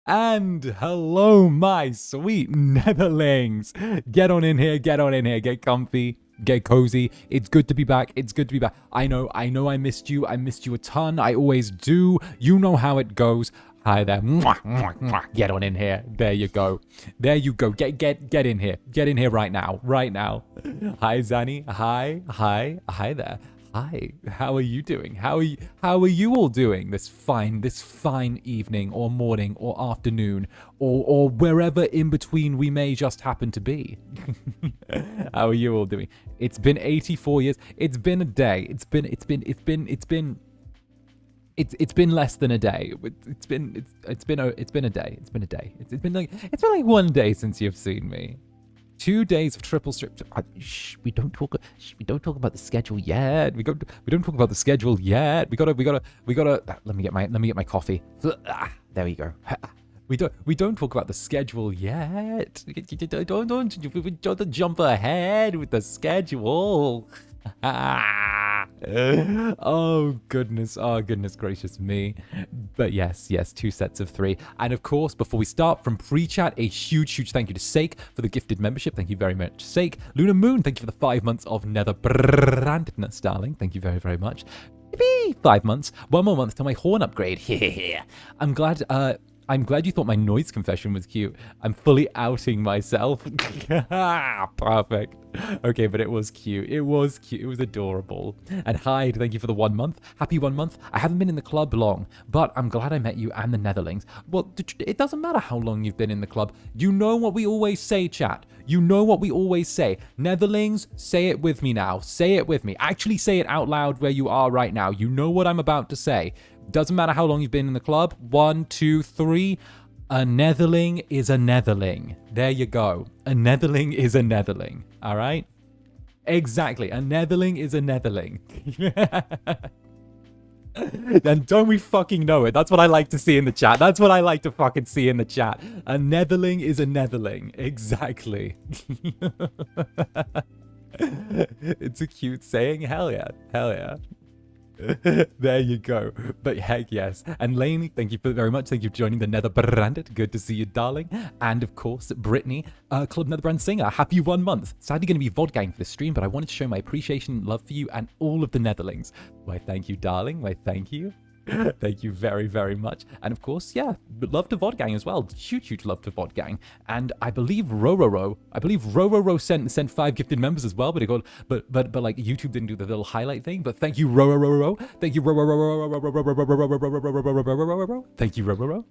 And hello, my sweet netherlings. Get on in here, get comfy, get cozy. It's good to be back. I know I missed you. I missed you a ton. I always do. You know how it goes. Hi there. Mwah, mwah, mwah. Get on in here. There you go. Get in here. Get in here right now. Hi, Zanny. Hi there. Hi, how are you doing? How are you all doing this fine evening or morning or afternoon or wherever in between we may just happen to be? How are you all doing? It's been 84 years. It's been a day. It's been less than a day. It's been a day. It's been like 1 day since you've seen me. 2 days of triple strip. We don't talk about the schedule yet. We don't talk about the schedule yet. We gotta. Let me get my coffee. There we go. We don't talk about the schedule yet. Don't jump ahead with the schedule. Oh goodness gracious me. But yes, 2 sets of 3. And of course, before we start, from pre-chat, a huge thank you to 𝓂𝓸𝓾𝓻 for the gifted membership. Thank you very much, 𝓂𝓸𝓾. Luna Moon, thank you for the 5 months of Netherbrandness, darling. Thank you very much. 5 months. 1 more month till my horn upgrade. I'm glad you thought my noise confession was cute. I'm fully outing myself. Perfect. Okay, but it was cute. It was adorable. And Hyde, thank you for the 1 month. Happy 1 month. I haven't been in the club long, but I'm glad I met you and the Netherlings. Well, it doesn't matter how long you've been in the club. You know what we always say, chat. You know what we always say. Netherlings, say it with me now. Say it with me. Actually say it out loud where you are right now. You know what I'm about to say. Doesn't matter how long you've been in the club. 1, 2, 3. A netherling is a netherling. There you go. A netherling is a netherling. All right? Exactly. A netherling is a netherling. And don't we fucking know it? That's what I like to see in the chat. That's what I like to fucking see in the chat. A netherling is a netherling. Exactly. It's a cute saying. Hell yeah. Hell yeah. There you go. But heck yes. And Lainey, thank you very much. Thank you for joining the Netherbrand. Good to see you, darling. And of course, Brittany, Club Netherbrand Singer. Happy 1 month. Sadly going to be VODgang for the stream, but I wanted to show my appreciation and love for you and all of the Netherlings. Why, thank you, darling. Why, thank you. Thank you very much. And of course, yeah, love to VODgang as well. Huge love to VODgang. And I believe Rororo sent 5 gifted members as well, but it got but like YouTube didn't do the little highlight thing. But thank you, Rororo. Thank you, Rororo. Thank you, Rororo.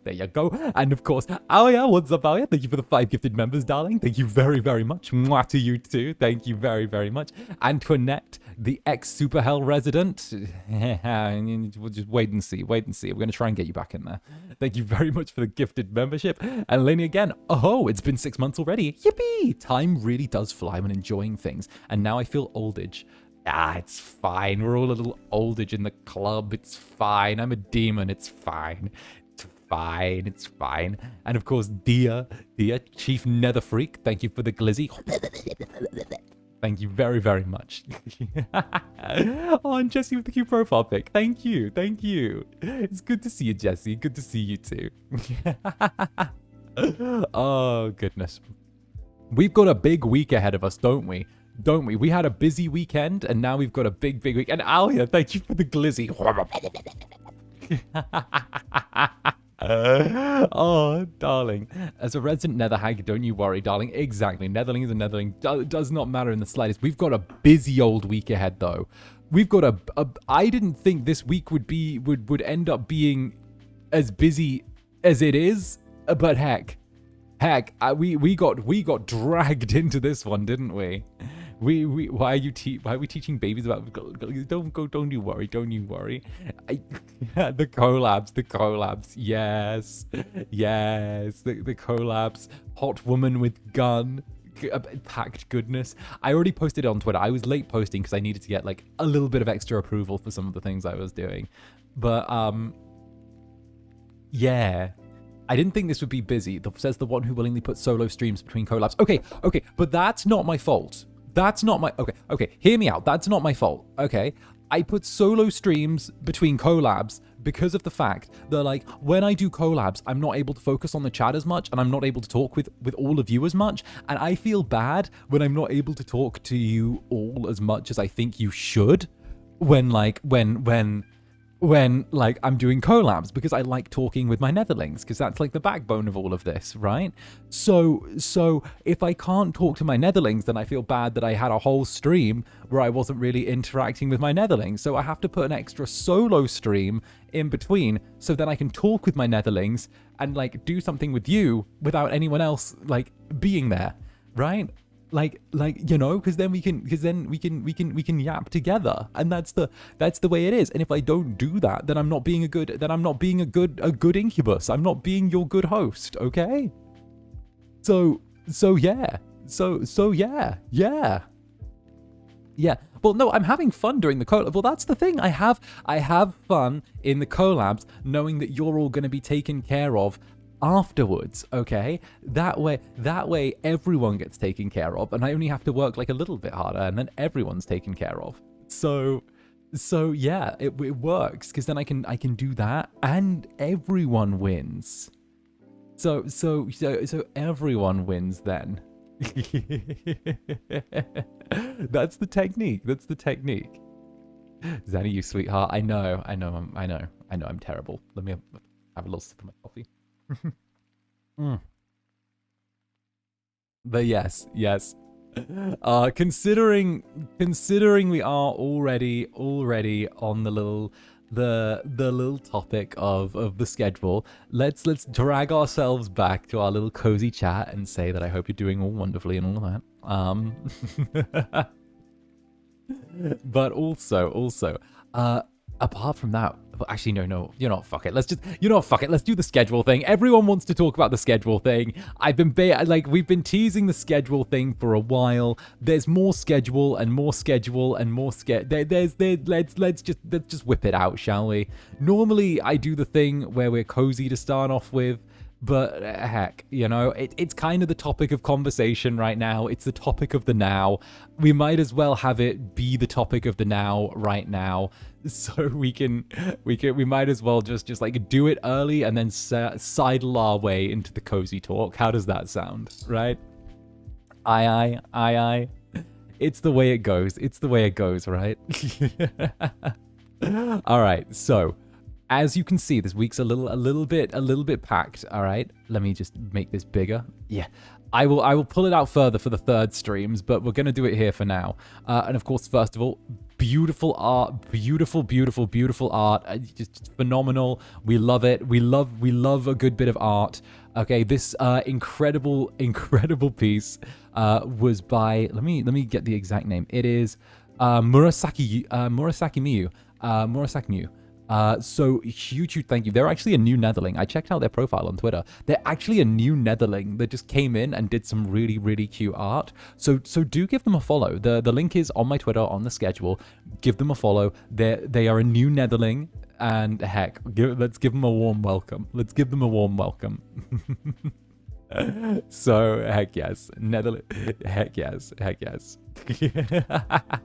There you go. And of course, Alia, what's up, Alia? Thank you for the 5 gifted members, darling. Thank you very much. Mwah to you too. Thank you very much. Antoinette, the ex-Super Hell resident. We'll just wait and see. We're going to try and get you back in there. Thank you very much for the gifted membership. And Lainey again. Oh, it's been 6 months already. Yippee! Time really does fly when enjoying things. And now I feel oldage. It's fine. We're all a little oldage in the club. It's fine. I'm a demon. It's fine. It's fine. And of course, Dia, Chief Nether Freak. Thank you for the glizzy. Thank you very much. Oh, and Jesse with the cute profile pic. Thank you. It's good to see you, Jesse. Good to see you too. Oh, goodness. We've got a big week ahead of us, don't we? We had a busy weekend, and now we've got a big week. And Alia, thank you for the glizzy. Oh, darling. As a resident nether hag, don't you worry, darling. Exactly. Netherling is a netherling. Does not matter in the slightest. We've got a busy old week ahead, though. We've got I didn't think this week would end up being as busy as it is, but heck, we got dragged into this one, didn't we? why are we teaching babies about don't you worry, don't you worry. The collabs, yes, the collabs, hot woman with gun, packed goodness. I already posted it on Twitter. I was late posting because I needed to get like a little bit of extra approval for some of the things I was doing, but yeah, I didn't think this would be busy. Says the one who willingly puts solo streams between collabs. Okay, but that's not my fault. That's not my... Okay, hear me out. That's not my fault, okay? I put solo streams between collabs because of the fact that, like, when I do collabs, I'm not able to focus on the chat as much, and I'm not able to talk with all of you as much, and I feel bad when I'm not able to talk to you all as much as I think you should when like I'm doing collabs, because I like talking with my netherlings, because that's like the backbone of all of this, right? So if I can't talk to my netherlings, then I feel bad that I had a whole stream where I wasn't really interacting with my netherlings. So I have to put an extra solo stream in between so then I can talk with my netherlings and like do something with you without anyone else like being there, right? Like you know, because then we can yap together, and that's the way it is. And if I don't do that, then I'm not being a good incubus. I'm not being your good host, okay? So yeah. Well, no, I'm having fun during the collab. Well, that's the thing. I have fun in the collabs, knowing that you're all going to be taken care of afterwards, okay? That way everyone gets taken care of, and I only have to work like a little bit harder, and then everyone's taken care of. So yeah, it works, because then I can do that and everyone wins. So everyone wins then. That's the technique. Zanny, you sweetheart. I know I'm terrible. Let me have a little sip of my coffee. But yes. Considering we are already on the little topic of the schedule, let's drag ourselves back to our little cozy chat and say that I hope you're doing all wonderfully and all that. But also, apart from that, actually, no, you know what, fuck it. Let's do the schedule thing. Everyone wants to talk about the schedule thing. We've been teasing the schedule thing for a while. There's more schedule and more schedule and more let's just whip it out, shall we? Normally, I do the thing where we're cozy to start off with, but heck, you know, it's kind of the topic of conversation right now. It's the topic of the now. We might as well have it be the topic of the now right now. So we might as well just like do it early and then sidle our way into the cozy talk. How does that sound, right? Aye. It's the way it goes, right? All right, so as you can see, this week's a little bit packed. All right, let me just make this bigger. Yeah, I will pull it out further for the third streams, but we're gonna do it here for now. And of course, first of all, beautiful art, beautiful art, just phenomenal. We love it. We love a good bit of art. Okay, this incredible piece was by, let me get the exact name. It is Murasaki Miyu. So huge thank you. They're actually a new netherling. I checked out their profile on Twitter. They're actually a new netherling that just came in and did some really cute art. So do give them a follow. The link is on my Twitter on the schedule. Give them a follow. They are a new netherling, and heck, let's give them a warm welcome. So heck yes, heck yes.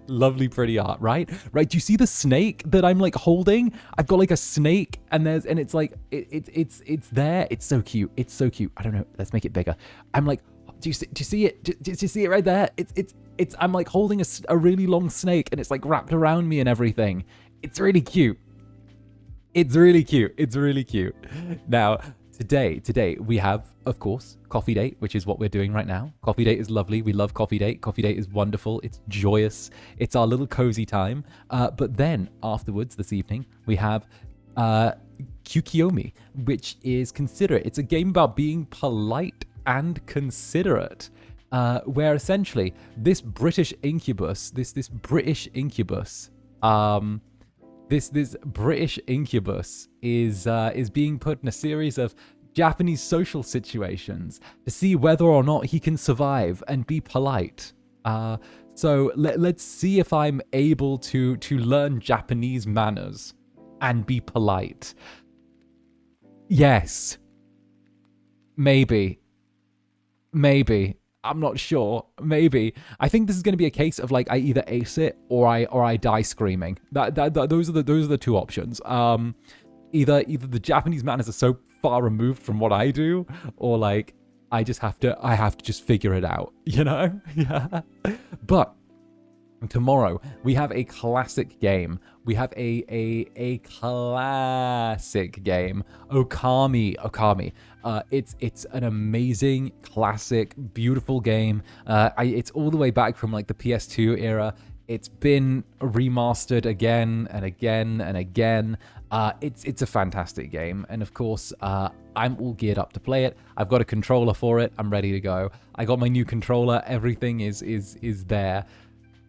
Lovely pretty art, right? Do you see the snake that I'm like holding? I've got like a snake, and it's like it's there. It's so cute. I don't know, let's make it bigger. I'm like, do you see it? Do you see it right there? It's I'm like holding a really long snake, and it's like wrapped around me and everything. It's really cute. Now today we have, of course, coffee date, which is what we're doing right now. Coffee date is lovely. We love coffee date. Coffee date is wonderful. It's joyous. It's our little cozy time. But then afterwards, this evening, we have 𝓂𝓸𝓾𝓻, which is considerate. It's a game about being polite and considerate. where essentially this British incubus, this British incubus, this British incubus is being put in a series of Japanese social situations to see whether or not he can survive and be polite. So let's see if I'm able to learn Japanese manners and be polite. Yes. Maybe. I'm not sure. Maybe. I think this is going to be a case of like I either ace it or I die screaming. Those are the two options. Either the Japanese manners are so far removed from what I do, or like I have to just figure it out, you know? Yeah. But tomorrow we have a classic game. We have a classic game, Okami. It's an amazing, classic, beautiful game. It's all the way back from like the PS2 era. It's been remastered again and again and again. It's a fantastic game, and of course, I'm all geared up to play it. I've got a controller for it. I'm ready to go. I got my new controller. Everything is there.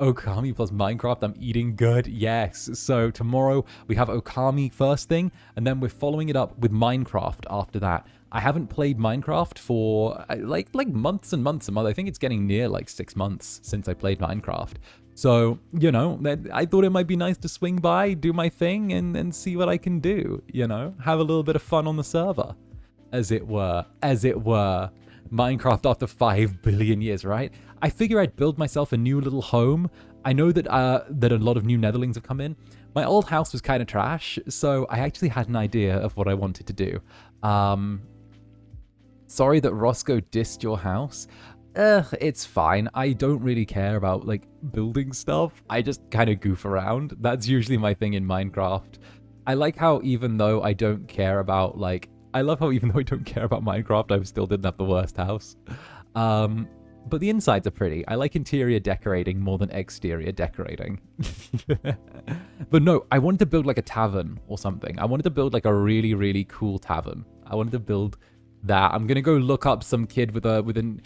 Okami plus Minecraft, I'm eating good, yes. So tomorrow we have Okami first thing, and then we're following it up with Minecraft after that. I haven't played Minecraft for like months and months and months. I think it's getting near like 6 months since I played Minecraft. So, you know, I thought it might be nice to swing by, do my thing, and see what I can do, you know? Have a little bit of fun on the server, as it were. Minecraft after 5 billion years, right? I figure I'd build myself a new little home. I know that that a lot of new Netherlings have come in. My old house was kind of trash, so I actually had an idea of what I wanted to do. Sorry that Roscoe dissed your house. It's fine. I don't really care about, like, building stuff. I just kind of goof around. That's usually my thing in Minecraft. I like how even though I don't care about, like... I love how even though I don't care about Minecraft, I still didn't have the worst house. But the insides are pretty. I like interior decorating more than exterior decorating. But no, I wanted to build, like, a tavern or something. I wanted to build, like, a really, really cool tavern. I wanted to build... that. I'm gonna go look up some kid with an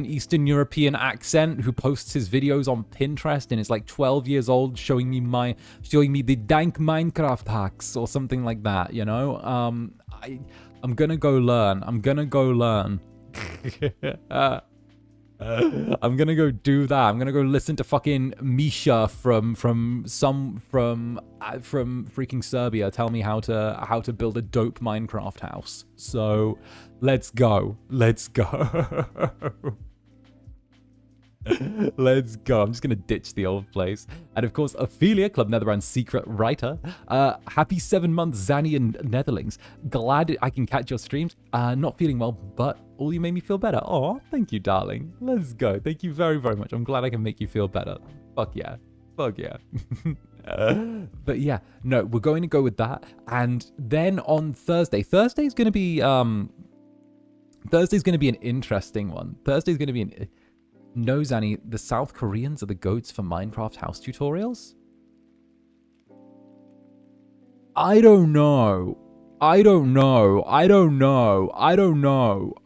Eastern European accent who posts his videos on Pinterest and is like 12 years old, showing me the dank Minecraft hacks or something like that, you know? I'm gonna go learn. I'm gonna go do that. I'm gonna go listen to fucking Misha from freaking Serbia tell me how to build a dope Minecraft house. So let's go. Let's go. I'm just gonna ditch the old place. And of course, Ophelia, Club Netherbrand's secret writer. Happy 7 months, Zanny and Netherlings. Glad I can catch your streams. Not feeling well, but all you made me feel better. Oh, thank you, darling. Let's go. Thank you very, very much. I'm glad I can make you feel better. Fuck yeah. Fuck yeah. But yeah, no, we're going to go with that. And then on Thursday's gonna be an interesting one. No, Zanny, the South Koreans are the goats for Minecraft house tutorials? I don't know.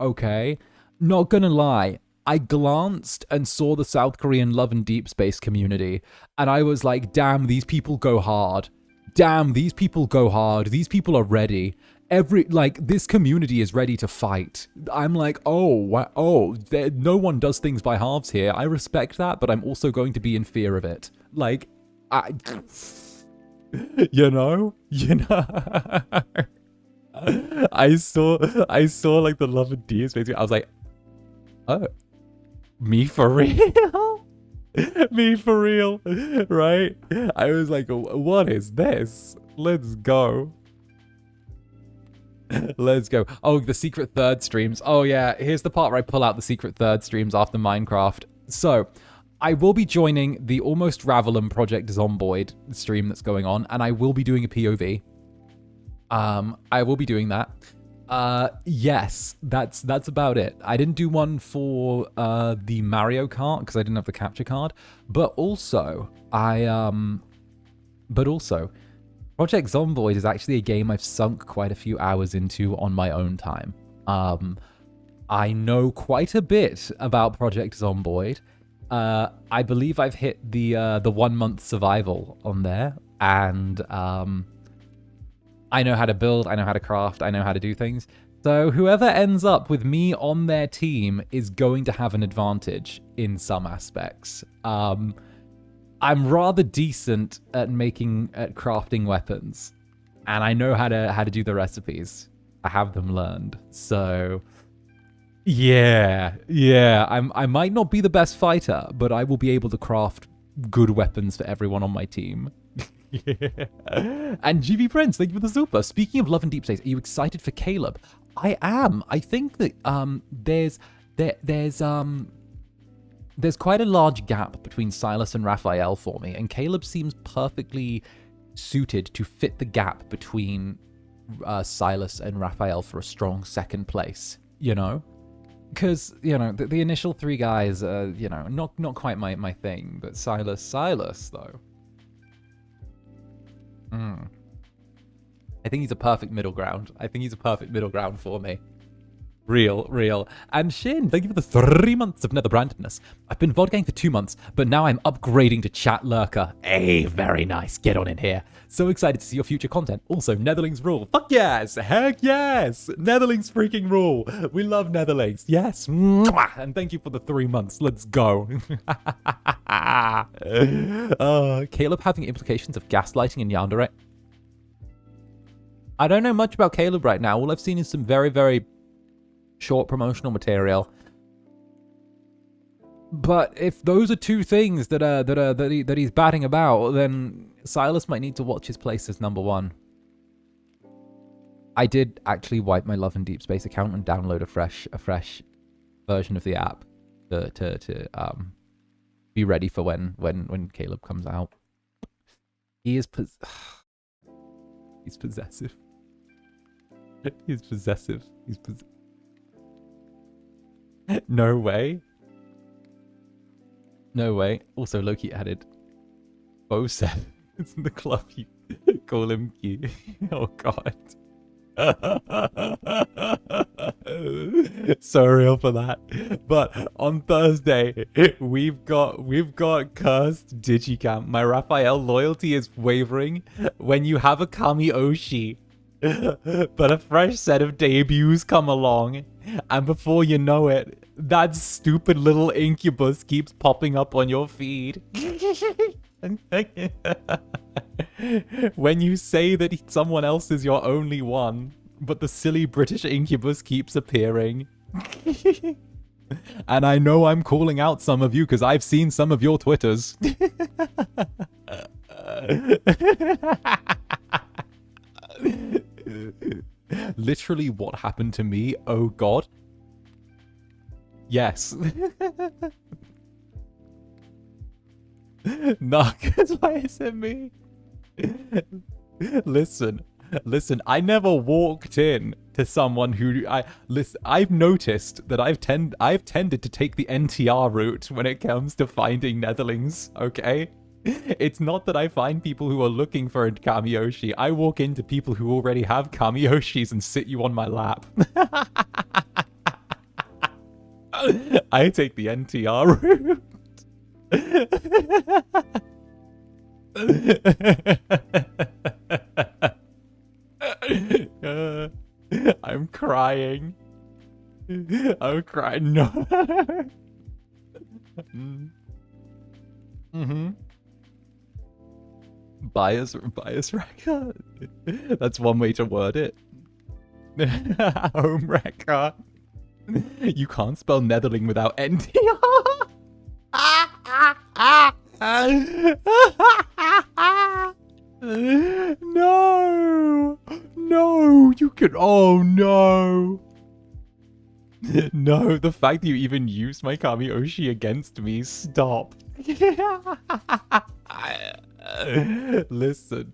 Okay? Not gonna lie. I glanced and saw the South Korean Love and Deep Space community, and I was like, damn, these people go hard. These people are ready. This community is ready to fight. I'm like, no one does things by halves here. I respect that, but I'm also going to be in fear of it. Like, you know? I saw like the Love and Deep Space. I was like, oh, me for real? Me for real, right? I was like, what is this? Let's go. Let's go. Oh, the secret third streams. Oh yeah, here's the part where I pull out the secret third streams after Minecraft. So, I will be joining the Almost Ravelin Project Zomboid stream that's going on, and I will be doing a POV. I will be doing that. Yes, that's about it. I didn't do one for the Mario Kart because I didn't have the capture card, but also Project Zomboid is actually a game I've sunk quite a few hours into on my own time. I know quite a bit about Project Zomboid. I believe I've hit the 1 month survival on there, and I know how to build, I know how to craft, I know how to do things. So whoever ends up with me on their team is going to have an advantage in some aspects. I'm rather decent at crafting weapons, and I know how to do the recipes. I have them learned. So yeah, I might not be the best fighter, but I will be able to craft good weapons for everyone on my team. Yeah. And GB Prince, thank you for the super. Speaking of Love and Deep Space, are you excited for Caleb? I am. I think that there's quite a large gap between Silas and Raphael for me, and Caleb seems perfectly suited to fit the gap between Silas and Raphael for a strong second place, you know? Because, you know, the initial three guys are, you know, not quite my thing, but Silas, though. I think he's a perfect middle ground. I think he's a perfect middle ground for me. Real. And Shin, thank you for the 3 months of Netherbrandedness. I've been vodgang for 2 months, but now I'm upgrading to Chatbox. Hey, very nice. Get on in here. So excited to see your future content. Also, Netherlings rule. Fuck yes. Heck yes. Netherlings freaking rule. We love Netherlings. Yes. Mwah. And thank you for the 3 months. Let's go. Caleb having implications of gaslighting in Yandere. I don't know much about Caleb right now. All I've seen is some very, very short promotional material. But if those are two things that he's batting about, then Silas might need to watch his place as number one. I did actually wipe my Love and Deep Space account and download a fresh version of the app to be ready for when Caleb comes out. He's possessive. He's possessive. No way. Also, Loki added, Bo said it's in the club. You call him Q. Oh God. So real for that. But on Thursday, we've got cursed Digicamp. My Raphael loyalty is wavering when you have a Kami Oshi. But a fresh set of debuts come along, and before you know it, that stupid little Incubus keeps popping up on your feed. When you say that someone else is your only one, but the silly British Incubus keeps appearing. And I know I'm calling out some of you because I've seen some of your Twitters. Literally what happened to me, oh God. Yes. Narcos, why is it me? Listen, I never walked in to someone who I've noticed that I've tended to take the NTR route when it comes to finding Netherlings, okay? It's not that I find people who are looking for a Kamiyoshi. I walk into people who already have Kamiyoshis and sit you on my lap. I take the NTR route. I'm crying. I'm crying. No. Bias record. That's one way to word it. Home record. You can't spell Netherling without NTR. No, you can. Oh no. No, the fact that you even used my Kamiyoshi against me. Stop. Listen.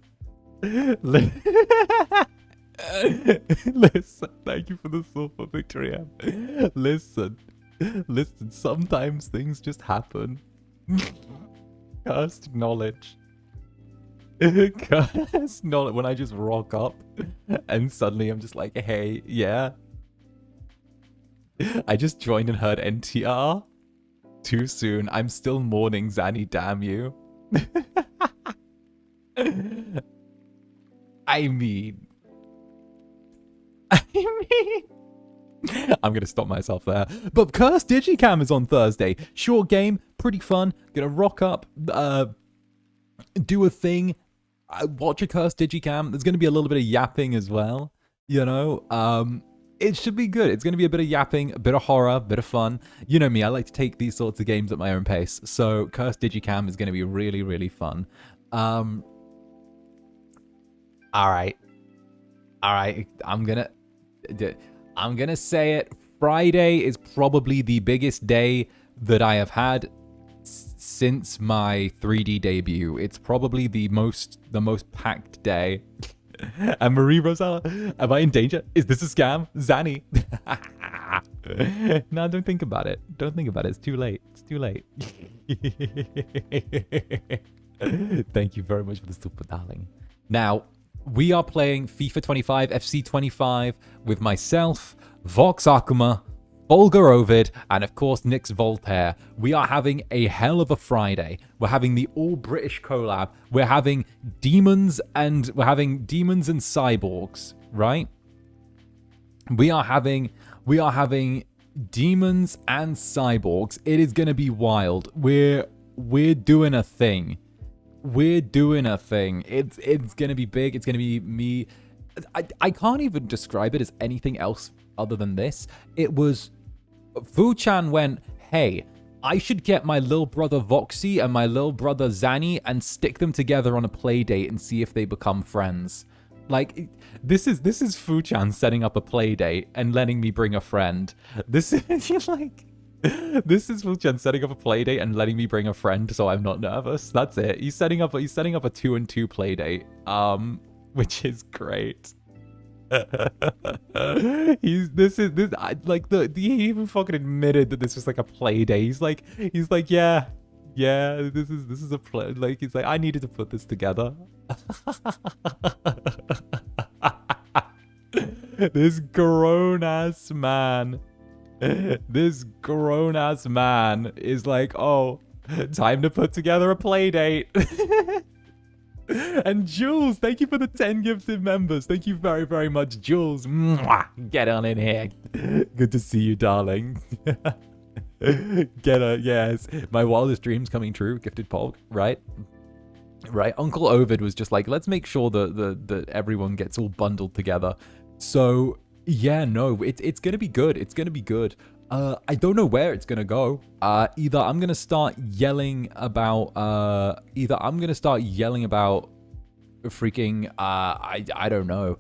Listen, thank you for the silver victory. Listen, sometimes things just happen. Cursed knowledge. Cursed knowledge. When I just rock up and suddenly I'm just like, hey, yeah. I just joined and heard NTR. Too soon. I'm still mourning, Zanny, damn you. I mean... I'm gonna stop myself there. But 𝓂𝓸𝓾𝓻 is on Thursday. Short game, pretty fun. Gonna rock up, do a thing, watch a 𝓂𝓸𝓾𝓻. There's gonna be a little bit of yapping as well, you know. It should be good. It's gonna be a bit of yapping, a bit of horror, a bit of fun. You know me, I like to take these sorts of games at my own pace. So 𝓂𝓸𝓾𝓻 is gonna be really, really fun. All right. I'm gonna say it. Friday is probably the biggest day that I have had since my 3D debut. It's probably the most packed day. And Marie Rosella, am I in danger? Is this a scam? Zanny. No, don't think about it. Don't think about it. It's too late. It's too late. Thank you very much for the super, darling. Now, we are playing FIFA 25, FC 25 with myself, 𝔂𝓸𝓾𝓻, 𝓂𝓸𝓼𝓽, and of course Nyx Voltaire. We are having a hell of a Friday. We're having the all-British collab. We're having demons and cyborgs, right? We are having demons and cyborgs. It is gonna be wild. We're doing a thing. We're doing a thing. It's gonna be big. It's gonna be me. I can't even describe it as anything else other than this. It was Fu-chan went, hey, I should get my little brother Voxy and my little brother Zanny and stick them together on a play date and see if they become friends. Like, this is Fu-chan setting up a play date and letting me bring a friend. This is like, this is Fu-chan setting up a play date and letting me bring a friend so I'm not nervous. That's it. He's setting up a 2-and-2 play date, which is great. He even fucking admitted that this was like a play date. He's like, yeah, this is a play. Like, he's like, I needed to put this together. This grown-ass man. This grown-ass man is like, oh, time to put together a play date. And Jules, thank you for the 10 gifted members. Thank you very, very much, Jules. Mwah! Get on in here. Good to see you, darling. Yes. My wildest dreams coming true, gifted Pog, right? Right. Uncle Ovid was just like, let's make sure that everyone gets all bundled together. So yeah, no, it's gonna be good. It's gonna be good. I don't know where it's gonna go. Either I'm gonna start yelling about freaking I don't know.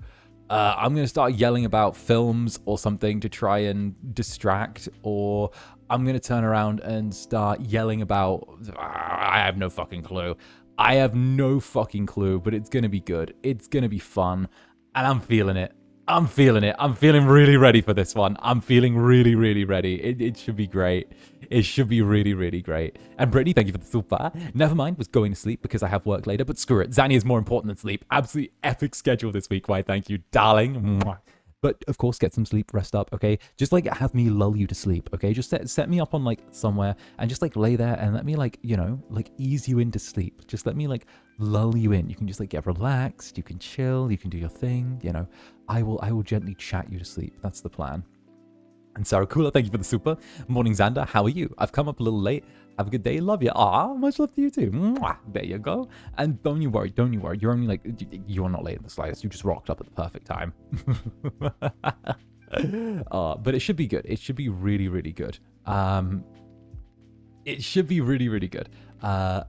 I'm gonna start yelling about films or something to try and distract, or I'm gonna turn around and start yelling about I have no fucking clue. I have no fucking clue, but it's gonna be good. It's gonna be fun, and I'm feeling it. I'm feeling it. I'm feeling really ready for this one. I'm feeling really, really ready. It should be great. It should be really, really great. And Brittany, thank you for the super. Never mind, was going to sleep because I have work later, but screw it. Zanny is more important than sleep. Absolutely epic schedule this week. Why, thank you, darling. Mwah. But of course, get some sleep, rest up, okay? Just like have me lull you to sleep, okay? Just set me up on like somewhere and just like lay there and let me like, you know, like ease you into sleep. Just let me like lull you in. You can just like get relaxed, you can chill, you can do your thing, you know. I will gently chat you to sleep. That's the plan. And Sarah Cooler, thank you for the super. Morning, Zander. How are you? I've come up a little late. Have a good day. Love you. Ah, much love to you too. Mwah. There you go. And don't you worry. Don't you worry. You're only like, you are not late in the slightest. You just rocked up at the perfect time. But it should be good. It should be really, really good. It should be really, really good. For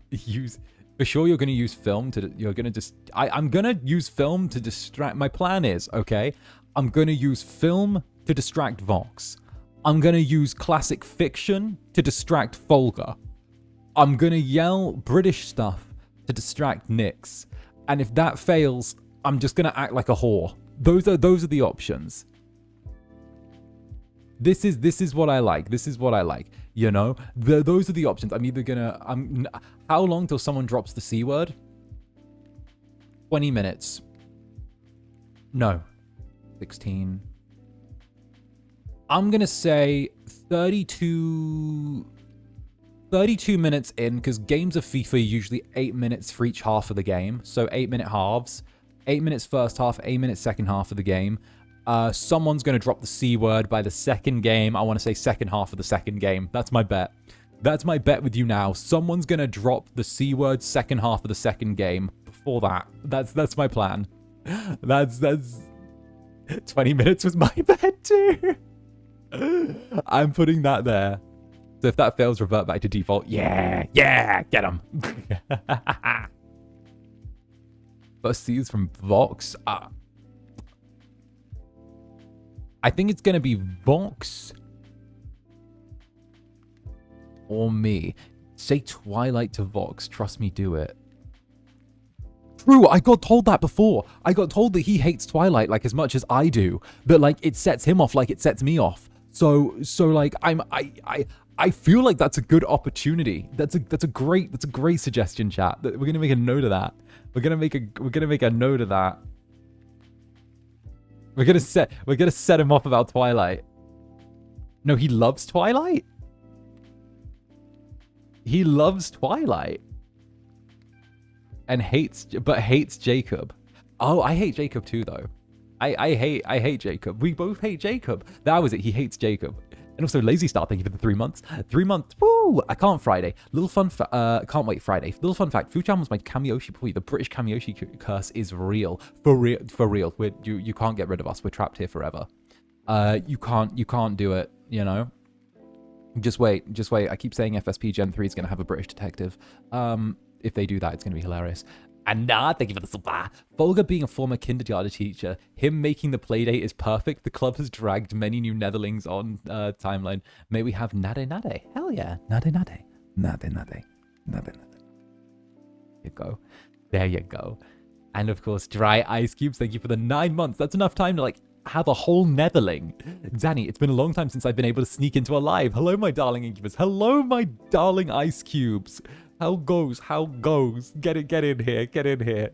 sure, you're going to use film to, I'm going to use film to distract. My plan is, okay, I'm going to use film to distract Vox. I'm going to use classic fiction to distract 𝓂𝓸𝓾𝓻. I'm going to yell British stuff to distract Nyx. And if that fails, I'm just going to act like a whore. Those are the options. This is what I like. This is what I like. You know, those are the options. I'm either gonna, how long till someone drops the C word? 20 minutes. No. 16. I'm going to say 32 minutes in, because games of FIFA are usually 8 minutes for each half of the game. So 8-minute halves. 8 minutes first half, 8 minutes second half of the game. Someone's going to drop the C word by the second game. I want to say second half of the second game. That's my bet. That's my bet with you now. Someone's going to drop the C word second half of the second game. Before that. That's my plan. That's 20 minutes was my bet too. I'm putting that there. So if that fails, revert back to default. Yeah, get him. First seeds from Vox. I think it's going to be Vox or me. Say Twilight to Vox. Trust me, do it. True, I got told that before. I got told that he hates Twilight like as much as I do. That like it sets him off like it sets me off. So like I feel like that's a good opportunity. That's a great suggestion, chat. We're gonna make a note of that. We're gonna make a note of that. We're gonna set him off about Twilight. No, he loves Twilight. He loves Twilight. And hates Jacob. Oh, I hate Jacob too though. I hate Jacob. We both hate Jacob. That was it. He hates Jacob. And also Lazy Star, thank you for the 3 months. 3 months. Woo! I can't Friday. Little fun can't wait Friday. Little fun fact. Fuchan was my Kamiyoshi boy. The British Kamiyoshi curse is real. For real. You can't get rid of us. We're trapped here forever. You can't do it, you know? Just wait. I keep saying FSP Gen 3 is gonna have a British detective. If they do that, it's gonna be hilarious. And thank you for the super. Volga being a former kindergarten teacher, him making the playdate is perfect. The club has dragged many new netherlings on timeline. May we have nade nade. Hell yeah. Nade nade. Nade nade. Nade nade. You go. There you go. And of course, Dry Ice Cubes, thank you for the 9 months. That's enough time to like have a whole netherling. Danny, it's been a long time since I've been able to sneak into a live. Hello, my darling Incubus. Hello, my darling Ice Cubes. How goes? Get in here.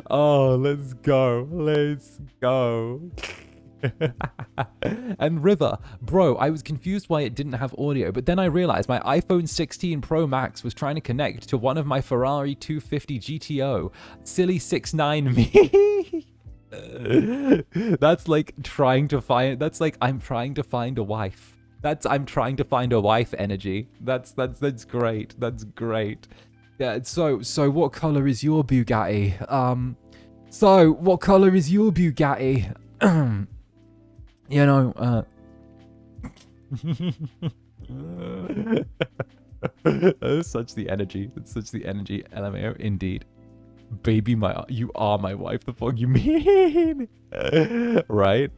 Oh, let's go. And River, bro, I was confused why it didn't have audio, but then I realized my iPhone 16 Pro Max was trying to connect to one of my Ferrari 250 GTO. Silly 6'9" me. That's like I'm trying to find a wife. I'm trying to find a wife energy. That's great. That's great. Yeah, so what color is your Bugatti? You know, That's such the energy. It's such the energy. LMAO, indeed. Baby, you are my wife. The fuck you mean? Right?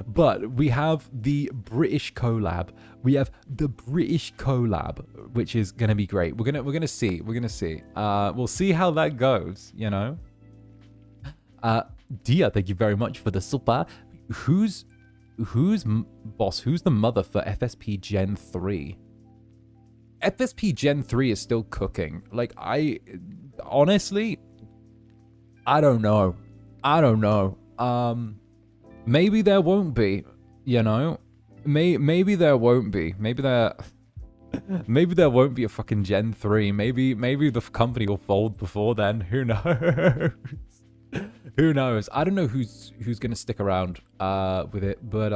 But we have the British collab. Which is gonna be great. We're gonna see. We'll see how that goes, you know? Dia, thank you very much for the super. Who's the mother for FSP Gen 3? FSP Gen 3 is still cooking. Like, honestly, I don't know. Maybe there won't be, you know? Maybe there won't be. Maybe there won't be a fucking Gen 3. Maybe the company will fold before then. Who knows? Who knows? I don't know who's gonna stick around with it, but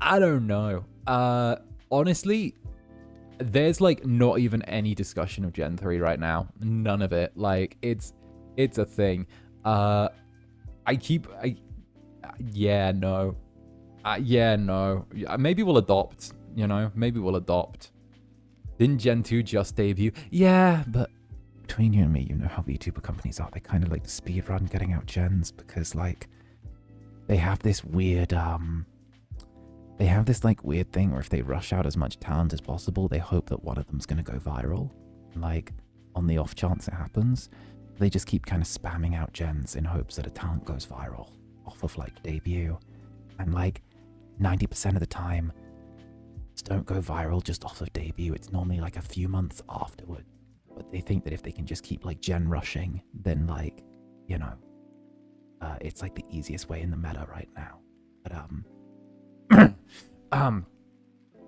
I don't know. Honestly, there's like not even any discussion of Gen 3 right now. None of it. Like it's a thing. No. Maybe we'll adopt, you know? Maybe we'll adopt. Didn't Gen 2 just debut? Yeah, but between you and me, you know how VTuber companies are. They kind of like to speed run getting out gens because like they have this weird weird thing where if they rush out as much talent as possible, they hope that one of them's going to go viral. Like on the off chance it happens, they just keep kind of spamming out gens in hopes that a talent goes viral off of like debut. And like 90% of the time, just don't go viral just off of debut. It's normally like a few months afterward. But they think that if they can just keep like gen rushing, then like, you know, it's like the easiest way in the meta right now. But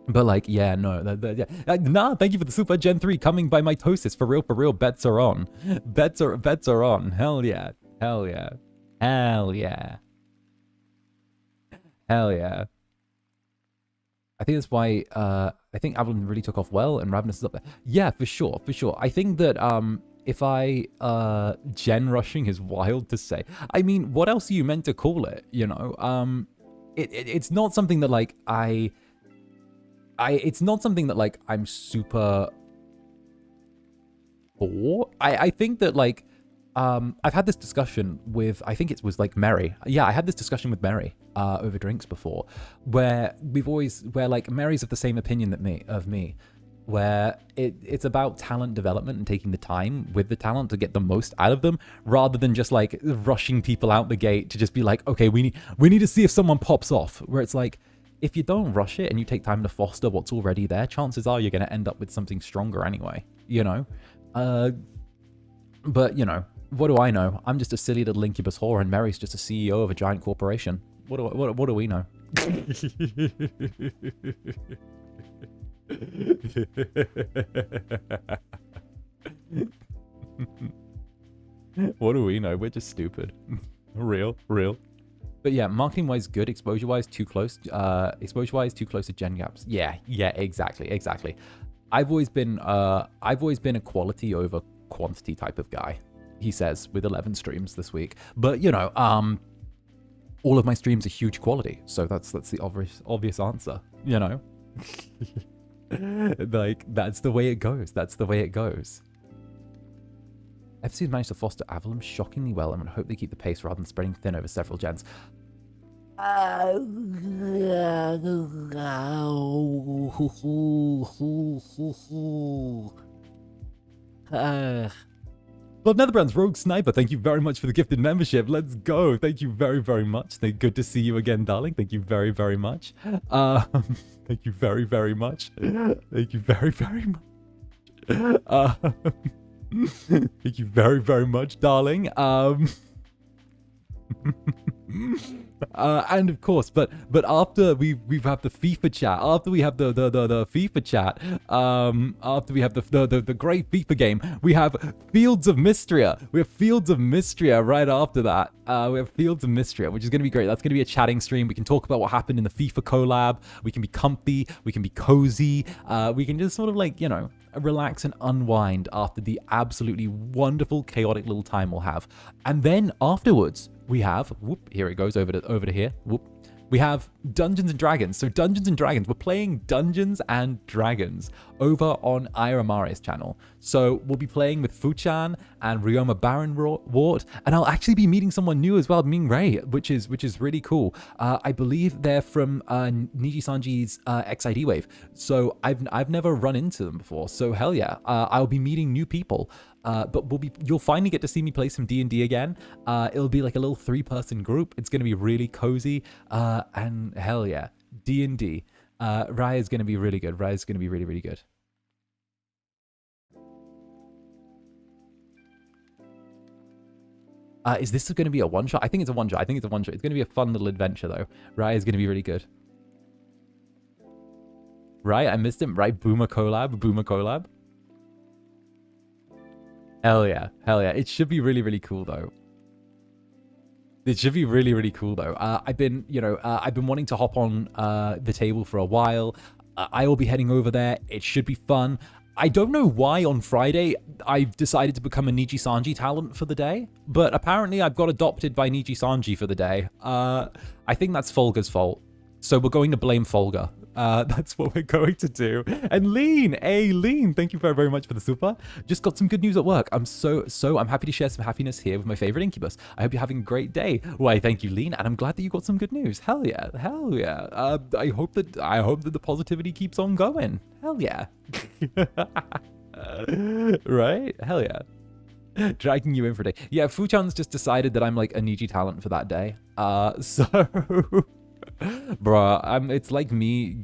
but like, yeah, no, nah, thank you for the super Gen 3 coming by mitosis. For real, bets are on. Bets are on. Hell yeah. Hell yeah. Hell yeah. Hell yeah. I think that's why I think Avalon really took off well and Ravenous is up there. Yeah, for sure. I think that if gen rushing is wild to say. I mean, what else are you meant to call it? You know? It's not something that like it's not something that like I'm super for. I think that like I've had this discussion with, I think it was like Mary. Yeah, I had this discussion with Mary over drinks before, where like Mary's of the same opinion that me, where it's about talent development and taking the time with the talent to get the most out of them, rather than just like rushing people out the gate to just be like, okay, we need to see if someone pops off. Where it's like, if you don't rush it and you take time to foster what's already there, chances are you're going to end up with something stronger anyway, you know? But, you know, what do I know? I'm just a silly little incubus whore and Mary's just a CEO of a giant corporation. What do we know? What do we know? We're just stupid. Real. But yeah, marketing-wise, good. Exposure-wise, too close. Exposure-wise, too close to gen gaps. Yeah, exactly. I've always been a quality over quantity type of guy, he says, with 11 streams this week. But you know, all of my streams are huge quality, so that's the obvious answer. You know, like that's the way it goes. FC's managed to foster Avalon shockingly well, and I hope they keep the pace rather than spreading thin over several gens. Well, Netherbrand's Rogue Sniper, thank you very much for the gifted membership. Let's go. Thank you very, very much. Good to see you again, darling. Thank you very, very much. Thank you very, very much. Thank you very, very much. Thank you very, very much, darling. And of course, but after we have the FIFA chat, after we have the FIFA chat, after we have the great FIFA game, we have Fields of Mystria. We have Fields of Mystria right after that. We have Fields of Mystria, which is going to be great. That's going to be a chatting stream. We can talk about what happened in the FIFA collab. We can be comfy. We can be cozy. We can just sort of like, you know, relax and unwind after the absolutely wonderful, chaotic little time we'll have. And then afterwards, we have, whoop, here it goes over to here, whoop. We have Dungeons and Dragons. So Dungeons and Dragons, we're playing Dungeons and Dragons over on Iramari's channel. So we'll be playing with Fuchan and Ryoma Baron-Wart, and I'll actually be meeting someone new as well, Ming Ray, which is really cool. I believe they're from Niji Sanji's XID wave. So I've never run into them before. So hell yeah, I'll be meeting new people. But you'll finally get to see me play some D&D again. It'll be like a little 3-person group. It's going to be really cozy. And hell yeah, D&D. Raya is going to be really good. Raya's going to be really, really good. Is this going to be a one-shot? I think it's a one-shot. It's going to be a fun little adventure, though. Raya is going to be really good. Right? I missed him. Right? Boomer collab. Hell yeah. It should be really, really cool, though. I've been wanting to hop on the table for a while. I will be heading over there. It should be fun. I don't know why on Friday I've decided to become a Niji Sanji talent for the day, but apparently I've got adopted by Niji Sanji for the day. I think that's Folga's fault. So we're going to blame Folga. That's what we're going to do. And Lean, thank you very, very much for the super. Just got some good news at work. I'm happy to share some happiness here with my favorite Incubus. I hope you're having a great day. Why, thank you, Lean, and I'm glad that you got some good news. Hell yeah. I hope that the positivity keeps on going. Hell yeah. Right? Hell yeah. Dragging you in for a day. Yeah, Fuchan's just decided that I'm like a Niji talent for that day. Bruh, it's like me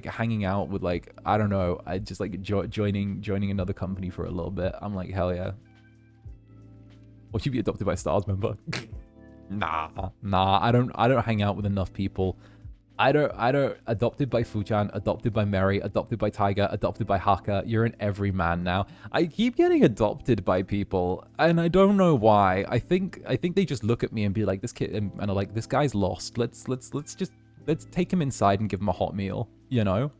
hanging out with like, I don't know, I just like joining another company for a little bit. I'm like, hell yeah. Or you be adopted by a Stars member. Nah, I don't hang out with enough people. I don't, adopted by Fuchan, adopted by Mary, adopted by Tiger, adopted by Haka. You're an everyman now. I keep getting adopted by people, and I don't know why. I think they just look at me and be like, this kid, and are like, this guy's lost. Let's take him inside and give him a hot meal, you know?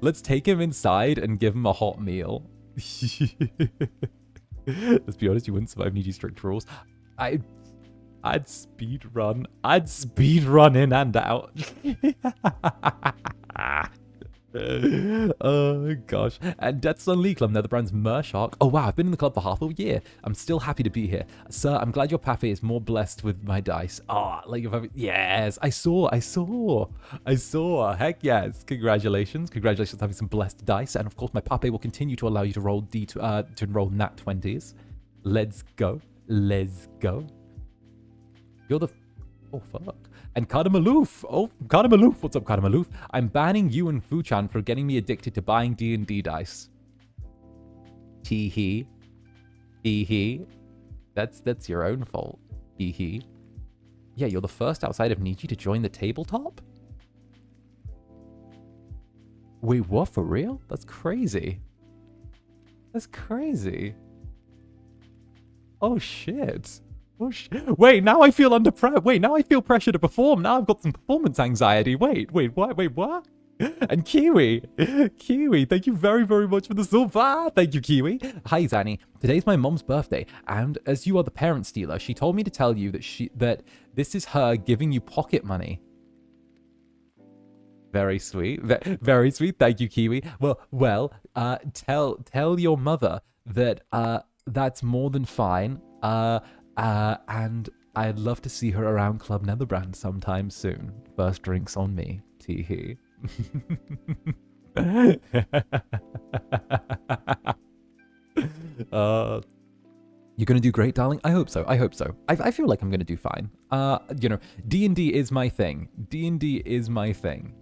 Let's take him inside and give him a hot meal. Let's be honest, you wouldn't survive Niji strict rules. I'd speed run. I'd speed run in and out. Oh gosh. And Death's Unleashed Club, Netherbrand's Mershark. Oh wow, I've been in the club for half a year. I'm still happy to be here. Sir, I'm glad your pape is more blessed with my dice. Ah, like your pape. Yes, I saw. Heck yes. Congratulations. Congratulations on having some blessed dice. And of course, my pape will continue to allow you to roll to roll nat 20s. Let's go. Let's go. You're the... Oh, fuck. And 𝓂𝓸𝓾𝓻. Oh, 𝓂𝓸𝓾𝓻. What's up, 𝓂𝓸𝓾𝓻? I'm banning you and Fuchan for getting me addicted to buying D&D dice. Tee-hee. Tee-hee. That's your own fault. Tee-hee. Yeah, you're the first outside of Niji to join the tabletop? Wait, what? For real? That's crazy. That's crazy. Oh, shit. Oh, wait, now I feel under pressure. Wait, now I feel pressure to perform. Now I've got some performance anxiety. Wait, what? Wait, what? And Kiwi, thank you very, very much for the sub. Thank you, Kiwi. Hi, Zanny. Today's my mom's birthday, and as you are the parent stealer, she told me to tell you that this is her giving you pocket money. Very sweet. Very sweet. Thank you, Kiwi. Well, tell your mother that that's more than fine. And I'd love to see her around Club Netherbrand sometime soon. First drinks on me. Tee-hee. You're gonna do great, darling? I hope so. I hope so. I feel like I'm gonna do fine. You know, D&D is my thing. D&D is my thing.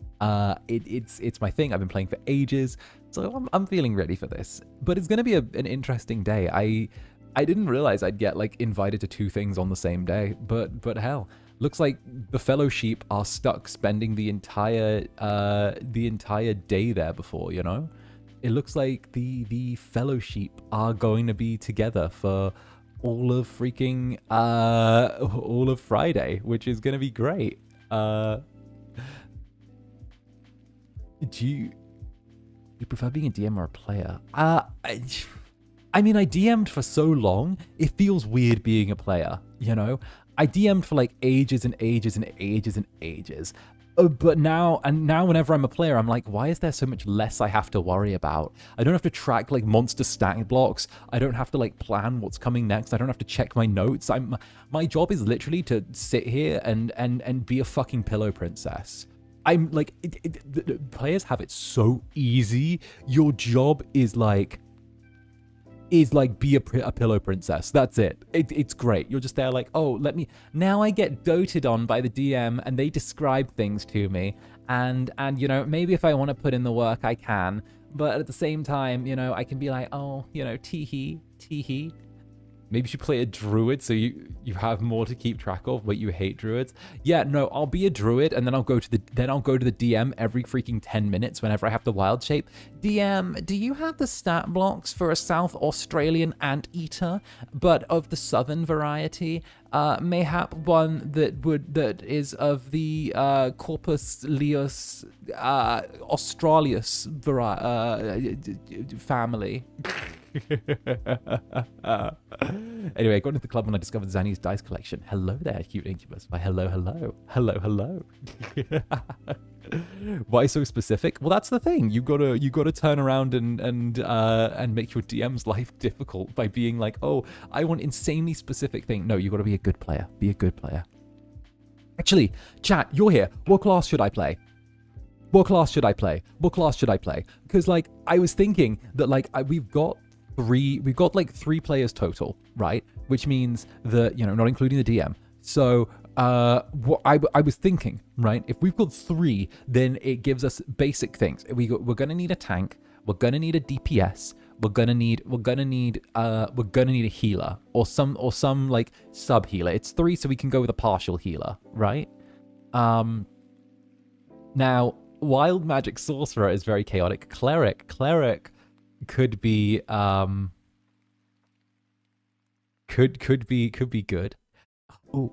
It's my thing. I've been playing for ages, so I'm feeling ready for this. But it's gonna be an interesting day. I didn't realize I'd get like invited to 2 things on the same day, but hell, looks like the fellowship are stuck spending the entire day there before, you know? It looks like the fellowship are going to be together for all of freaking all of Friday, which is gonna be great. Do you prefer being a DM or a player? I mean, I DM'd for so long, it feels weird being a player, you know? I DM'd for like ages and ages and ages and ages. But now whenever I'm a player, I'm like, why is there so much less I have to worry about? I don't have to track like monster stat blocks. I don't have to like plan what's coming next. I don't have to check my notes. My job is literally to sit here and be a fucking pillow princess. I'm like, players have it so easy. Your job is like be a pillow princess. That's it. It's great. You're just there like, oh, now I get doted on by the DM and they describe things to me. And you know, maybe if I want to put in the work, I can. But at the same time, you know, I can be like, oh, you know, tee-hee. Maybe you should play a druid so you have more to keep track of, but you hate druids. Yeah, no, I'll be a druid and then I'll go to the DM every freaking 10 minutes whenever I have the wild shape. DM, do you have the stat blocks for a South Australian anteater, but of the southern variety? Mayhap one that is of the Corpus Leos Australis family. Anyway, I got into the club when I discovered Zanny's dice collection. Hello there, cute Incubus. Why, hello. Why so specific? Well, that's the thing. You gotta turn around and make your DM's life difficult by being like, oh, I want insanely specific thing. No, you gotta be a good player. Be a good player. Actually, chat, you're here. What class should I play? What class should I play? Because like I was thinking that like we've got like 3 players total, right? Which means that, you know, not including the DM. So what I was thinking, right? If we've got 3, then it gives us basic things. We're gonna need a tank. We're gonna need a DPS. we're gonna need a healer or some like sub healer. It's 3, so we can go with a partial healer, right? Now, wild magic sorcerer is very chaotic. Cleric could be could be good. Oh,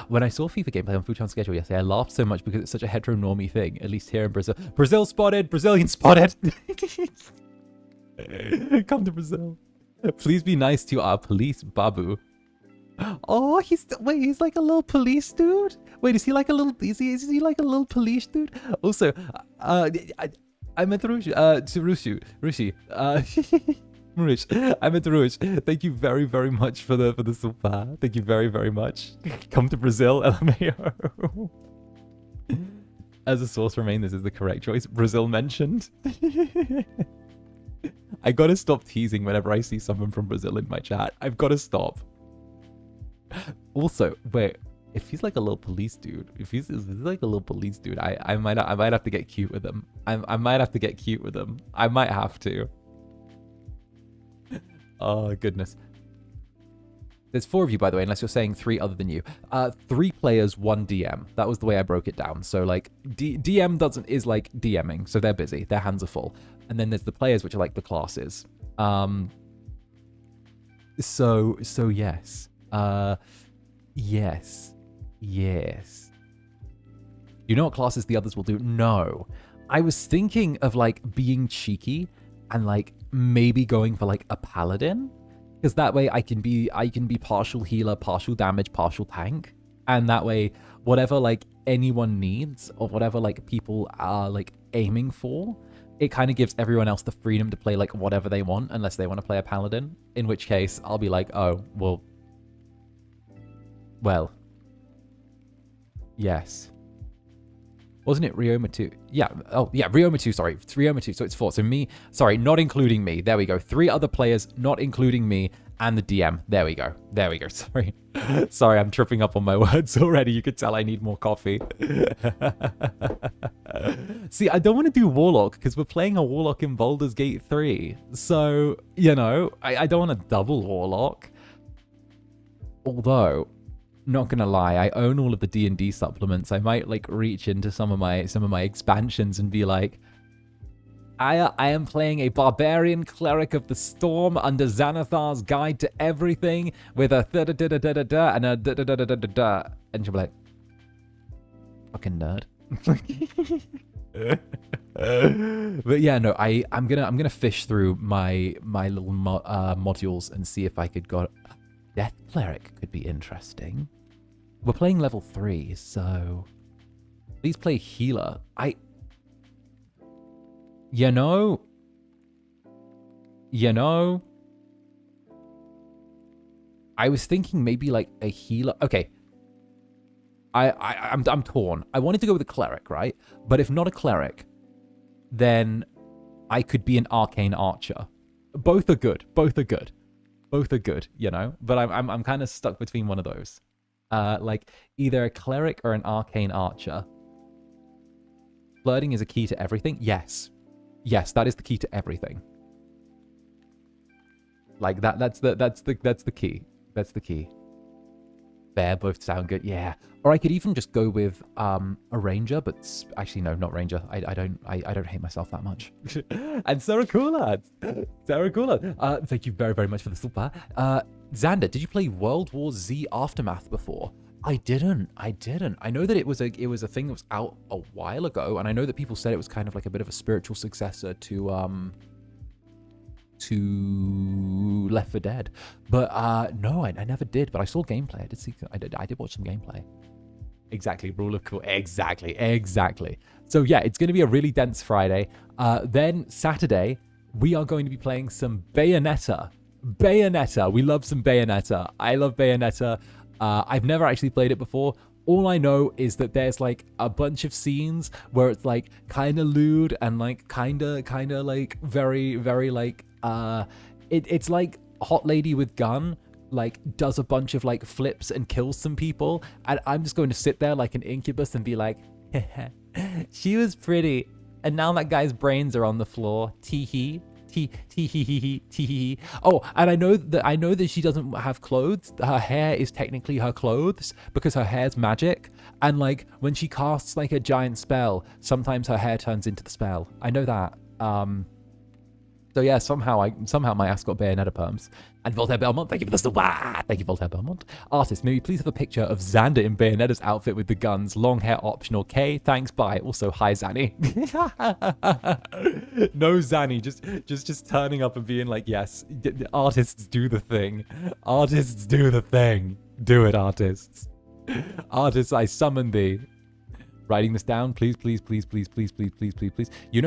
when I saw FIFA gameplay on Futon's schedule yesterday, I laughed so much because it's such a heteronormy thing, at least here in Brazil. Brazil spotted! Brazilian spotted! Come to Brazil. Please be nice to our police babu. Oh, he's like a little police dude? Wait, is he like a little, is he like a little police dude? Also, I meant Rushi, Rush. I meant Rush. Thank you very, very much for the super. Thank you very, very much. Come to Brazil, LMAO. As a source remain, this is the correct choice. Brazil mentioned. I gotta stop teasing whenever I see someone from Brazil in my chat. I've gotta stop. Also, wait, if he's like a little police dude, if he's like a little police dude, I might have to get cute with him. I might have to get cute with him. I might have to. Oh, goodness. There's 4 of you, by the way, unless you're saying 3 other than you. 3 players, 1 DM. That was the way I broke it down. So, like, DM is like DMing. So they're busy. Their hands are full. And then there's the players, which are like the classes. So yes. Yes. You know what classes the others will do? No. I was thinking of, like, being cheeky and, like, maybe going for like a paladin, because that way I can be partial healer, partial damage, partial tank, and that way whatever like anyone needs or whatever like people are like aiming for, it kind of gives everyone else the freedom to play like whatever they want, unless they want to play a paladin, in which case I'll be like, oh well yes. Wasn't it Ryoma 2? Yeah. Oh, yeah. Ryoma 2, sorry. It's Ryoma 2, so it's 4. So me, sorry, not including me. There we go. 3 other players, not including me, and the DM. There we go. There we go. Sorry. Sorry, I'm tripping up on my words already. You could tell I need more coffee. See, I don't want to do Warlock, because we're playing a Warlock in Baldur's Gate 3. So, you know, I don't want to double Warlock. Although, not gonna lie, I own all of the D&D supplements. I might like reach into some of my expansions and be like, I am playing a barbarian cleric of the storm under Xanathar's Guide to Everything with a da-da-da-da-da-da and a da-da-da-da-da-da, and she'll be like, fucking nerd. But yeah, no, I'm gonna fish through my little modules and see if I could go. Death Cleric could be interesting. We're playing level 3, so please play healer. You know, I was thinking maybe like a healer. Okay, I'm torn. I wanted to go with a cleric, right? But if not a cleric, then I could be an arcane archer. Both are good. Both are good. Both are good, you know, but I'm kind of stuck between one of those. Like either a cleric or an arcane archer. Flirting is a key to everything. Yes, that is the key to everything. Like that's the key. That's the key. Fair, both sound good. Yeah. Or I could even just go with a ranger, but actually no, not ranger. I don't hate myself that much. And 𝓂𝓸𝓾𝓻. Thank you very, very much for the super. Zander, did you play World War Z Aftermath before? I didn't. I know that it was a thing that was out a while ago, and I know that people said it was kind of like a bit of a spiritual successor to Left 4 Dead, but no, I never did. But I saw gameplay. I did watch some gameplay. Exactly, rule of cool. Exactly. So yeah, it's going to be a really dense Friday. Then Saturday, we are going to be playing some Bayonetta. We love some Bayonetta. I love Bayonetta. I've never actually played it before. All I know is that there's like a bunch of scenes where it's like kind of lewd and like kind of like very, very like it's like Hot Lady with Gun like does a bunch of like flips and kills some people, and I'm just going to sit there like an Incubus and be like, she was pretty, and now that guy's brains are on the floor. Tee hee. Tee. Oh, and I know that she doesn't have clothes. Her hair is technically her clothes because her hair's magic. And like when she casts like a giant spell, sometimes her hair turns into the spell. I know that. So yeah, somehow my ass got Bayonetta perms. And Voltaire Belmont, thank you for the super. Thank you, Voltaire Belmont. Artist, may we please have a picture of Zander in Bayonetta's outfit with the guns, long hair optional. K, thanks, bye. Also, hi Zanny. No Zanny, just turning up and being like, yes, artists do the thing. Artists do the thing. Do it, artists. Artists, I summon thee. Writing this down, please. You know,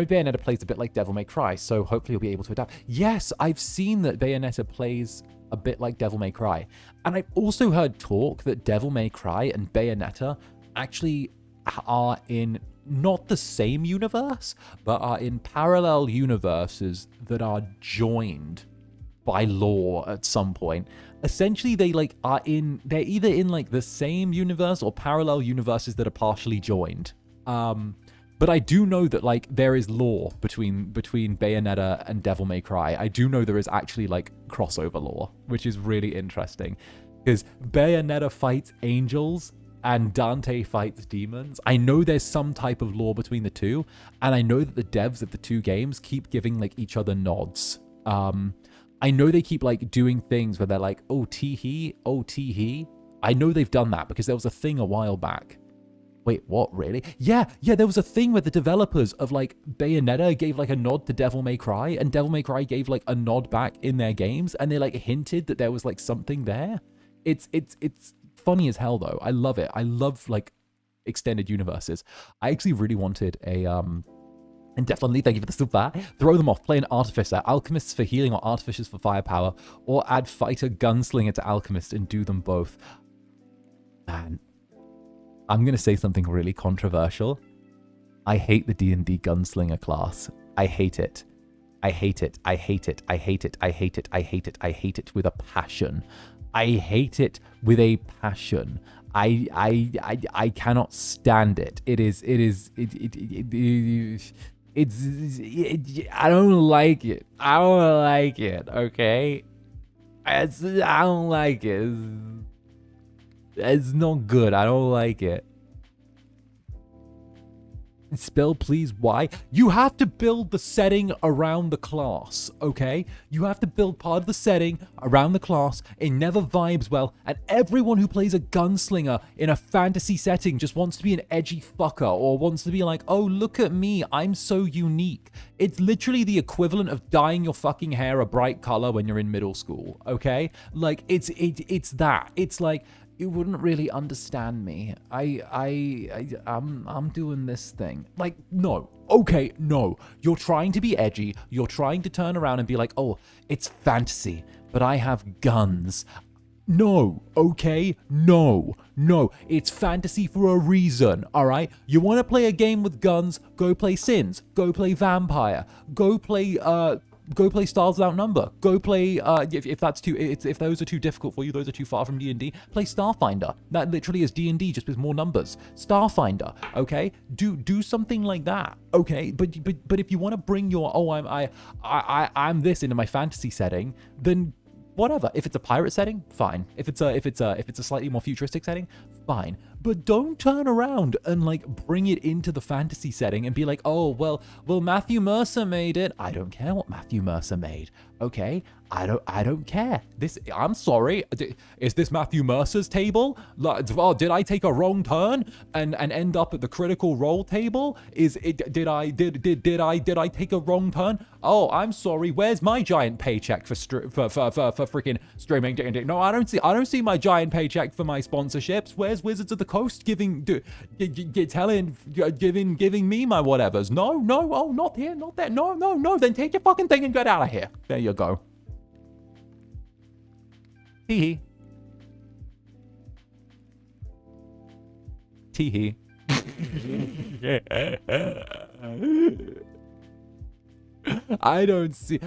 Bayonetta plays a bit like Devil May Cry, so hopefully you'll be able to adapt. Yes, I've seen that Bayonetta plays a bit like Devil May Cry. And I've also heard talk that Devil May Cry and Bayonetta actually are in not the same universe, but are in parallel universes that are joined by law at some point. Essentially, they're either in like the same universe or parallel universes that are partially joined. But I do know that like there is lore between Bayonetta and Devil May Cry. I do know there is actually like crossover lore, which is really interesting because Bayonetta fights angels and Dante fights demons. I know there's some type of lore between the two, and I know that the devs of the two games keep giving like each other nods. I know they keep like doing things where they're like, oh, tee-hee. I know they've done that because there was a thing a while back. Wait, what, really? Yeah, there was a thing where the developers of like Bayonetta gave like a nod to Devil May Cry, and Devil May Cry gave like a nod back in their games, and they like hinted that there was like something there. It's funny as hell though. I love it. I love like extended universes. I actually really wanted a and definitely, thank you for the super. Throw them off, play an Artificer, Alchemists for healing or Artificers for firepower, or add Fighter Gunslinger to Alchemist and do them both. Man, I'm going to say something really controversial. I hate the D&D Gunslinger class. I hate it. I hate it. I hate it. I hate it. I hate it. I hate it. I hate it with a passion. I hate it with a passion. I cannot stand it. I don't like it. I don't like it, okay? I don't like it. It's not good. I don't like it. Spell, please. Why? You have to build the setting around the class, okay? You have to build part of the setting around the class. It never vibes well, and everyone who plays a gunslinger in a fantasy setting just wants to be an edgy fucker or wants to be like, oh, look at me, I'm so unique. It's literally the equivalent of dyeing your fucking hair a bright color when you're in middle school, okay? Like, it's that. It's like, you wouldn't really understand me. I'm doing this thing. Like, no. Okay, no. You're trying to be edgy. You're trying to turn around and be like, oh, it's fantasy, but I have guns. No, okay? No. It's fantasy for a reason, all right? You want to play a game with guns? Go play Sins. Go play Vampire. Go play Stars Without Number. Go play if those are too difficult for you, those are too far from D&D, play Starfinder. That literally is D&D just with more numbers. Starfinder, okay? Do something like that, okay? But if you want to bring your I'm this into my fantasy setting, then whatever. If it's a pirate setting, fine. If it's a slightly more futuristic setting, fine. But don't turn around and like bring it into the fantasy setting and be like, oh, well, Matthew Mercer made it. I don't care what Matthew Mercer made. Okay, I don't care. I'm sorry. Is this Matthew Mercer's table? Did I take a wrong turn and end up at the Critical Role table? Did I take a wrong turn? Oh, I'm sorry. Where's my giant paycheck for freaking streaming D&D? No, I don't see my giant paycheck for my sponsorships. Where's Wizards of the Coast giving me my whatevers? No, oh, not here, not there. No. Then take your fucking thing and get out of here. There you go. Tee-hee. Tee-hee. I don't see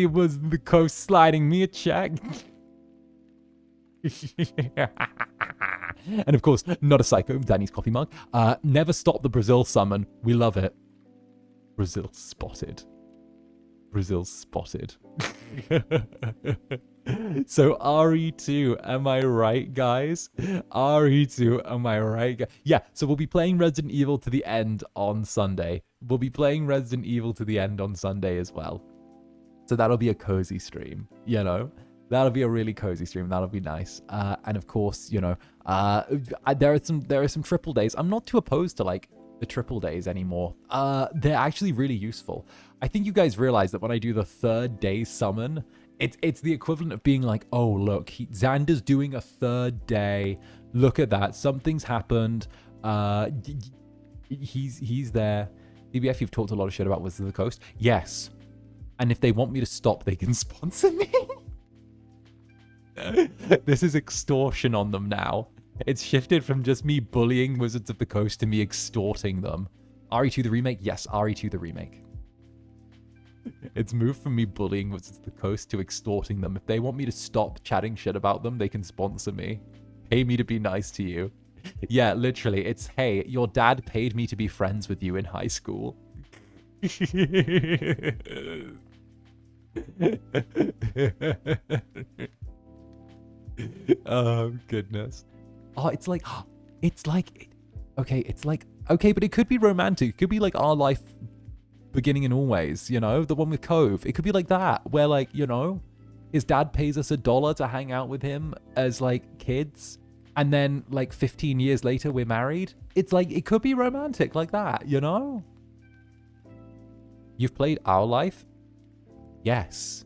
was the Coast sliding me a check. And of course, not a psycho, Danny's coffee mug. Never stop the Brazil summon. We love it. Brazil spotted. Brazil's spotted. So RE2, am I right, guys? RE2, am I right? Yeah, so we'll be playing Resident Evil to the end on Sunday. We'll be playing Resident Evil to the end on Sunday as well. So that'll be a cozy stream, you know? That'll be a really cozy stream. That'll be nice. And of course, you know, there are some triple days. I'm not too opposed to like the triple days anymore. They're actually really useful. I think you guys realize that when I do the 3rd day summon, it's the equivalent of being like, oh look, Zander's doing a 3rd day. Look at that. Something's happened. He's there. DBF, you've talked a lot of shit about Wizards of the Coast. Yes. And if they want me to stop, they can sponsor me. This is extortion on them now. It's shifted from just me bullying Wizards of the Coast to me extorting them. RE2 the remake? Yes, RE2 the remake. It's moved from me bullying Wizards of the Coast to extorting them. If they want me to stop chatting shit about them, they can sponsor me. Pay me to be nice to you. Yeah, literally, it's, hey, your dad paid me to be friends with you in high school. Oh, goodness. Oh, it's like, okay, but it could be romantic. It could be like Our Life Beginning and Always, you know, the one with Cove. It could be like that, where like, you know, his dad pays us $1 to hang out with him as like kids. And then like 15 years later, we're married. It's like, it could be romantic like that, you know? You've played Our Life? Yes.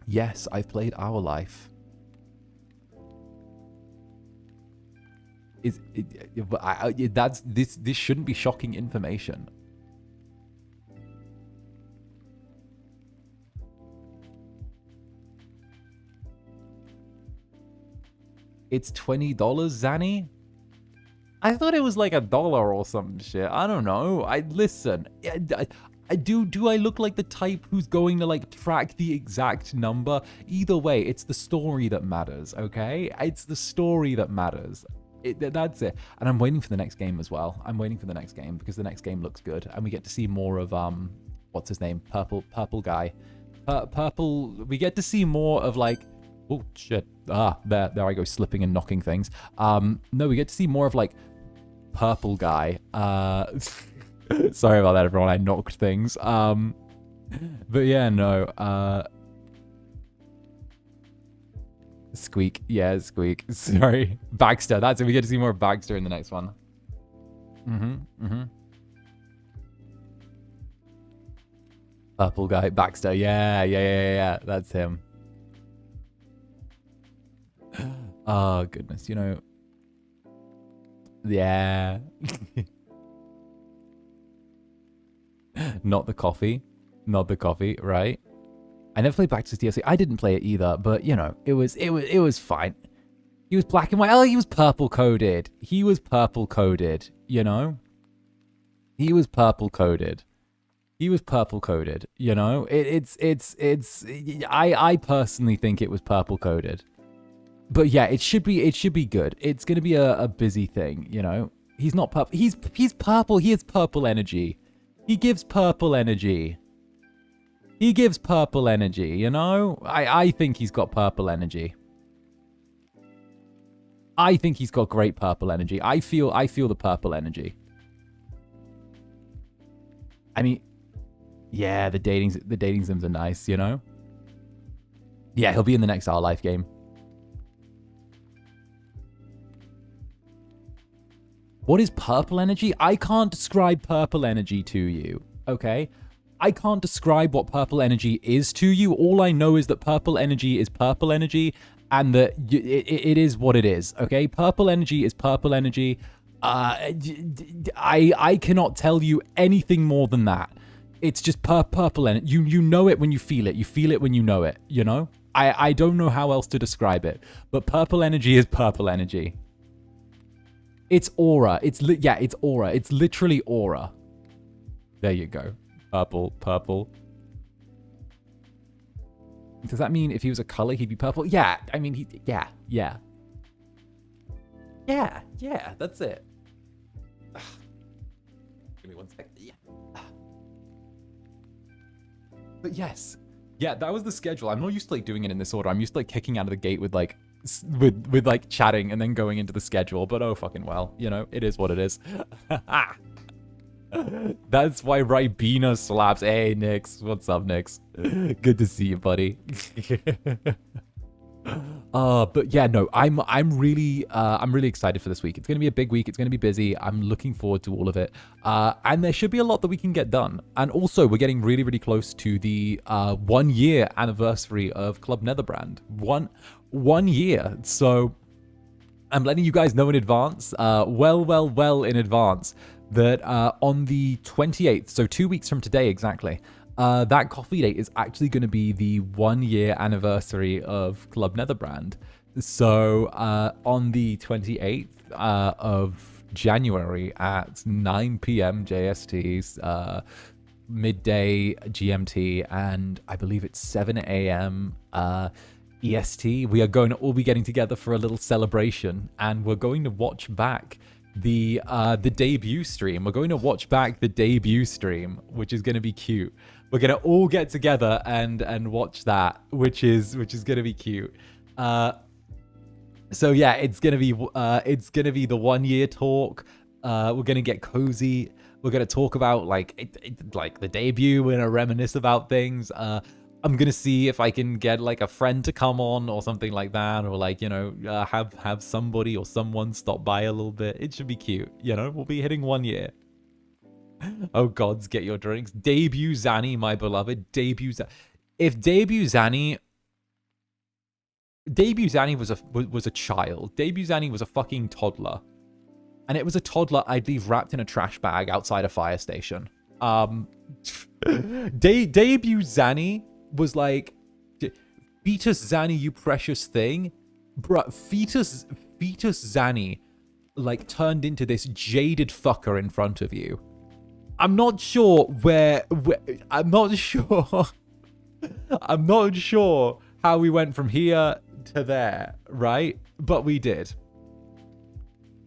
Yes, I've played Our Life. This shouldn't be shocking information. It's $20, Zanny? I thought it was like $1 or some shit. I don't know. Listen. Do I look like the type who's going to like track the exact number? Either way, it's the story that matters, okay? It's the story that matters. That's it. And I'm waiting for the next game as well. I'm waiting for the next game because the next game looks good and we get to see more of what's his name? Purple guy. Purple. We get to see more of like, oh shit. There I go, slipping and knocking things. No, we get to see more of like Purple guy. Sorry about that, everyone. I knocked things. But yeah, no. Squeak. Yeah, Squeak. Sorry. Baxter. That's it. We get to see more of Baxter in the next one. Purple guy. Baxter. Yeah. That's him. Oh, goodness. You know. Yeah. Not the coffee, right? I never played Baxter's DLC. I didn't play it either, but you know, it was fine. He was black and white. Oh, he was purple coded. You know? He was purple coded. You know? I personally think it was purple coded. But yeah, it should be good. It's gonna be a busy thing, you know? He's not purple. He's purple. He has purple energy. He gives purple energy. You know? I think he's got purple energy. I think he's got great purple energy. I feel the purple energy. I mean, yeah, the dating sims are nice, you know? Yeah, he'll be in the next Our Life game. What is purple energy? I can't describe purple energy to you, okay? I can't describe what purple energy is to you. All I know is that purple energy is purple energy and that it is what it is, okay? Purple energy is purple energy. I cannot tell you anything more than that. It's just purple energy. You know it when you feel it. You feel it when you know it, you know? I don't know how else to describe it, but purple energy is purple energy. It's aura. It's aura. It's literally aura. There you go. Purple. Does that mean if he was a color, he'd be purple? Yeah. I mean, yeah. Yeah, that's it. Give me one sec. Yeah. But yes, yeah, that was the schedule. I'm not used to like doing it in this order. I'm used to like kicking out of the gate with like with like chatting and then going into the schedule. But oh fucking well, you know, it is what it is. That's why Ribena slaps. Hey Nix, what's up, Nix? Good to see you, buddy. But yeah, no, I'm really excited for this week. It's gonna be a big week. It's gonna be busy. I'm looking forward to all of it. And there should be a lot that we can get done. And also, we're getting really, really close to the 1 year anniversary of Club Netherbrand. One year. So I'm letting you guys know in advance, well in advance, that on the 28th, so 2 weeks from today exactly, that coffee date is actually going to be the 1 year anniversary of Club Netherbrand. So on the 28th of January at 9 p.m. JST, midday GMT, and I believe it's 7 a.m. EST, we are going to all be getting together for a little celebration, and we're going to watch back the debut stream. We're going to watch back the debut stream, which is going to be cute. We're going to all get together and watch that, which is going to be cute. So yeah, it's going to be the 1 year talk. We're going to get cozy. We're going to talk about like the debut and reminisce about things. I'm gonna see if I can get like a friend to come on or something like that, or like, you know, have somebody or someone stop by a little bit. It should be cute, you know. We'll be hitting 1 year. Oh gods, get your drinks. Debut Zanny, my beloved. If debut Zanny was a child. Debut Zanny was a fucking toddler, and it was a toddler I'd leave wrapped in a trash bag outside a fire station. Debut Zanny was like, fetus Zanny, you precious thing. Bruh, fetus Zanny, like, turned into this jaded fucker in front of you. I'm not sure I'm not sure. I'm not sure how we went from here to there, right? But we did.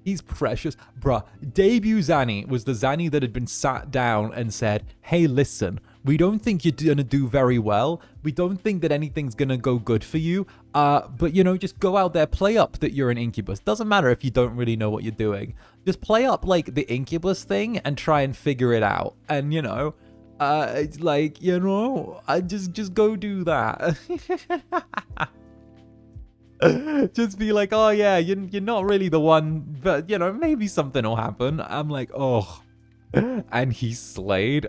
He's precious. Bruh, debut Zanny was the Zanny that had been sat down and said, hey, listen, we don't think you're going to do very well. We don't think that anything's going to go good for you. But, you know, just go out there, play up that you're an Incubus. Doesn't matter if you don't really know what you're doing. Just play up, like, the Incubus thing and try and figure it out. And, you know, it's like, you know, just go do that. Just be like, oh yeah, you're not really the one, but you know, maybe something will happen. I'm like, oh, and he slayed.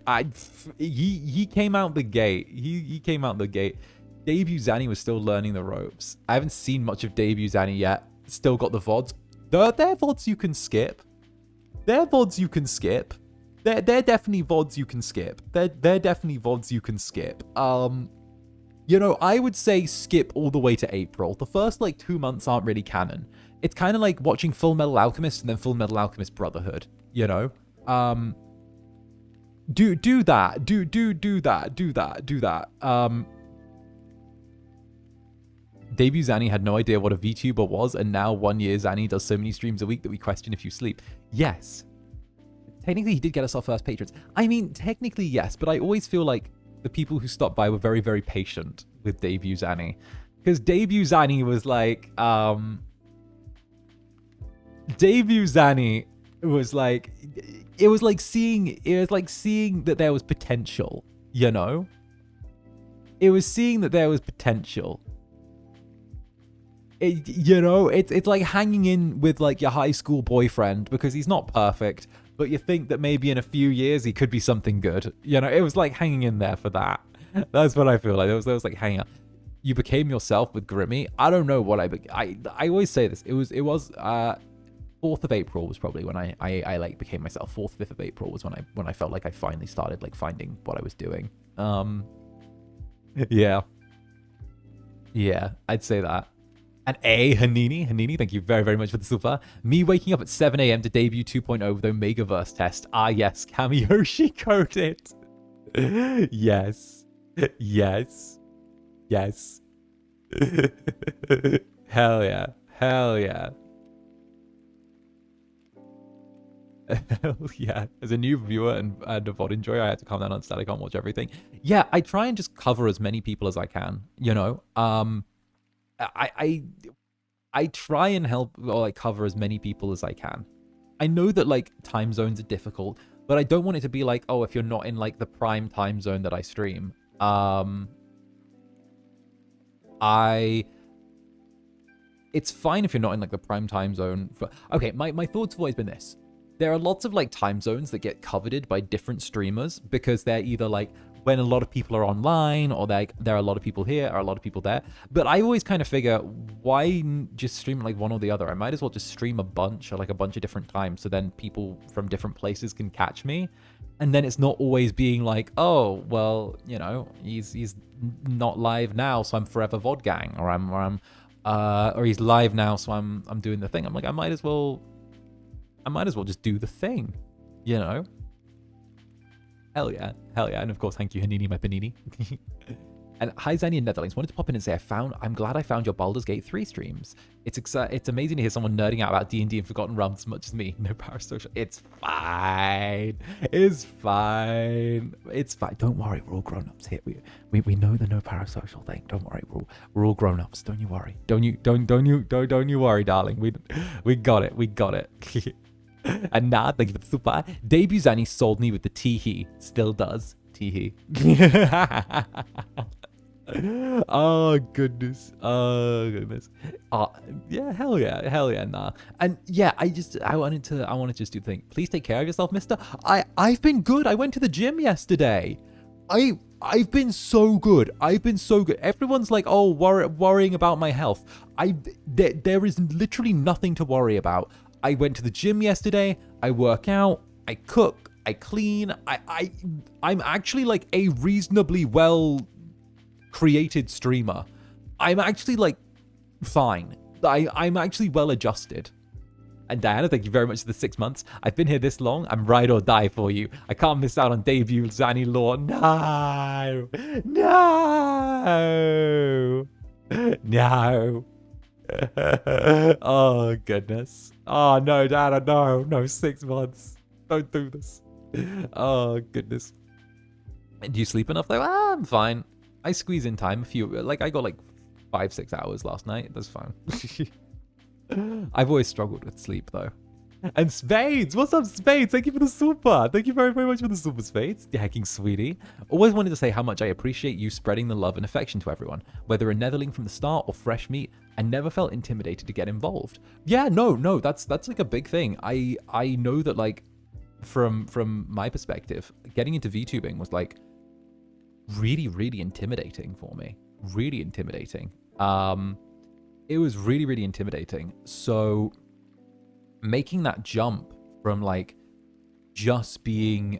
He came out the gate. He came out the gate. Debut Zanny was still learning the ropes. I haven't seen much of Debut Zanny yet. Still got the VODs. They're VODs you can skip. They're VODs you can skip. They're definitely VODs you can skip. They're definitely VODs you can skip. You know, I would say skip all the way to April. The first, like, 2 months aren't really canon. It's kind of like watching Full Metal Alchemist and then Full Metal Alchemist Brotherhood, you know? Do that. Do that. Debut Zanny had no idea what a VTuber was, and now 1 year Zanny does so many streams a week that we question if you sleep. Yes. Technically, he did get us our first patrons. I mean, technically, yes, but I always feel like the people who stopped by were very, very patient with Debut Zanny. Because Debut Zanny was like, Debut Zanny was like, it was like seeing that there was potential, you know? It was seeing that there was potential. You know, it's like hanging in with like your high school boyfriend because he's not perfect, but you think that maybe in a few years he could be something good. You know, it was like hanging in there for that. That's what I feel like. It was like hanging out. You became yourself with Grimmy. I don't know what I always say this. It was 4th of April was probably when I like became myself. 4th, 5th of April was when I felt like I finally started like finding what I was doing. Yeah, I'd say that. And Hanini, thank you very, very much for the super. Me waking up at 7 a.m. to debut 2.0 with Omegaverse test. Ah, yes, Kamiyoshi coded. Yes. Hell yeah. Hell yeah. As a new viewer and a VOD enjoyer, I had to calm down on stat. I can't watch everything. Yeah, I try and just cover as many people as I can, you know? I try and help or like cover as many people as I can. I know that like time zones are difficult, but I don't want it to be like, oh, if you're not in like the prime time zone that I stream. It's fine if you're not in like the prime time zone. Okay, my thoughts have always been this. There are lots of like time zones that get coveted by different streamers because they're either like when a lot of people are online or there are a lot of people here or a lot of people there. But I always kind of figure, why just stream like one or the other? I might as well just stream a bunch or like a bunch of different times so then people from different places can catch me. And then it's not always being like, oh, well, you know, he's not live now, so I'm forever VOD gang, or he's live now, so I'm doing the thing. I'm like, I might as well just do the thing, you know? Hell yeah. And of course, thank you, Hanini, my panini. And hi, Zani and Netherlands. Wanted to pop in and say I'm glad I found your Baldur's Gate 3 streams. It's amazing to hear someone nerding out about D&D and Forgotten Realms as much as me. No parasocial. It's fine. It's fine. Don't worry, we're all grown-ups here. We know the no parasocial thing. Don't worry, we're all grown-ups. Don't you worry. Don't you worry, darling. We got it. We got it. And now, thank you for the super. Debut Zani sold me with the tee-hee. Still does. Tee-hee. Oh goodness. Yeah, hell yeah, nah. And yeah, I wanted to just do the thing. Please take care of yourself, mister. I've been good. I went to the gym yesterday. I've been so good. Everyone's like, oh, worrying about my health. There is literally nothing to worry about. I went to the gym yesterday. I work out. I cook. I clean. I'm actually like a reasonably well created streamer. I'm actually like fine. I'm actually well adjusted. And Diana, thank you very much for the 6 months. I've been here this long. I'm ride or die for you. I can't miss out on debut Zani Law. No. Oh goodness. Oh no, Diana, no, 6 months. Don't do this. Oh goodness. Do you sleep enough though? I'm fine. I squeeze in time. I got like 5-6 hours last night. That's fine. I've always struggled with sleep though. And Spades, what's up, Spades? Thank you for the super. Thank you very, very much for the super, Spades. You hacking sweetie. Always wanted to say how much I appreciate you spreading the love and affection to everyone. Whether a Netherling from the start or fresh meat, I never felt intimidated to get involved. Yeah, no, that's like a big thing. I know that like from my perspective, getting into VTubing was like really, really intimidating for me. Really intimidating. It was really, really intimidating. So making that jump from like just being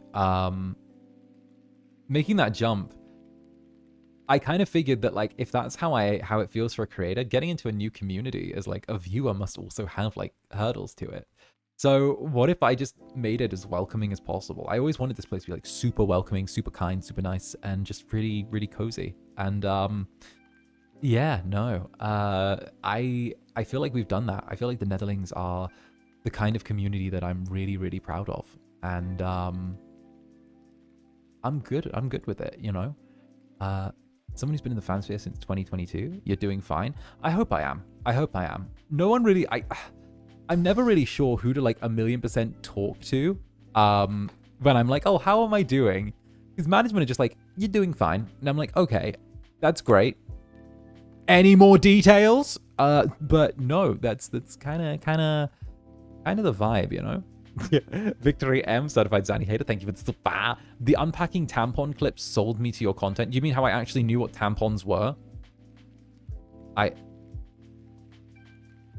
making that jump, I kind of figured that like if that's how it feels for a creator, getting into a new community as like a viewer must also have like hurdles to it. So what if I just made it as welcoming as possible? I always wanted this place to be like super welcoming, super kind, super nice, and just really, really cozy. And yeah, no, I feel like we've done that. I feel like the Netherlings are the kind of community that I'm really, really proud of. And I'm good with it, you know? Someone who's been in the fansphere since 2022, you're doing fine. I hope I am. No one really, I'm never really sure who to like 1,000,000% talk to when I'm like, oh, how am I doing? Because management are just like, you're doing fine. And I'm like, okay, that's great. Any more details? But no, that's kind of the vibe, you know? Victory M, certified Zani hater. Thank you for the super. The unpacking tampon clips sold me to your content. You mean how I actually knew what tampons were?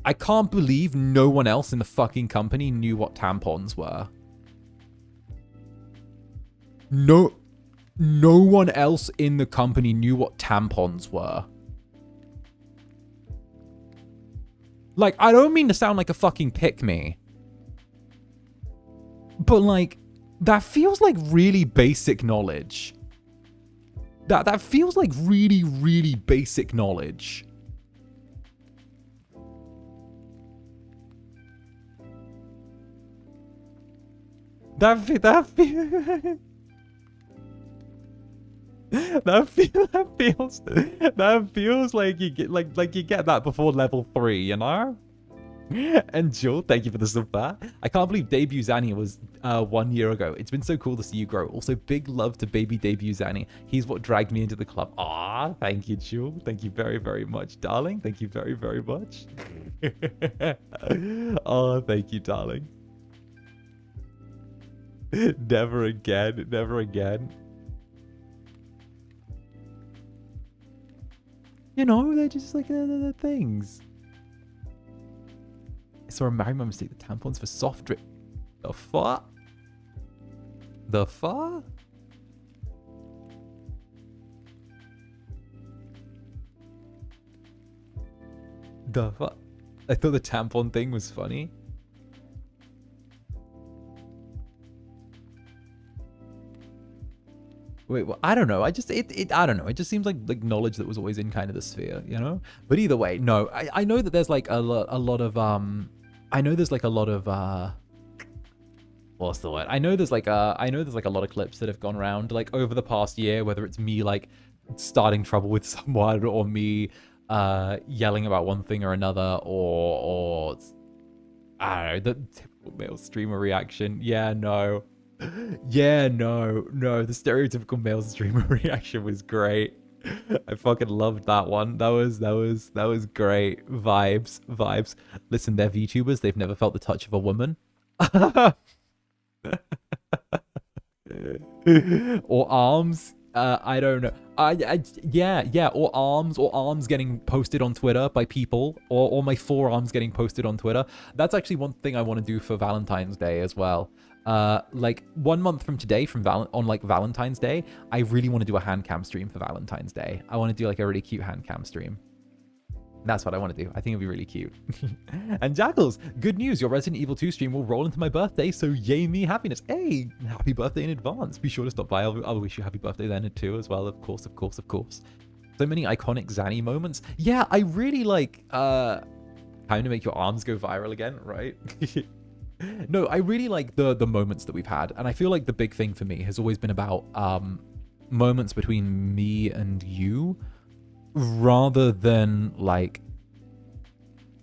I can't believe no one else in the fucking company knew what tampons were. No one else in the company knew what tampons were. Like, I don't mean to sound like a fucking pick-me, but like, that feels like really basic knowledge. That feels like really, really basic knowledge. That feels like you get like you get that before level 3, you know? And Jewel, thank you for the sub back. I can't believe debut Zanny was 1 year ago. It's been so cool to see you grow. Also, big love to baby debut Zanny. He's what dragged me into the club. Ah, thank you, Jewel. Thank you very, very much, darling. Thank you very, very much. Oh, thank you, darling. Never again. Never again. You know, they're just like the things. I saw a married man mistake the tampons for soft drink. The fuck? The fuck? The fuck? I thought the tampon thing was funny. Wait, well, I don't know. I don't know. It just seems like knowledge that was always in kind of the sphere, you know? But either way, no. I know that there's like a lot of I know there's like a lot of what's the word? I know there's like a lot of clips that have gone around like over the past year, whether it's me like starting trouble with someone or me yelling about one thing or another, or I don't know, the typical male streamer reaction. Yeah, no. Yeah, no. The stereotypical male streamer reaction was great. I fucking loved that one. That was great. Vibes. Listen, they're VTubers. They've never felt the touch of a woman. Or arms. I don't know. Yeah. Or arms getting posted on Twitter by people, or my forearms getting posted on Twitter. That's actually one thing I want to do for Valentine's Day as well. Like 1 month from today, on Valentine's Day, I really want to do a hand cam stream for Valentine's Day. I want to do like a really cute hand cam stream. That's what I want to do. I think it'd be really cute. And Jackals, good news. Your Resident Evil 2 stream will roll into my birthday, so yay me happiness. Hey, happy birthday in advance. Be sure to stop by. I'll wish you happy birthday then too as well. Of course. So many iconic Zanny moments. Yeah, I really like time to make your arms go viral again, right? No, I really like the moments that we've had, and I feel like the big thing for me has always been about moments between me and you, rather than like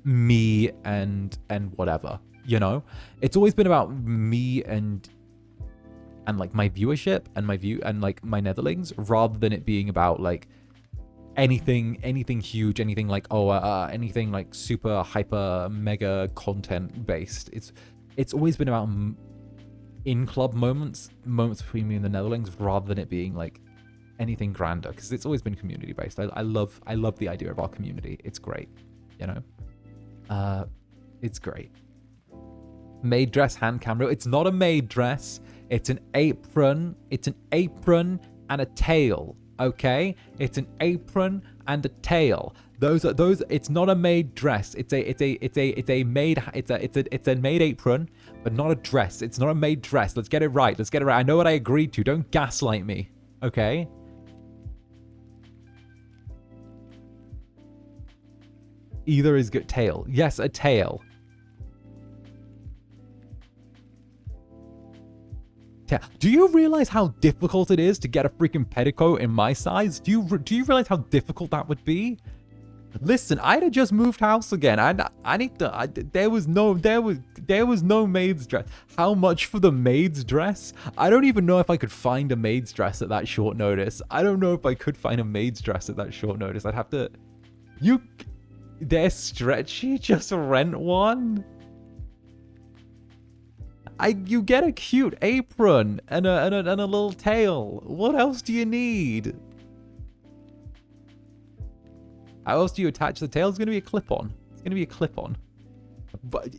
me and whatever, you know? It's always been about me and like my viewership and my view and like my netherlings, rather than it being about like anything huge, anything like anything like super hyper mega content based. It's always been about in-club moments between me and the Netherlands, rather than it being like anything grander, because it's always been community-based. I love the idea of our community. It's great, you know? It's great. Maid dress, hand camera. It's not a maid dress. It's an apron. It's an apron and a tail, okay? It's an apron and a tail. Those. It's not a maid dress. It's a maid apron, but not a dress. It's not a maid dress. Let's get it right. I know what I agreed to. Don't gaslight me, okay? Either is good. Tail. Yes, a tail. Do you realize how difficult it is to get a freaking petticoat in my size? Do you realize how difficult that would be? Listen, I'd have just moved house again. I need to. There was no maid's dress. How much for the maid's dress? I don't even know if I could find a maid's dress at that short notice. I don't know if I could find a maid's dress at that short notice. I'd have to. They're stretchy. Just rent one. You get a cute apron and a little tail. What else do you need? How else do you attach the tail? It's going to be a clip-on. It's going to be a clip-on. But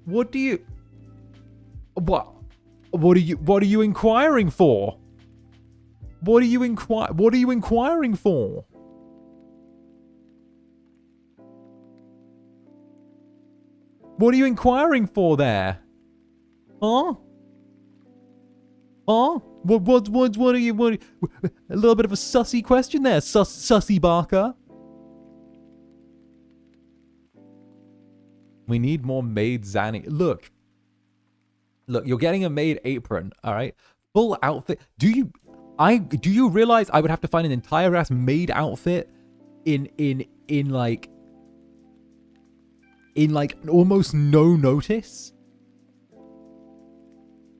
what do you? What are you inquiring for? What are you inquiring for? What are you inquiring for there? Huh? Huh? What are you, a little bit of a sussy question there, sussy Barker. We need more maid Zanny. Look, Look, you're getting a maid apron, all right? Full outfit. Do you realize I would have to find an entire ass maid outfit in like almost no notice?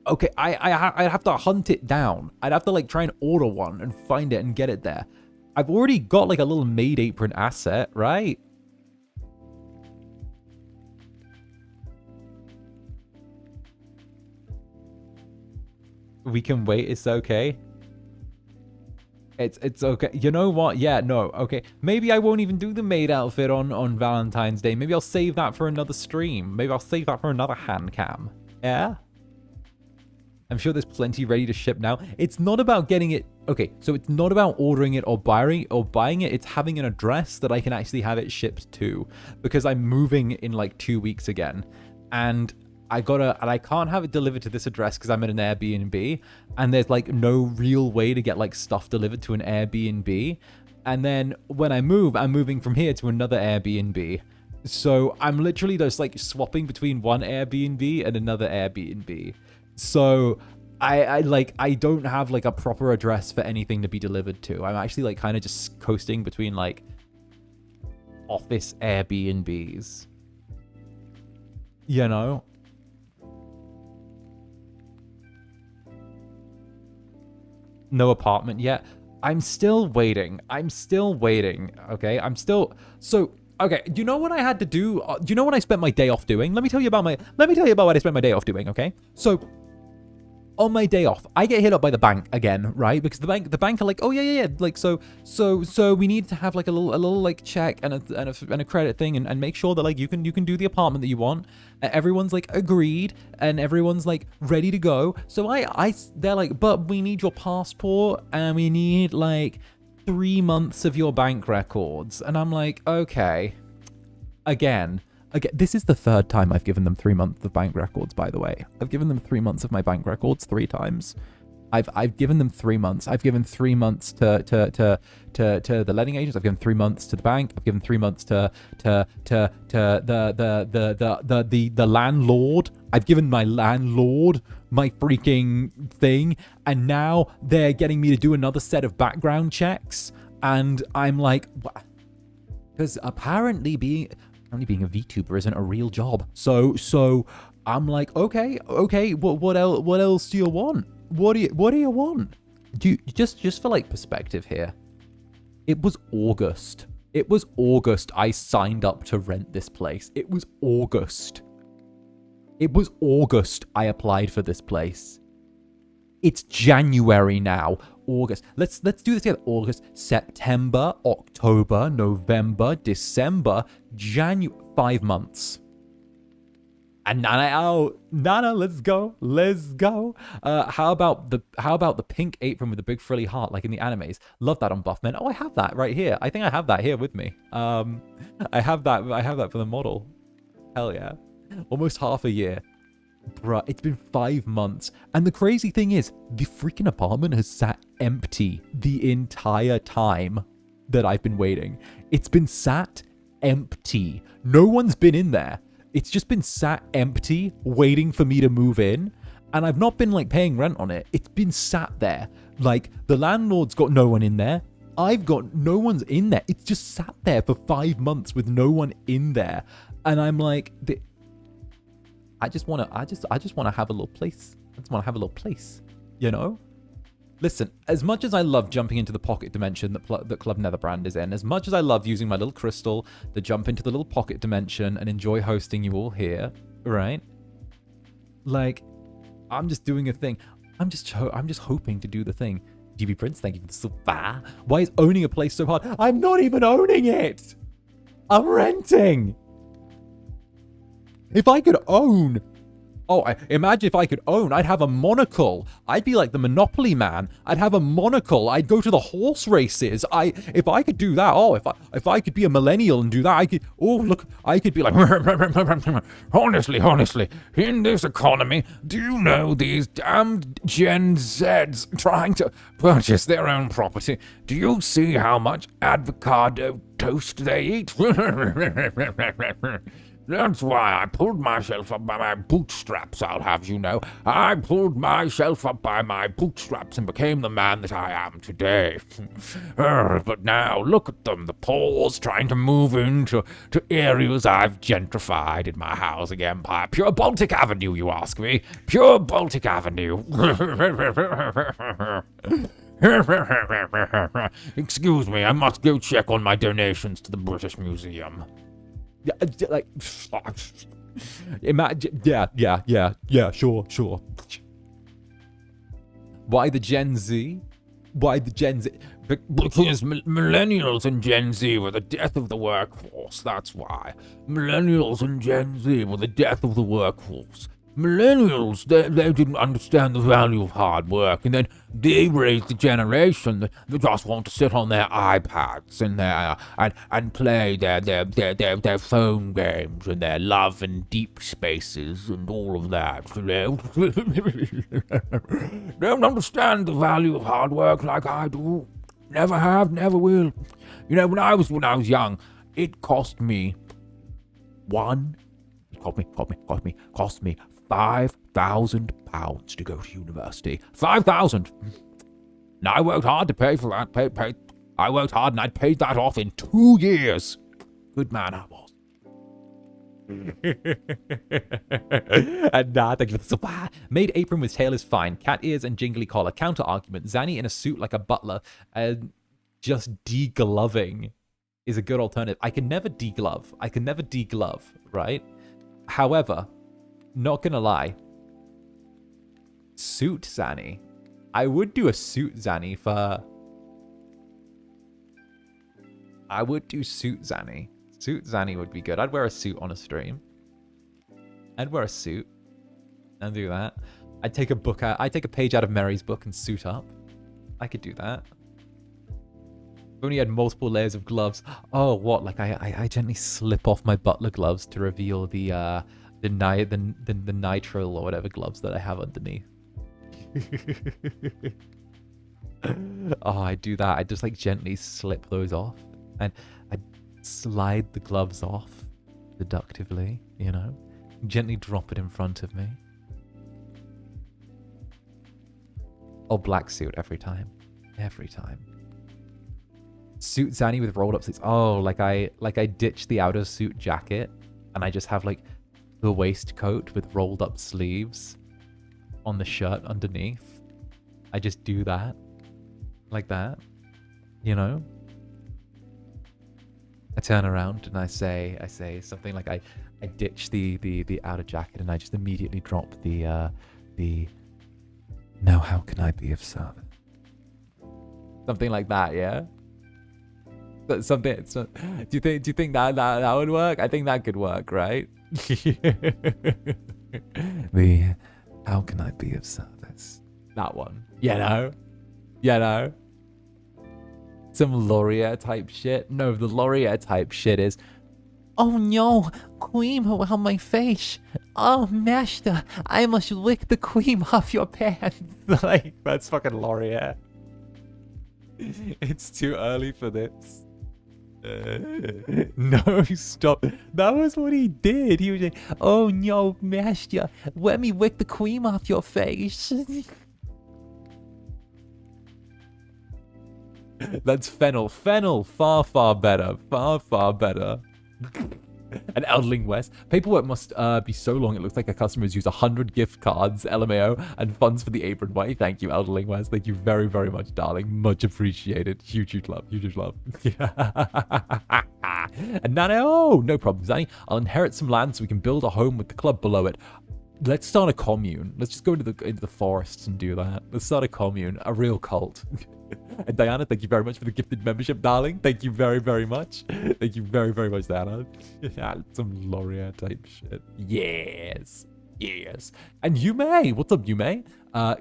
Okay, I'd have to hunt it down. I'd have to like try and order one and find it and get it there. I've already got like a little maid apron asset, right? We can wait, it's okay. It's okay. You know what? Yeah, no, okay. Maybe I won't even do the maid outfit on Valentine's Day. Maybe I'll save that for another stream. Maybe I'll save that for another hand cam. Yeah? I'm sure there's plenty ready to ship now. It's not about getting it. Okay, so it's not about ordering it or buying it. It's having an address that I can actually have it shipped to, because I'm moving in like 2 weeks again, and I can't have it delivered to this address because I'm at an Airbnb, and there's like no real way to get like stuff delivered to an Airbnb. And then when I move, I'm moving from here to another Airbnb. So I'm literally just like swapping between one Airbnb and another Airbnb. So I don't have like a proper address for anything to be delivered to. I'm actually like kind of just coasting between like office Airbnbs, you know? No apartment yet. I'm still waiting. Okay, okay, do you know what I had to do? Do you know what I spent my day off doing? Let me tell you about what I spent my day off doing, okay? So on my day off, I get hit up by the bank again, right? Because the bank are like, oh yeah, like so we need to have like a little like check and a credit thing and make sure that like you can do the apartment that you want. Everyone's like agreed and everyone's like ready to go. So they're like, but we need your passport and we need like 3 months of your bank records. And I'm like, okay, again, this is the third time I've given them 3 months of bank records, by the way. I've given them 3 months of my bank records 3 times. I've given them 3 months. I've given 3 months to the letting agents. I've given 3 months to the bank. I've given 3 months to the landlord. I've given my landlord my freaking thing, and now they're getting me to do another set of background checks, and I'm like, what? Because apparently being a VTuber isn't a real job. So I'm like, okay, what else do you want? What do you want? Do you, just for like perspective here, it was August. I signed up to rent this place. It was August I applied for this place. It's January now. August. Let's do this together. August, September, October, November, December, January. 5 months. And Nana out. Nana, let's go. How about the pink apron with the big frilly heart like in the animes? Love that on Buffman. Oh, I have that right here. I think I have that here with me. I have that for the model. Hell yeah. Almost half a year. Bruh, it's been 5 months. And the crazy thing is, the freaking apartment has sat empty the entire time that I've been waiting. It's been sat empty. No one's been in there. It's just been sat empty, waiting for me to move in. And I've not been like paying rent on it. It's been sat there. Like, the landlord's got no one in there. I've got no one's in there. It's just sat there for 5 months with no one in there. And I'm like, I just want to have a little place. I just want to have a little place, you know? Listen, as much as I love jumping into the pocket dimension that Club Netherbrand is in, as much as I love using my little crystal to jump into the little pocket dimension and enjoy hosting you all here, right? Like, I'm just doing a thing. I'm just hoping to do the thing. GB Prince, thank you for the super. Why is owning a place so hard? I'm not even owning it. I'm renting. If I could own... imagine if I could own. I'd have a monocle. I'd be like the Monopoly man. I'd have a monocle. I'd go to the horse races. If I could do that, if I could be a millennial and do that, I could be like, honestly, in this economy, do you know these damned Gen Zs trying to purchase their own property? Do you see how much avocado toast they eat? That's why I pulled myself up by my bootstraps, I'll have you know. I pulled myself up by my bootstraps and became the man that I am today. But now, look at them, the paws trying to move into areas I've gentrified in my housing empire. Pure Baltic Avenue, you ask me? Pure Baltic Avenue. Excuse me, I must go check on my donations to the British Museum. Yeah, like, imagine, yeah, sure. Why the Gen Z? Why the Gen Z? Because millennials and Gen Z were the death of the workforce, that's why. Millennials and Gen Z were the death of the workforce. Millennials, they didn't understand the value of hard work, and then they raised the generation that just want to sit on their iPads and play their phone games and their love and deep spaces and all of that, you know. Don't understand the value of hard work like I do. Never have, never will. You know, when I was young, it cost me £5,000 to go to university. 5,000. And I worked hard to pay for that. I worked hard and I paid that off in 2 years. Good man I was. And thank you for the super. Maid apron with tail is fine. Cat ears and jingly collar. Counter argument. Zanny in a suit like a butler. And just degloving is a good alternative. I can never deglove. Right? However, not gonna lie, suit Zanny. I would do a suit Zanny for... I would do suit Zanny. Suit Zanny would be good. I'd wear a suit on a stream. I'd wear a suit and do that. I'd take a page out of Mary's book and suit up. I could do that. If only had multiple layers of gloves. Oh, what? Like I gently slip off my butler gloves to reveal the nitrile or whatever gloves that I have underneath. Oh, I do that. I just like gently slip those off and I slide the gloves off deductively, you know, gently drop it in front of me. Oh, black suit every time. Suit Zanny with rolled up sleeves. Oh, like I ditch the outer suit jacket and I just have like the waistcoat with rolled up sleeves on the shirt underneath. I just do that. Like that. You know? I turn around and I say something like I ditch the outer jacket and I just immediately drop the now how can I be of service? Something like that, yeah? Do you think that would work? I think that could work, right? The how can I be of service? That one. You know? Some Laurier type shit. No, the Laurier type shit is, oh no, cream around my face. Oh, master, I must lick the cream off your pants. Like, that's fucking Laurier. It's too early for this. No, stop. That was what he did. He was like, oh no, master, let me lick the cream off your face. That's Fennel. Fennel, far better. Far better. And Eldling West. Paperwork must be so long it looks like a customer has used 100 gift cards, LMAO, and funds for the apron. Why? Thank you, Eldling West. Thank you very, very much, darling. Much appreciated. Huge love. And Nano, no problem, Zanny. I'll inherit some land so we can build a home with the club below it. Let's start a commune. Let's just go into the forests and do that. Let's start a commune, a real cult. And Diana, thank you very much for the gifted membership, darling. Thank you very, very much. Thank you very, very much, Diana. Yeah, some Laurier type shit. Yes. And Yume, what's up, Yume?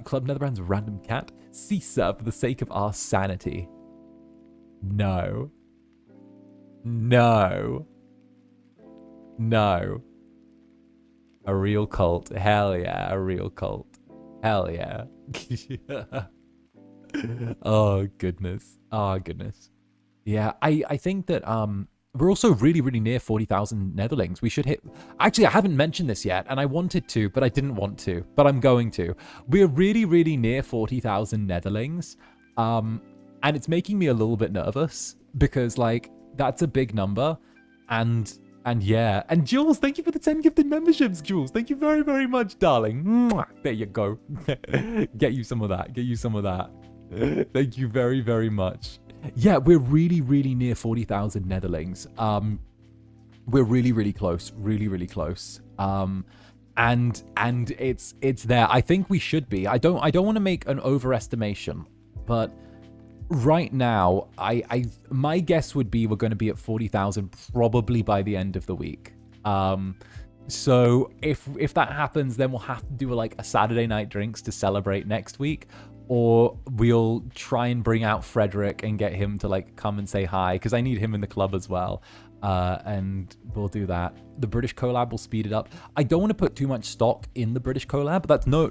Club Netherbrand's random cat. CISA for the sake of our sanity. No. A real cult. Hell yeah, a real cult. Hell yeah. Oh goodness. Yeah, I think that We're also really, really near 40,000 Netherlings. We should hit... Actually, I haven't mentioned this yet, and I wanted to, but I didn't want to. But I'm going to. We're really, really near 40,000 Netherlings. And it's making me a little bit nervous because, like, that's a big number. And yeah. And Jules, thank you for the 10 gifted memberships, Jules. Thank you very, very much, darling. Mwah. There you go. Get you some of that. Get you some of that. Thank you very, very much. Yeah, we're really, really near 40,000 Netherlings. We're really, really close. Really, really close. And it's there. I think we should be. I don't want to make an overestimation, but right now, my guess would be we're going to be at 40,000 probably by the end of the week. So if that happens, then we'll have to do like a Saturday night drinks to celebrate next week. Or we'll try and bring out Frederick and get him to like come and say hi, because I need him in the club as well. And we'll do that. The British collab will speed it up. I don't want to put too much stock in the British collab. That's no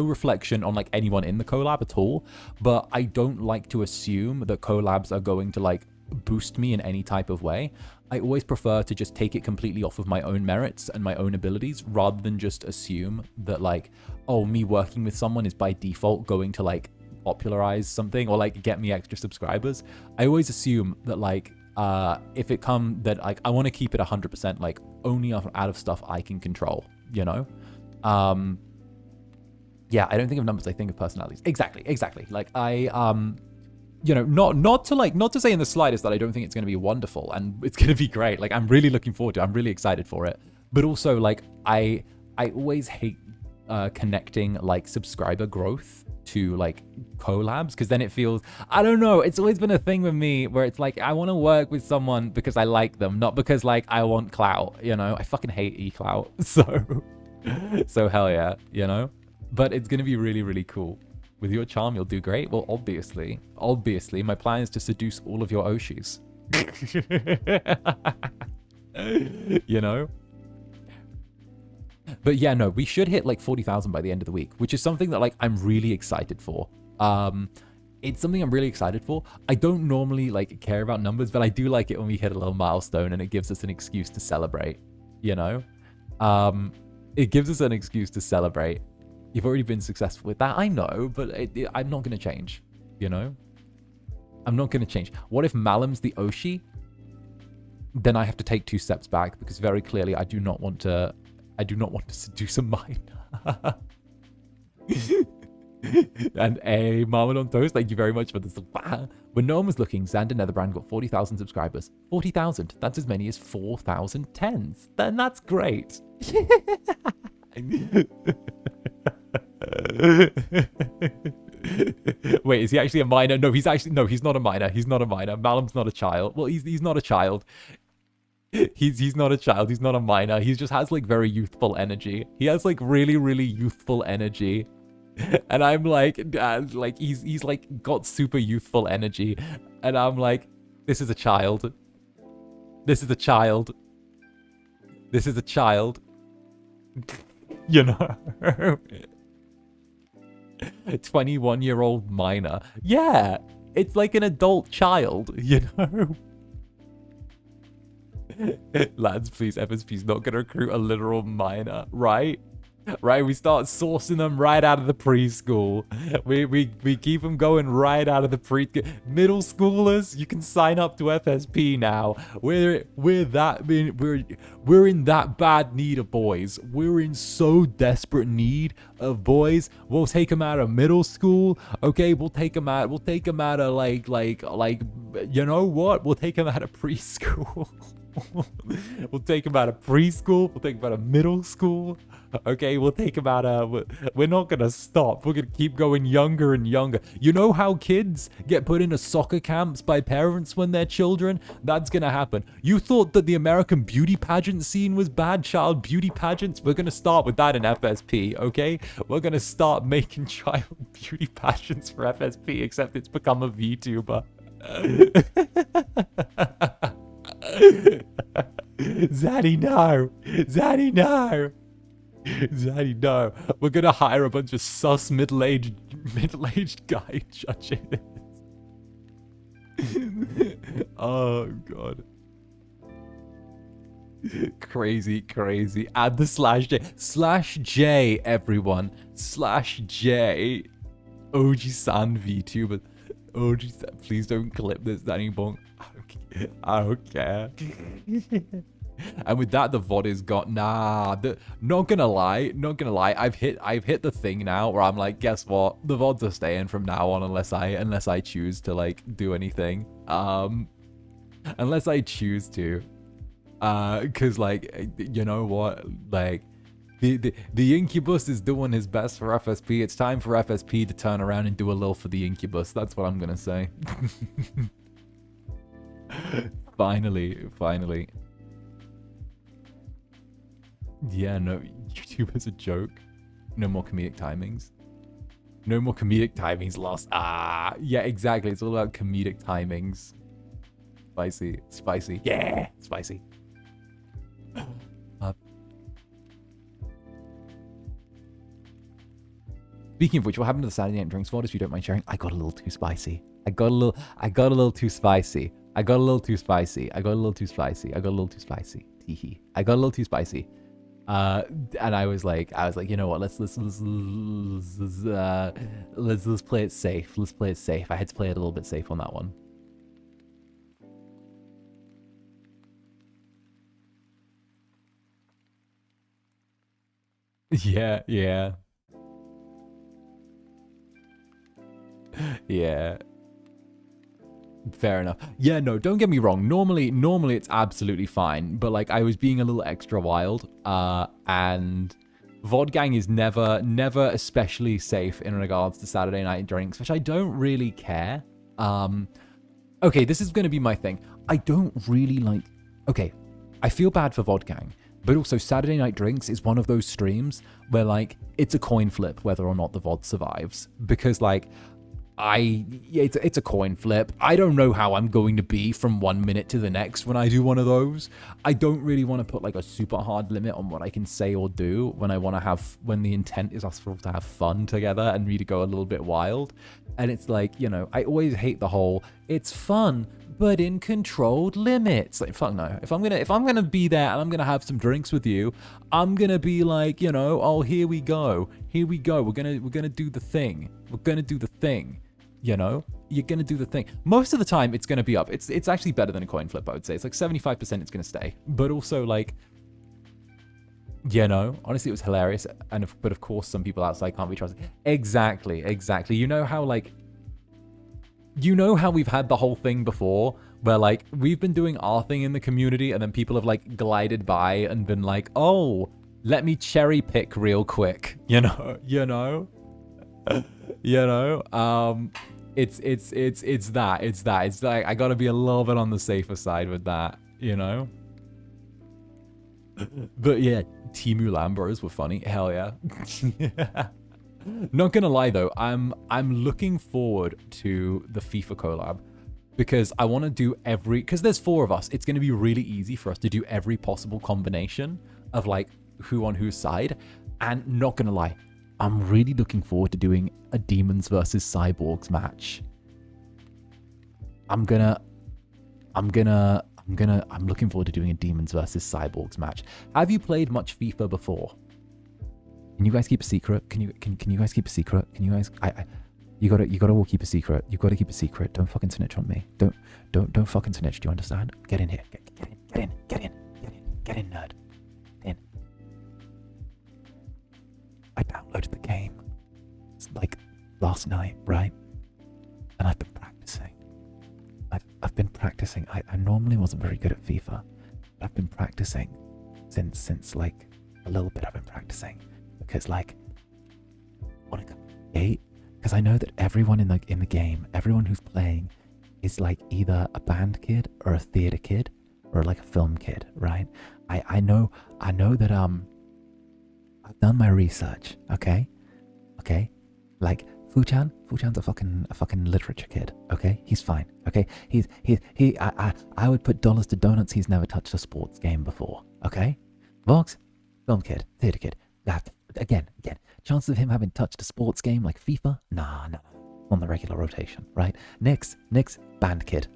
reflection on like anyone in the collab at all. But I don't like to assume that collabs are going to like boost me in any type of way. I always prefer to just take it completely off of my own merits and my own abilities, rather than just assume that like, oh, me working with someone is by default going to like popularize something or like get me extra subscribers. I always assume that like, if it come that like, I want to keep it 100% like only out of stuff I can control, you know? Yeah, I don't think of numbers, I think of personalities. Exactly. Like you know, not to say in the slightest that I don't think it's going to be wonderful and it's going to be great. Like, I'm really looking forward to it. I'm really excited for it. But also, like, I always hate connecting, like, subscriber growth to, like, collabs, because then it feels, I don't know, it's always been a thing with me where it's like, I want to work with someone because I like them, not because, like, I want clout, you know? I fucking hate e-clout. So hell yeah, you know? But it's going to be really, really cool. With your charm, you'll do great. Well, obviously, my plan is to seduce all of your Oshis. You know? But yeah, no, we should hit like 40,000 by the end of the week, which is something that like I'm really excited for. It's something I'm really excited for. I don't normally like care about numbers, but I do like it when we hit a little milestone and it gives us an excuse to celebrate, you know? It gives us an excuse to celebrate. You've already been successful with that, I know, but I'm not going to change, you know? I'm not going to change. What if Malam's the Oshi? Then I have to take 2 steps back, because very clearly I do not want to seduce a minor. And a Marmalade on Toast, thank you very much for this. When no one was looking, Zander Netherbrand got 40,000 subscribers. 40,000, that's as many as 4,000 tens. Then that's great. Wait, is he actually a minor? No, he's not a minor. He's not a minor. Malam's not a child. Well, he's not a child. He's not a child. He's not a minor. He just has like very youthful energy. He has like really, really youthful energy. And I'm like he's like got super youthful energy. And I'm like, this is a child. This is a child. This is a child. You know? 21-year-old minor. Yeah, it's like an adult child, you know? Lads, please, FSP's not gonna recruit a literal minor, right? Right, we start sourcing them right out of the preschool. We keep them going right out of the middle schoolers. You can sign up to FSP now. We're in that bad need of boys. We're in so desperate need of boys. We'll take them out of middle school. Okay, we'll take them out of like you know what? We'll take them out of preschool. We'll take them out of preschool. We'll take them out of middle school. Okay, we'll take them out of... We're not going to stop. We're going to keep going younger and younger. You know how kids get put into soccer camps by parents when they're children? That's going to happen. You thought that the American beauty pageant scene was bad, child beauty pageants? We're going to start with that in FSP, okay? We're going to start making child beauty pageants for FSP, except it's become a VTuber. Zaddy, no. Zaddy, no. Zaddy, no. We're gonna hire a bunch of sus middle-aged guy judges. Oh god. Crazy, crazy. Add the /J. /J, everyone. /J. OG-san VTuber. OG-san, please don't clip this anymore. I don't care. And with that, the VOD is got. Nah, not gonna lie. I've hit the thing now where I'm like, guess what? The VODs are staying from now on unless I choose to like do anything. Unless I choose to. Cause like, you know what? Like, the Incubus is doing his best for FSP. It's time for FSP to turn around and do a little for the Incubus. That's what I'm gonna say. Finally. Yeah, no, YouTube is a joke. No more comedic timings. No more comedic timings lost. Ah, yeah, exactly. It's all about comedic timings. Spicy. Yeah, spicy. Speaking of which, what happened to the Saturday night drinks VOD? If you don't mind sharing, I got a little too spicy. I got a little too spicy. Teehee. I got a little too spicy. And I was like, you know what? Let's play it safe. Let's play it safe. I had to play it a little bit safe on that one. Yeah. Yeah. Fair enough. Yeah, no, don't get me wrong. Normally it's absolutely fine, but like I was being a little extra wild. And VOD Gang is never especially safe in regards to Saturday night drinks, which I don't really care. Okay, this is gonna be my thing. I don't really like. Okay, I feel bad for VOD Gang, but also Saturday night drinks is one of those streams where like it's a coin flip whether or not the VOD survives, because like. It's a coin flip. I don't know how I'm going to be from 1 minute to the next when I do one of those. I don't really want to put like a super hard limit on what I can say or do when the intent is us to have fun together and me to go a little bit wild. And it's like, you know, I always hate the whole, it's fun, but in controlled limits. Like, fuck no. If I'm gonna be there and I'm gonna have some drinks with you, I'm gonna be like, you know, oh, here we go. We're gonna do the thing. You know, you're gonna do the thing. Most of the time, it's gonna be up. It's actually better than a coin flip, I would say. It's like 75% it's gonna stay. But also, like, you know, honestly, it was hilarious. But of course, some people outside can't be trusted. Exactly. You know how we've had the whole thing before, where like we've been doing our thing in the community, and then people have like glided by and been like, oh, let me cherry pick real quick. You know. It's that. It's like I gotta be a little bit on the safer side with that, you know. But yeah, Timu Lambros were funny. Hell yeah. Not gonna lie though, I'm looking forward to the FIFA collab because I want to do because there's 4 of us. It's gonna be really easy for us to do every possible combination of like who on whose side, and not gonna lie. I'm really looking forward to doing a demons versus cyborgs match. I'm looking forward to doing a demons versus cyborgs match. Have you played much FIFA before? Can you guys keep a secret? Can you guys keep a secret? Can you guys? You gotta all keep a secret. You gotta keep a secret. Don't fucking snitch on me. Don't fucking snitch. Do you understand? Get in here. Get in, nerd. I downloaded the game like last night, right? And I've been practicing. I've been practicing. I normally wasn't very good at FIFA, but I've been practicing since like a little bit. I've been practicing because like want to create, because I know that everyone in the game, everyone who's playing, is like either a band kid or a theater kid or like a film kid, right? I know that I've done my research, okay? Like Fu-chan's a fucking literature kid, okay? He's fine, okay? I would put dollars to donuts. He's never touched a sports game before, okay? Vox, film kid, theater kid. That again, chances of him having touched a sports game like FIFA? Nah. on the regular rotation, right? Nick's band kid.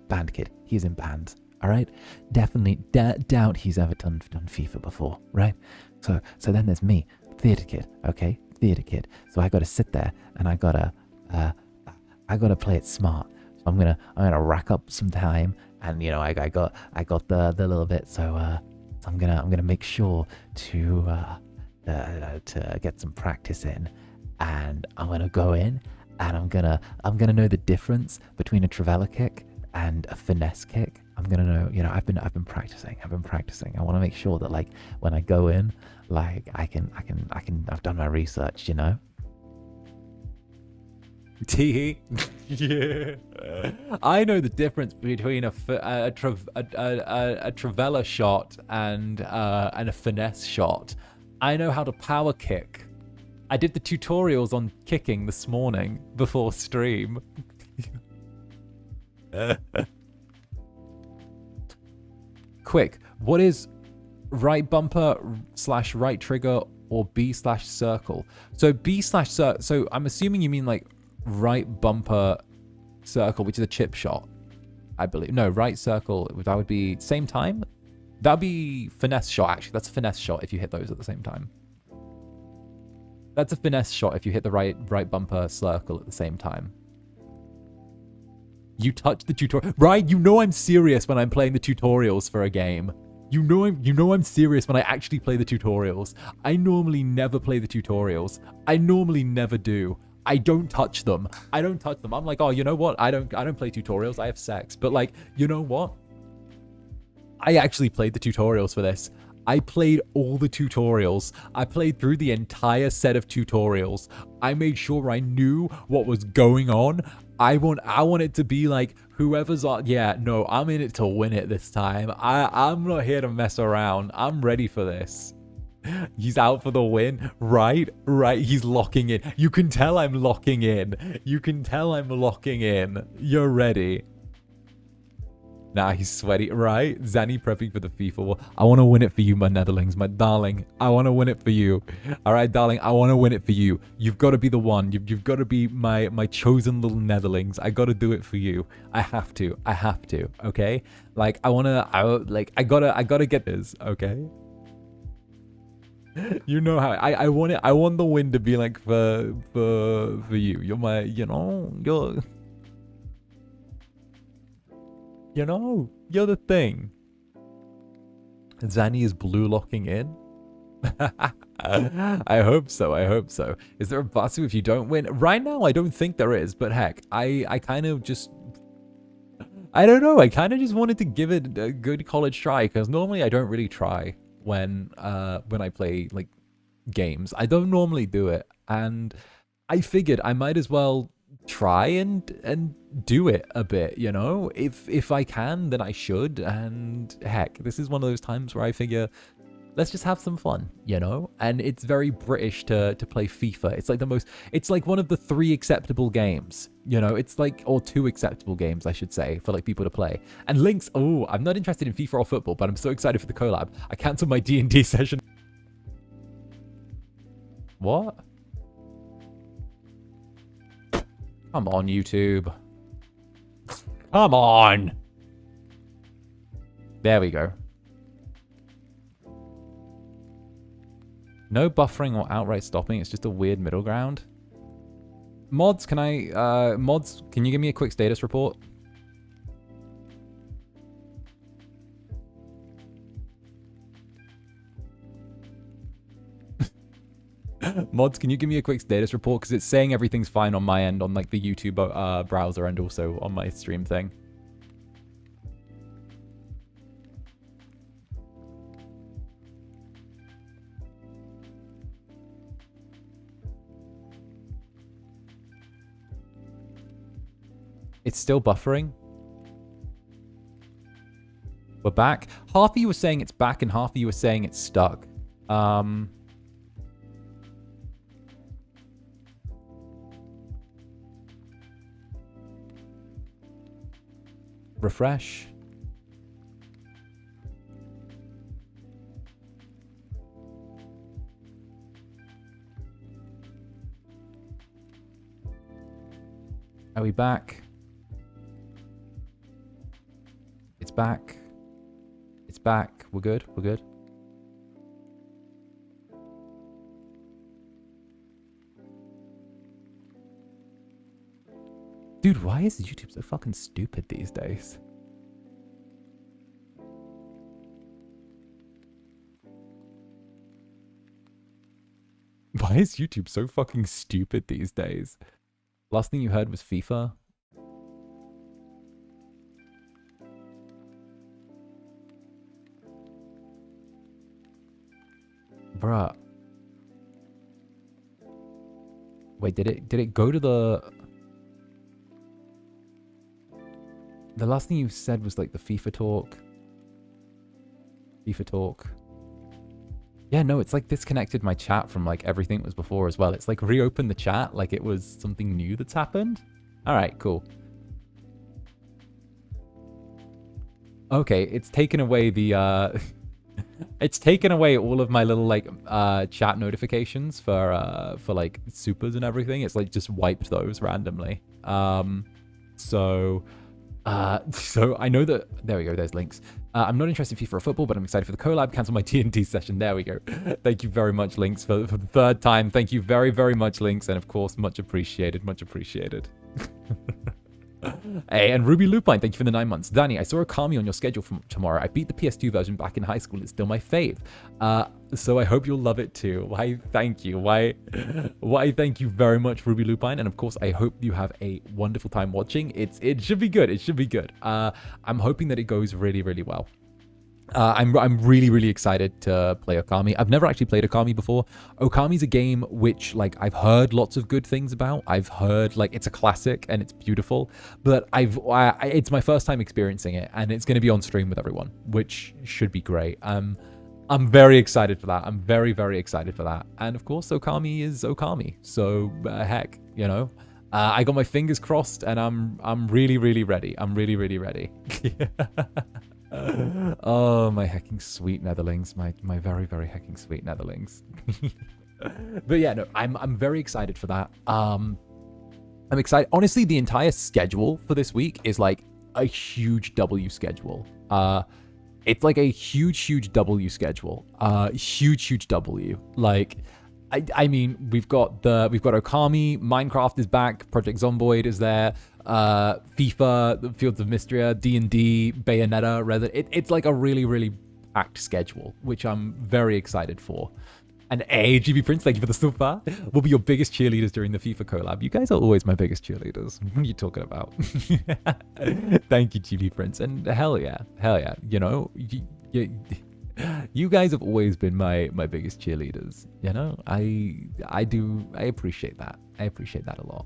He's in bands, all right? Definitely doubt he's ever done FIFA before, right? So then there's me, theater kid, okay? Theater kid. So I got to sit there and I got to play it smart. So I'm gonna rack up some time, and you know I got the little bit. So I'm gonna make sure to get some practice in, and I'm gonna go in, and I'm gonna know the difference between a trivela kick and a finesse kick. I'm gonna know, you know, I've been practicing. I want to make sure that like when I go in, like I've done my research, you know. Tee. Yeah. I know the difference between a trivela shot and a finesse shot. I know how to power kick. I did the tutorials on kicking this morning before stream. Quick, what is right bumper / right trigger or B/circle? So B/circle, so I'm assuming you mean like right bumper circle, which is a chip shot, I believe. No, right circle, that would be same time. That'd be finesse shot, actually. That's a finesse shot if you hit those at the same time. That's a finesse shot if you hit the right bumper circle at the same time. You touch the tutorial, right? You know I'm serious when I'm playing the tutorials for a game. You know I'm serious when I actually play the tutorials. I normally never play the tutorials. I normally never do. I don't touch them. I'm like, oh, you know what? I don't play tutorials. I have sex. But like, you know what? I actually played the tutorials for this. I played all the tutorials. I played through the entire set of tutorials. I made sure I knew what was going on. I want it to be like whoever's on. Yeah, no, I'm in it to win it this time. I'm not here to mess around. I'm ready for this. He's out for the win. Right. He's locking in. You can tell I'm locking in. You're ready. Nah, he's sweaty, right? Zanny prepping for the FIFA war. I want to win it for you, my Netherlings, my darling. I want to win it for you. All right, darling, I want to win it for you. You've got to be the one. You've got to be my chosen little Netherlings. I got to do it for you. I have to. Okay? Like I gotta get this, okay? You know how I want it. I want the win to be like for you. You're my, you're the thing. Zanny is blue locking in. I hope so. Is there a Basu if you don't win? Right now, I don't think there is, but heck, I kind of just, I don't know. I kind of just wanted to give it a good college try, because normally I don't really try when I play like games. I don't normally do it, and I figured I might as well try and do it a bit, you know. If I can, then I should. And heck, this is one of those times where I figure, let's just have some fun, you know. And it's very British to play FIFA. It's like one of the 3 acceptable games, you know. It's like, or 2 acceptable games, I should say, for like people to play. And Link's, oh, I'm not interested in FIFA or football, but I'm so excited for the collab. I canceled my D&D session. What? Come on, YouTube. Come on. There we go. No buffering or outright stopping. It's just a weird middle ground. Mods, can you give me a quick status report? Mods, can you give me a quick status report? Because it's saying everything's fine on my end, on like the YouTube browser, and also on my stream thing. It's still buffering. We're back. Half of you were saying it's back, and half of you were saying it's stuck. Refresh. Are we back? It's back. It's back. We're good. We're good. Dude, why is YouTube so fucking stupid these days? Why is YouTube so fucking stupid these days? Last thing you heard was FIFA? Bruh. Wait, did it go to the last thing you said was like the FIFA talk? FIFA talk. Yeah, no, it's like disconnected my chat from like everything that was before as well. It's like reopened the chat like it was something new that's happened. All right, cool. Okay, it's taken away the it's taken away all of my little like chat notifications for like supers and everything. It's like just wiped those randomly. So I know that, there we go, there's links. I'm not interested in FIFA or football, but I'm excited for the collab. Cancel my TNT session. There we go. Thank you very much, Links, for the third time. Thank you very, very much, Links. And of course, much appreciated, much appreciated. Hey, and Ruby Lupine, thank you for the 9 months. Danny, I saw Okami on your schedule for tomorrow. I beat the PS2 version back in high school. It's still my fave. So I hope you'll love it too. Why, thank you. Why, thank you very much, Ruby Lupine. And of course, I hope you have a wonderful time watching. It should be good. It should be good. I'm hoping that it goes really, really well. I'm really, really excited to play Okami. I've never actually played Okami before. Okami's a game which, like, I've heard lots of good things about. I've heard, like, it's a classic and it's beautiful. But it's my first time experiencing it, and it's going to be on stream with everyone, which should be great. I'm very excited for that. I'm very, very excited for that. And of course, Okami is Okami. So, heck, you know. I got my fingers crossed, and I'm really, really ready. I'm really, really ready. Oh, my hecking sweet netherlings. My very, very hecking sweet netherlings. But yeah, no, I'm very excited for that. I'm excited. Honestly, the entire schedule for this week is like a huge W schedule. It's like a huge W schedule. Huge W. Like, I mean, we've got Okami, Minecraft is back, Project Zomboid is there, FIFA, the Fields of Mystria, D&D, Bayonetta, it's like a really, really packed schedule, which I'm very excited for. And GB Prince, thank you for the super. We'll be your biggest cheerleaders during the FIFA collab. You guys are always my biggest cheerleaders. What are you talking about? Thank you, GB Prince. And hell yeah. You know, you guys have always been my biggest cheerleaders. You know, I appreciate that. I appreciate that a lot.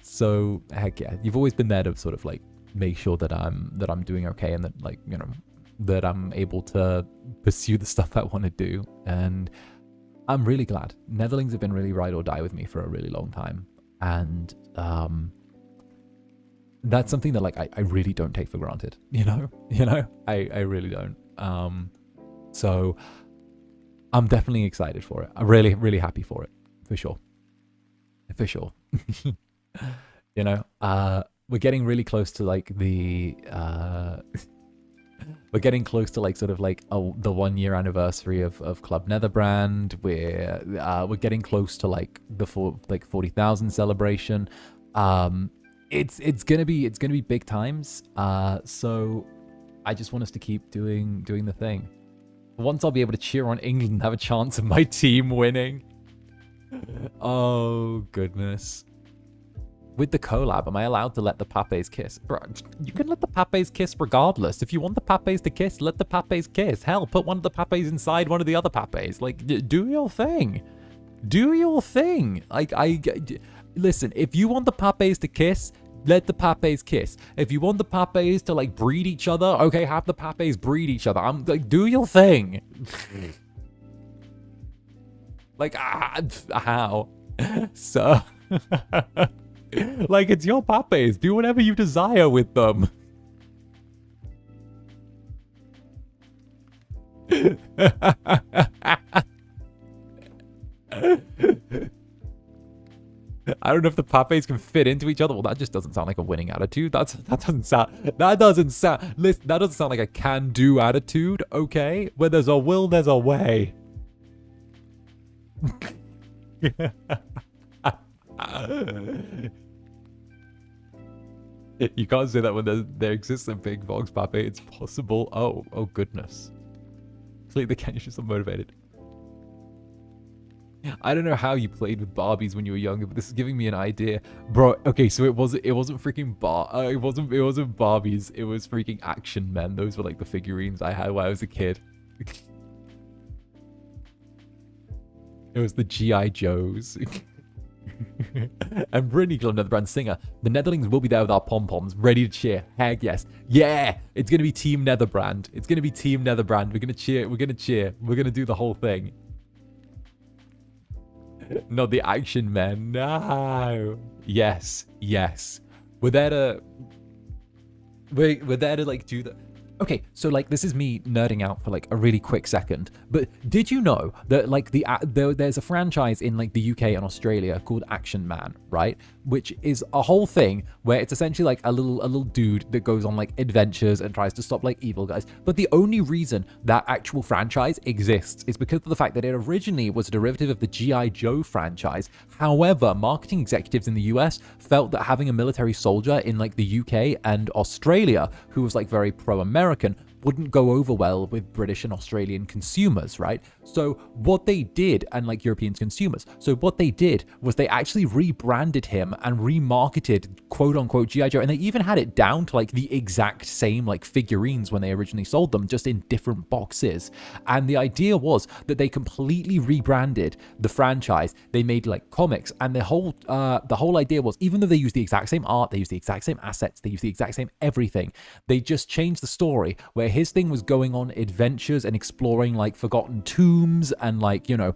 So heck yeah, you've always been there to sort of like make sure that I'm doing okay, and that, like, you know, that I'm able to pursue the stuff I want to do. And I'm really glad. Netherlings have been really ride or die with me for a really long time, and that's something that, like, I really don't take for granted. You know, I really don't. So I'm definitely excited for it. I'm really, really happy for it, for sure. You know, we're getting really close to like the we're getting close to like sort of like the 1 year anniversary of Club Netherbrand. We're getting close to like the 40,000 celebration. It's gonna be big times. So I just want us to keep doing the thing. Once I'll be able to cheer on England and have a chance of my team winning. Oh, goodness. With the collab, am I allowed to let the Papes kiss? Bro, you can let the Papes kiss regardless. If you want the Papes to kiss, let the Papes kiss. Hell, put one of the Papes inside one of the other Papes. Like, do your thing. Do your thing. Like, listen, if you want the Papes to kiss, let the Papes kiss. If you want the Papes to, like, breed each other, okay, have the Papes breed each other. I'm like, do your thing. Like, how? So, like, it's your Papes. Do whatever you desire with them. I don't know if the papes can fit into each other. Well, that just doesn't sound like a winning attitude. That doesn't sound like a can-do attitude. Okay, where there's a will, there's a way. You can't say that when there exists a big Vox Pape. It's possible. Oh goodness. Clearly the Kenyans are motivated. I don't know how you played with Barbies when you were younger, but this is giving me an idea, bro. Okay, so it wasn't freaking it wasn't Barbies. It was freaking Action Men. Those were like the figurines I had when I was a kid. It was the G.I. Joes. And Brittany Club, Netherbrand singer. The Netherlings will be there with our pom-poms, ready to cheer. Heck yes. Yeah! It's gonna be Team Netherbrand. It's gonna be Team Netherbrand. We're gonna cheer. We're gonna cheer. We're gonna do the whole thing. Not the Action Men. No. Yes. Yes. We're there to like do the... Okay, so like this is me nerding out for like a really quick second, but did you know that like there's a franchise in like the UK and Australia called Action Man, right? Which is a whole thing where it's essentially like a little dude that goes on like adventures and tries to stop like evil guys. But the only reason that actual franchise exists is because of the fact that it originally was a derivative of the G.I. Joe franchise. However, marketing executives in the US felt that having a military soldier in like the UK and Australia who was like very pro-American wouldn't go over well with British and Australian consumers, right? So what they did, and like European consumers, so what they did was they actually rebranded him and remarketed quote unquote G.I. Joe, and they even had it down to like the exact same like figurines when they originally sold them, just in different boxes. And the idea was that they completely rebranded the franchise. They made like comics, and the whole idea was, even though they used the exact same art, they used the exact same assets, they used the exact same everything, they just changed the story where his thing was going on adventures and exploring like forgotten tombs and like, you know,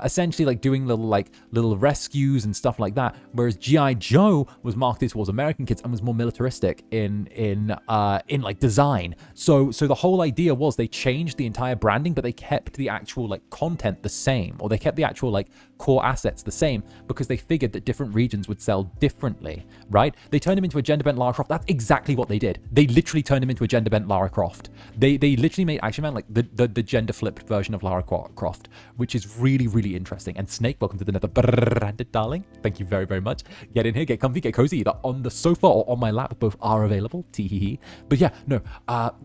essentially like doing little rescues and stuff like that, whereas G.I. Joe was marketed towards American kids and was more militaristic in like design. So the whole idea was they changed the entire branding, but they kept the actual like content the same, or they kept the actual like core assets the same, because they figured that different regions would sell differently, right? They turned him into a gender bent Lara Croft. That's exactly what they did. They literally turned him into a gender bent Lara Croft. They literally made Action Man like the gender flipped version of Lara Croft, which is really interesting. And Snake, welcome to the Netherbrand, darling. Thank you very, very much. Get in here, get comfy, get cozy, either on the sofa or on my lap. Both are available. Tee-hee-hee. But yeah, no,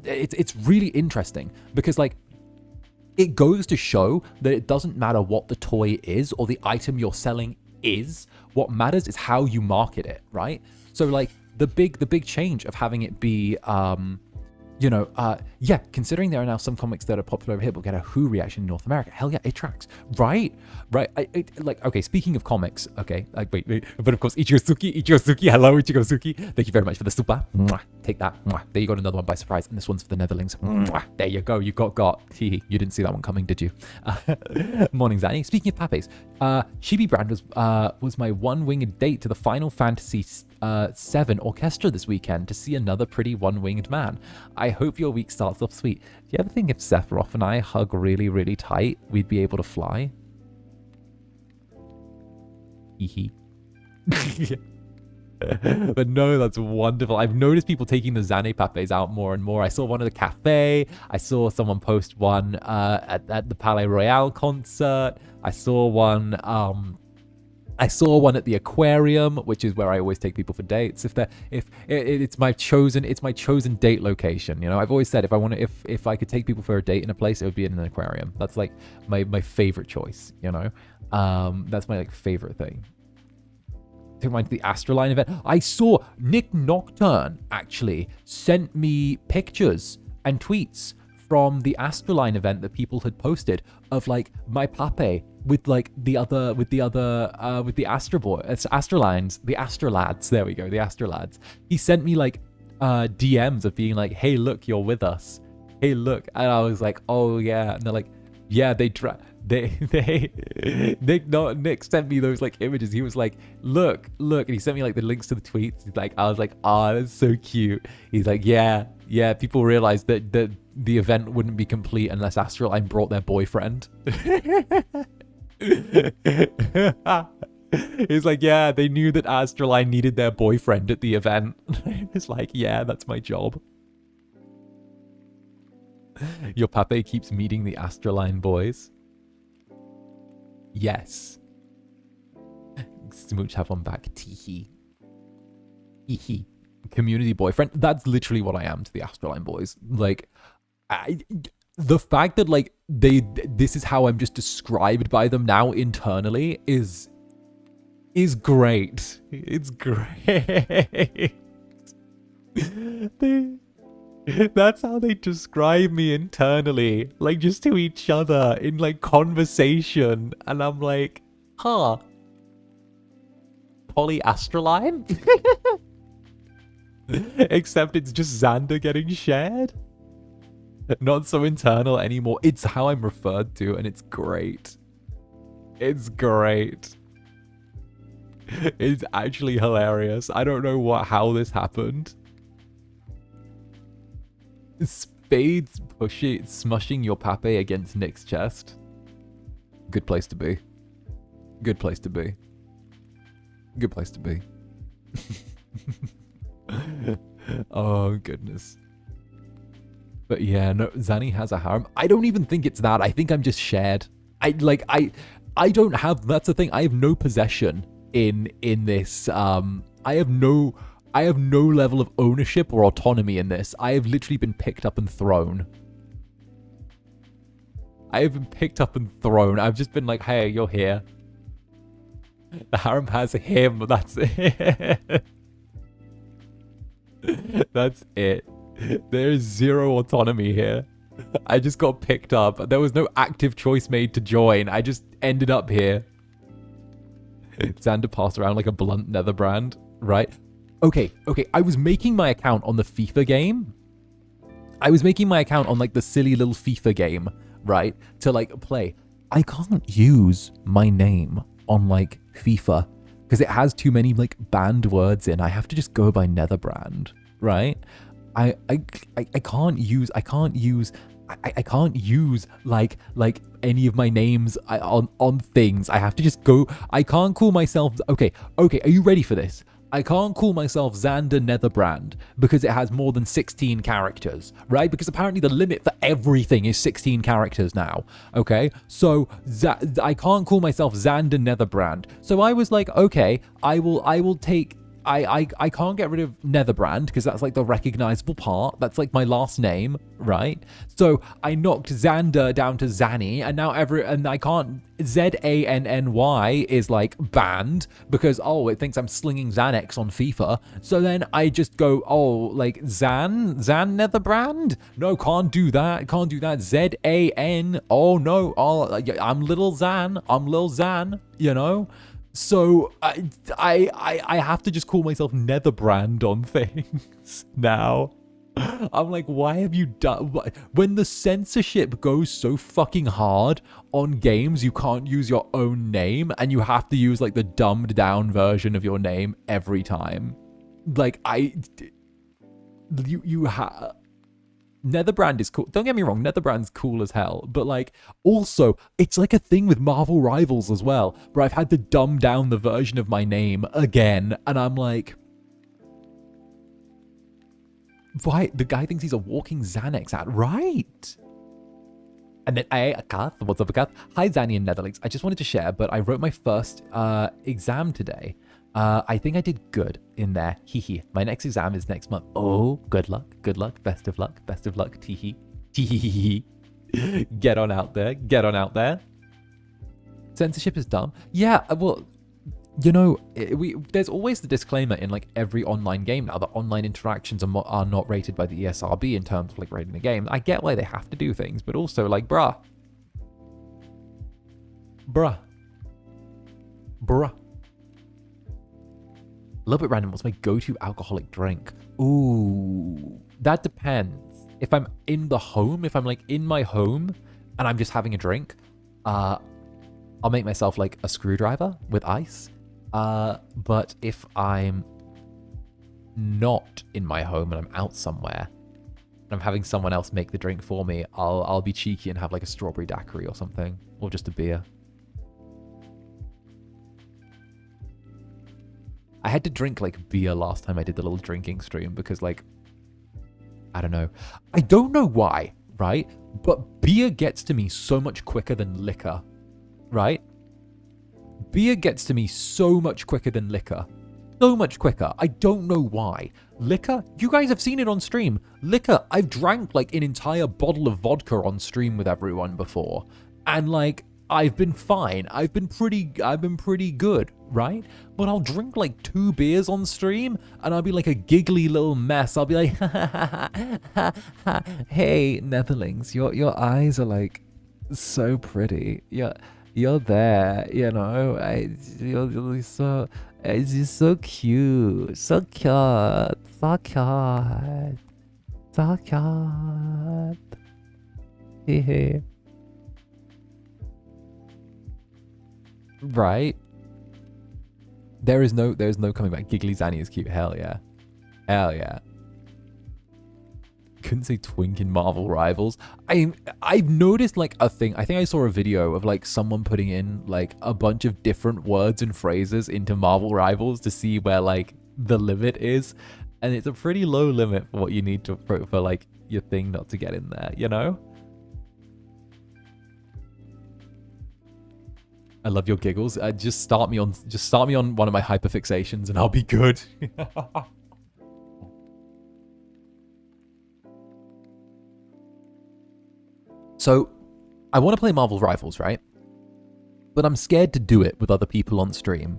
it's really interesting because like it goes to show that it doesn't matter what the toy is or the item you're selling is. What matters is how you market it, right? So like the big change of having it be you know, yeah, considering there are now some comics that are popular over here but get a who reaction in North America, hell yeah, it tracks, right? Like, okay, speaking of comics, okay, like, wait, but of course, Ichigosuki, hello, Ichigosuki, thank you very much for the super, mwah, take that, mwah. There you got another one by surprise, and this one's for the Netherlings, mwah. There you go, you got, you didn't see that one coming, did you? Morning, Zanny. Speaking of papes, Chibi Brand was my one-winged date to the Final Fantasy 7 orchestra this weekend to see another pretty one-winged man. I hope your week starts off sweet. Do you ever think if Sephiroth and I hug really tight, we'd be able to fly? Hee. But no, that's wonderful. I've noticed people taking the Zane Papes out more and more. I saw one at a cafe. I saw someone post one at the Palais Royale concert. I saw one at the aquarium, which is where I always take people for dates. It's my chosen date location. You know, I've always said if I could take people for a date in a place, it would be in an aquarium. That's like my favorite choice. You know, that's my like favorite thing. Took mine to the Astroline event. I saw Nick Nocturne actually sent me pictures and tweets from the Astroline event that people had posted of like my pape with like the Astrolines, the Astrolads. There we go, the Astrolads. He sent me like DMs of being like, "Hey, look, you're with us. Hey, look," and I was like, "Oh yeah," and they're like, "Yeah, Nick sent me those like images." He was like, look, and he sent me like the links to the tweets. He's like, I was like, "Oh, that's so cute." He's like, yeah, people realized that the event wouldn't be complete unless Astroline brought their boyfriend. He's like, yeah, they knew that 𝓂𝓸𝓼𝓽 needed their boyfriend at the event. It's like, yeah, that's my job. Your pape keeps meeting the 𝓂𝓸𝓼𝓽 boys. Yes. Smooch have one back. Teehee. Heehee. Community boyfriend. That's literally what I am to the 𝓂𝓸𝓼𝓽 boys. Like, the fact that like this is how I'm just described by them now internally is great. It's great. That's how they describe me internally, like just to each other in like conversation, and I'm like, huh, 𝓂𝓸𝓼𝓽? Except it's just Zander getting shared. Not so internal anymore. It's how I'm referred to, and it's great. It's great. It's actually hilarious. I don't know how this happened. Spades smushing your pape against Nick's chest. Good place to be. Good place to be. Good place to be. Oh, goodness. But yeah, no, Zanny has a harem. I don't even think it's that. I think I'm just shared. I don't have, that's the thing. I have no possession in this. I have no level of ownership or autonomy in this. I have literally been picked up and thrown. I have been picked up and thrown. I've just been like, hey, you're here. The harem has him. That's it. That's it. There's zero autonomy here. I just got picked up. There was no active choice made to join. I just ended up here. Zander passed around like a blunt Netherbrand, right? Okay. I was making my account on the FIFA game. I was making my account on like the silly little FIFA game, right? To like play. I can't use my name on like FIFA because it has too many like banned words in. I have to just go by Netherbrand, right? I can't use like any of my names on things. I have to just go. I can't call myself. Okay. Are you ready for this? I can't call myself Zander Netherbrand because it has more than 16 characters, right? Because apparently the limit for everything is 16 characters now, okay? So I can't call myself Zander Netherbrand. So I was like, okay, I will take... I can't get rid of Netherbrand because that's like the recognizable part. That's like my last name, right? So I knocked Zander down to Zanny, and now I can't. ZANNY is like banned because it thinks I'm slinging Xanax on FIFA. So then I just go like Zan Netherbrand. No, can't do that. ZAN. Oh no. I'm little Zan. You know. So I have to just call myself Netherbrand on things now. I'm like, why have you done... When the censorship goes so fucking hard on games, you can't use your own name, and you have to use like the dumbed down version of your name every time. Like, you have... Netherbrand is cool. Don't get me wrong, Netherbrand's cool as hell. But like, also, it's like a thing with Marvel Rivals as well, where I've had to dumb down the version of my name again, and I'm like, why? The guy thinks he's a walking Xanax ad, right? And then, Kath, what's up, Kath? Hi, Zanny and Netherlinks. I just wanted to share, but I wrote my first exam today. I think I did good in there. Hee. My next exam is next month. Oh, good luck. Best of luck. Tee hee. Get on out there. Censorship is dumb. Yeah, well, you know, there's always the disclaimer in like every online game now that online interactions are not rated by the ESRB in terms of like rating the game. I get why they have to do things, but also like, bruh. A little bit random. What's my go-to alcoholic drink? Ooh, that depends. If I'm in the home, if I'm like in my home and I'm just having a drink, I'll make myself like a screwdriver with ice. But if I'm not in my home and I'm out somewhere and I'm having someone else make the drink for me, I'll be cheeky and have like a strawberry daiquiri or something, or just a beer. I had to drink like beer last time I did the little drinking stream because like, I don't know. I don't know why, right? But beer gets to me so much quicker than liquor, right? Beer gets to me so much quicker than liquor. So much quicker. I don't know why. Liquor? You guys have seen it on stream. Liquor, I've drank like an entire bottle of vodka on stream with everyone before. And like, I've been fine. I've been pretty good, right? But I'll drink like 2 beers on stream and I'll be like a giggly little mess. I'll be like, hey, Netherlings, your eyes are like so pretty. You're there, you know. You're so, it's just so cute, so cute, so cute, so cute. Hehe. Right? There's no coming back. Giggly Zanny is cute. Hell yeah. Hell yeah. Couldn't say twink in Marvel Rivals. I've noticed like a thing. I think I saw a video of like someone putting in like a bunch of different words and phrases into Marvel Rivals to see where like the limit is. And it's a pretty low limit for what you need to for like your thing not to get in there, you know? I love your giggles. Just start me on one of my hyperfixations and I'll be good. So, I want to play Marvel Rivals, right? But I'm scared to do it with other people on stream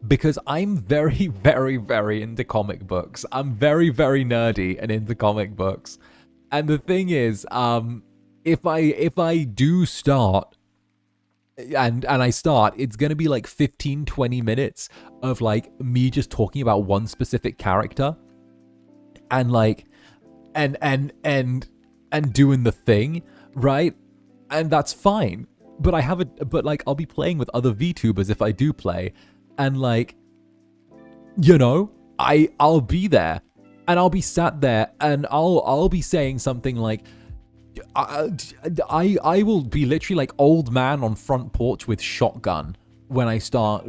because I'm very, very, very into comic books. I'm very, very nerdy and into comic books. And the thing is, if I do start and I start, it's going to be like 15-20 minutes of like me just talking about one specific character and like and doing the thing, right? And that's fine. But I'll be playing with other VTubers if I do play, and like, you know, I'll be there and I'll be sat there and I'll be saying something like I will be literally like old man on front porch with shotgun when I start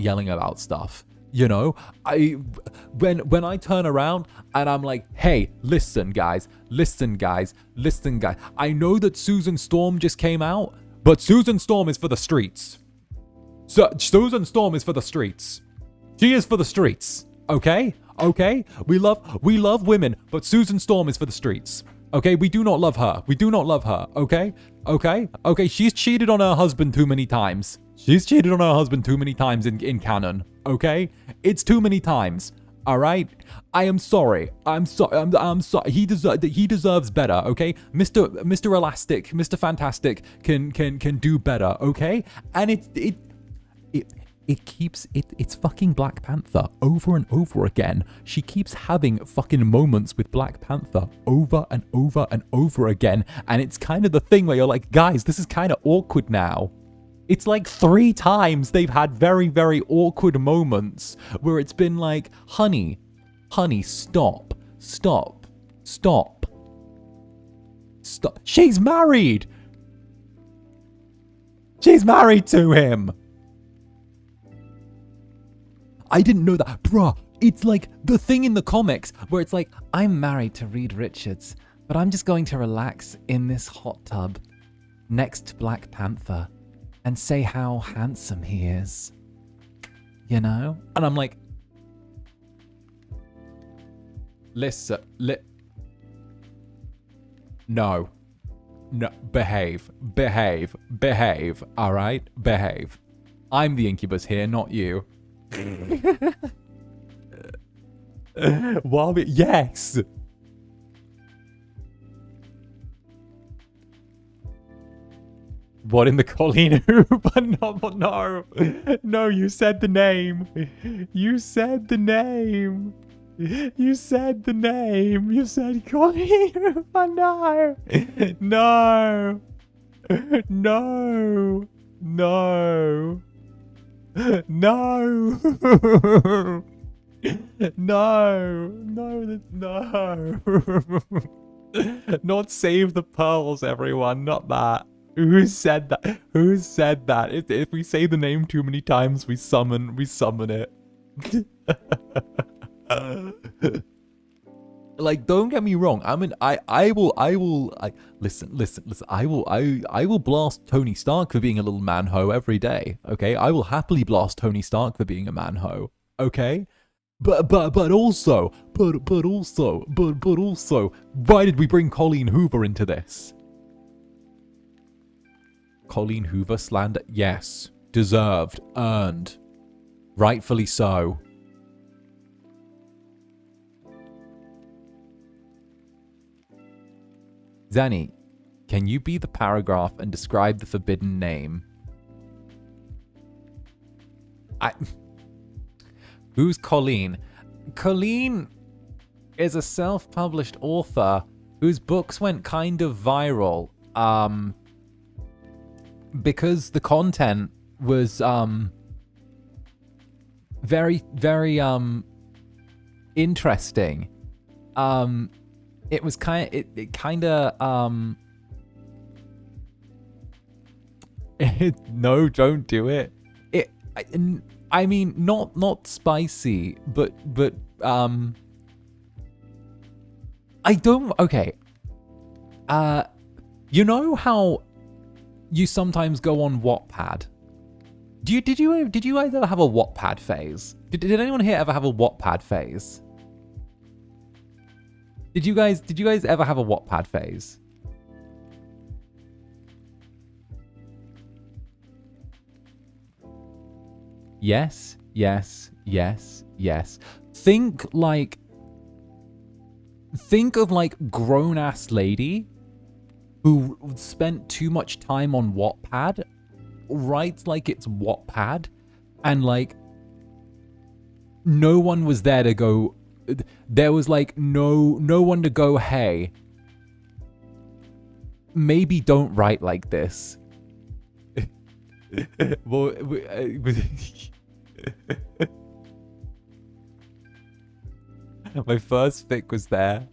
yelling about stuff. You know, when I turn around and I'm like, hey, listen guys. I know that Susan Storm just came out, but Susan Storm is for the streets. So Susan Storm is for the streets. She is for the streets. Okay? We love women, but Susan Storm is for the streets. Okay, we do not love her. Okay? She's cheated on her husband too many times. In canon. Okay? It's too many times. All right? I am sorry. I'm sorry. He deserves better, okay? Mr. Elastic, Mr. Fantastic can do better, okay? And it's fucking Black Panther over and over again. She keeps having fucking moments with Black Panther over and over and over again. And it's kind of the thing where you're like, guys, this is kind of awkward now. It's like 3 times they've had very, very awkward moments where it's been like, honey, stop. She's married. She's married to him. I didn't know that. Bruh, it's like the thing in the comics where it's like, I'm married to Reed Richards, but I'm just going to relax in this hot tub next to Black Panther and say how handsome he is. You know? And I'm like, listen, no, behave, all right? Behave. I'm the Incubus here, not you. Yes. What in the Colleen Hooper? No, you said the name. You said Colleen Hooper. No. Not save the pearls, everyone. Not that. Who said that? If we say the name too many times, we summon it. Like, don't get me wrong. I mean, I will, listen. I will blast Tony Stark for being a little man-ho every day. Okay, I will happily blast Tony Stark for being a man-ho. Okay, but also, why did we bring Colleen Hoover into this? Colleen Hoover slander? Yes, deserved, earned, rightfully so. Zanny, can you be the paragraph and describe the forbidden name? Who's Colleen? Colleen is a self-published author whose books went kind of viral, because the content was, very, very, interesting. It was it kind of, no, don't do it. I mean, not spicy, but, I don't, okay. You know how you sometimes go on Wattpad? Did you guys ever have a Wattpad phase? Did anyone here ever have a Wattpad phase? Did you guys ever have a Wattpad phase? Yes. Think of like grown-ass lady who spent too much time on Wattpad, writes like it's Wattpad, and like no one was there to go. There was like no one to go, hey, maybe don't write like this. Well, my first fic was there.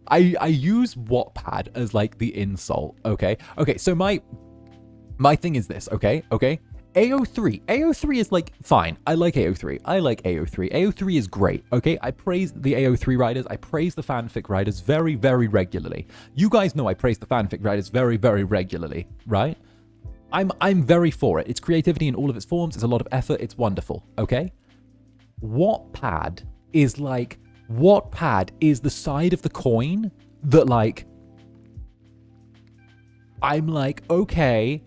I use Wattpad as like the insult, okay? Okay, so my thing is this, okay? AO3 is like fine. I like AO3. AO3 is great. Okay, I praise the AO3 writers. I praise the fanfic writers very, very regularly. You guys know I praise the fanfic writers very, very regularly, right? I'm very for it. It's creativity in all of its forms. It's a lot of effort. It's wonderful. Okay. Wattpad is the side of the coin that like I'm like, okay,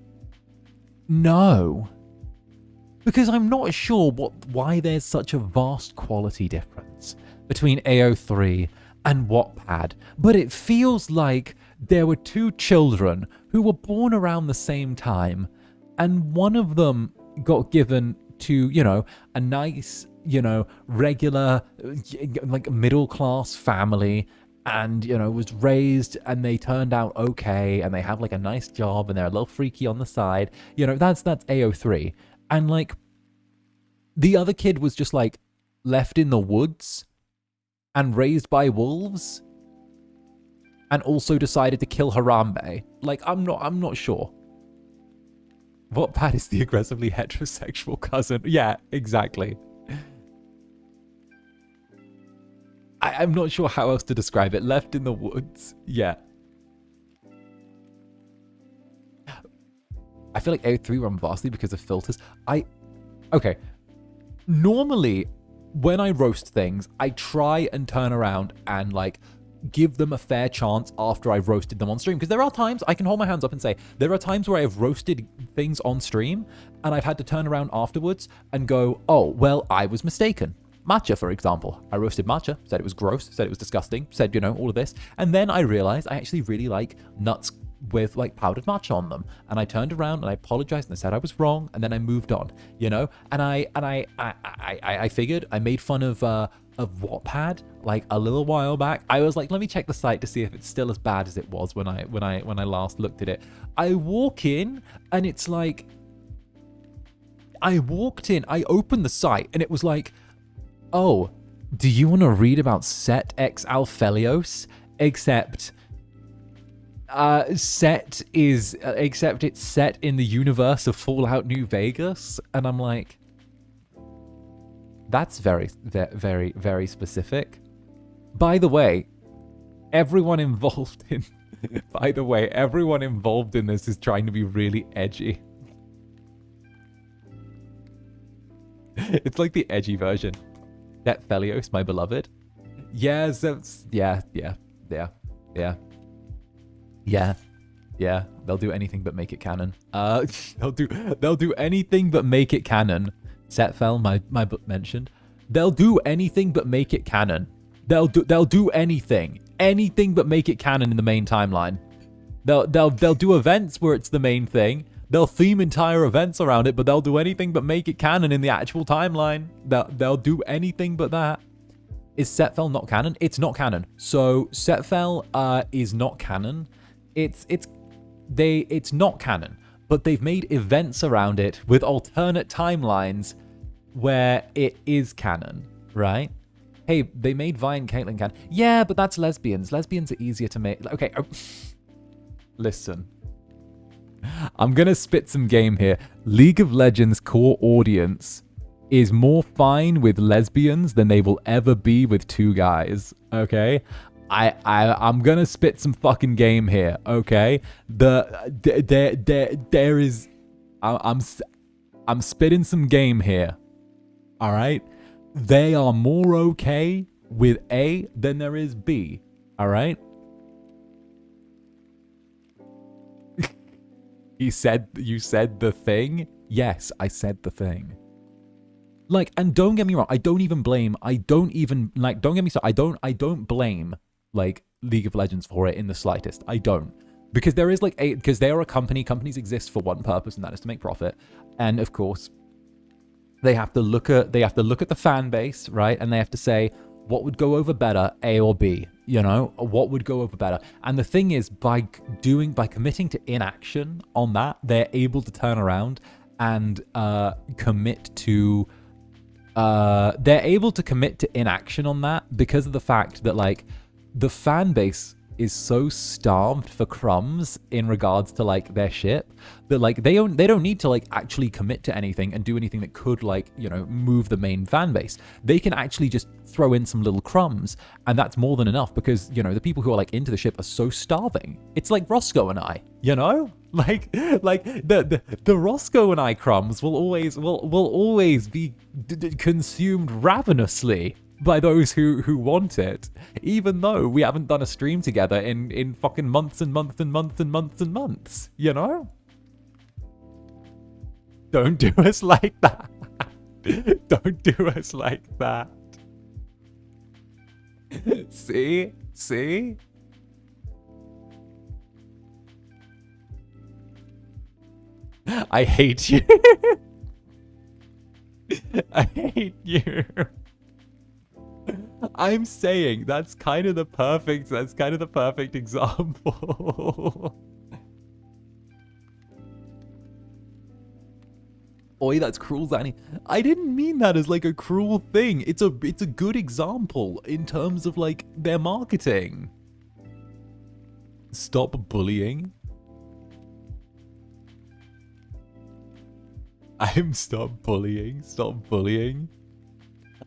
no. Because I'm not sure why there's such a vast quality difference between AO3 and Wattpad, but it feels like there were two children who were born around the same time, and one of them got given to, you know, a nice, you know, regular, like middle-class family, and, you know, was raised, and they turned out okay, and they have like a nice job, and they're a little freaky on the side. You know, that's AO3. And like the other kid was just like left in the woods and raised by wolves, and also decided to kill Harambe. Like, I'm not sure. Wattpad is the aggressively heterosexual cousin. Yeah, exactly. I'm not sure how else to describe it. Left in the woods. Yeah. I feel like AO3 run vastly because of filters. Okay. Normally, when I roast things, I try and turn around and like give them a fair chance after I've roasted them on stream. Because there are times, I can hold my hands up and say, there are times where I have roasted things on stream and I've had to turn around afterwards and go, oh, well, I was mistaken. Matcha, for example. I roasted matcha, said it was gross, said it was disgusting, said, you know, all of this. And then I realized I actually really like nuts with like powdered matcha on them. And I turned around and I apologized and I said I was wrong, and then I moved on, you know? And I figured I made fun of Wattpad like a little while back. I was like, let me check the site to see if it's still as bad as it was when I last looked at it. I walk in and it's like, I opened the site and it was like, oh, do you want to read about Set X Alphelios? Except it's set in the universe of Fallout New Vegas. And I'm like, That's very, very, very specific. By the way, everyone involved in... By the way, everyone involved in this is trying to be really edgy. It's like the edgy version. That Thelios, my beloved. Yeah, yeah. They'll do anything but make it canon. They'll do anything but make it canon. Setfell, my book mentioned. They'll do anything but make it canon. They'll do anything but make it canon in the main timeline. They'll do events where it's the main thing. They'll theme entire events around it, but they'll do anything but make it canon in the actual timeline. They'll do anything but that. Is Setfell not canon? It's not canon. So Setfell is not canon. It's not canon, but they've made events around it with alternate timelines where it is canon, right? Hey, they made Vi and Caitlyn canon. Yeah, but that's lesbians. Lesbians are easier to make. Okay, listen. I'm gonna spit some game here. League of Legends core audience is more fine with lesbians than they will ever be with two guys. Okay, I'm gonna spit some fucking game here. Okay, there is, I'm spitting some game here. All right, they are more okay with A than there is B. All right. You said the thing? Yes, I said the thing. Like, and don't get me wrong, don't get me started, I don't blame, like, League of Legends for it in the slightest. I don't. Because there is, because they are a company, companies exist for one purpose, and that is to make profit. And, of course, they have to look at the fan base, right? And they have to say, what would go over better, A or B? You know, what would go over better? And the thing is, by committing to inaction on that, they're able to turn around and commit to inaction on that because of the fact that, like, the fan base is so starved for crumbs in regards to, like, their ship that, like, they don't need to, like, actually commit to anything and do anything that could, like, you know, move the main fan base. They can actually just throw in some little crumbs, and that's more than enough because, you know, the people who are, like, into the ship are so starving. It's like Roscoe and I, you know? Like the Roscoe and I crumbs will always be consumed ravenously by those who want it, even though we haven't done a stream together in fucking months and months and months and months and months, you know? Don't do us like that. Don't do us like that. See? I hate you. I hate you. I'm saying that's kind of the perfect example. Oi, that's cruel, Zanny. I didn't mean that as like a cruel thing. It's a good example in terms of like their marketing. Stop bullying. Stop bullying.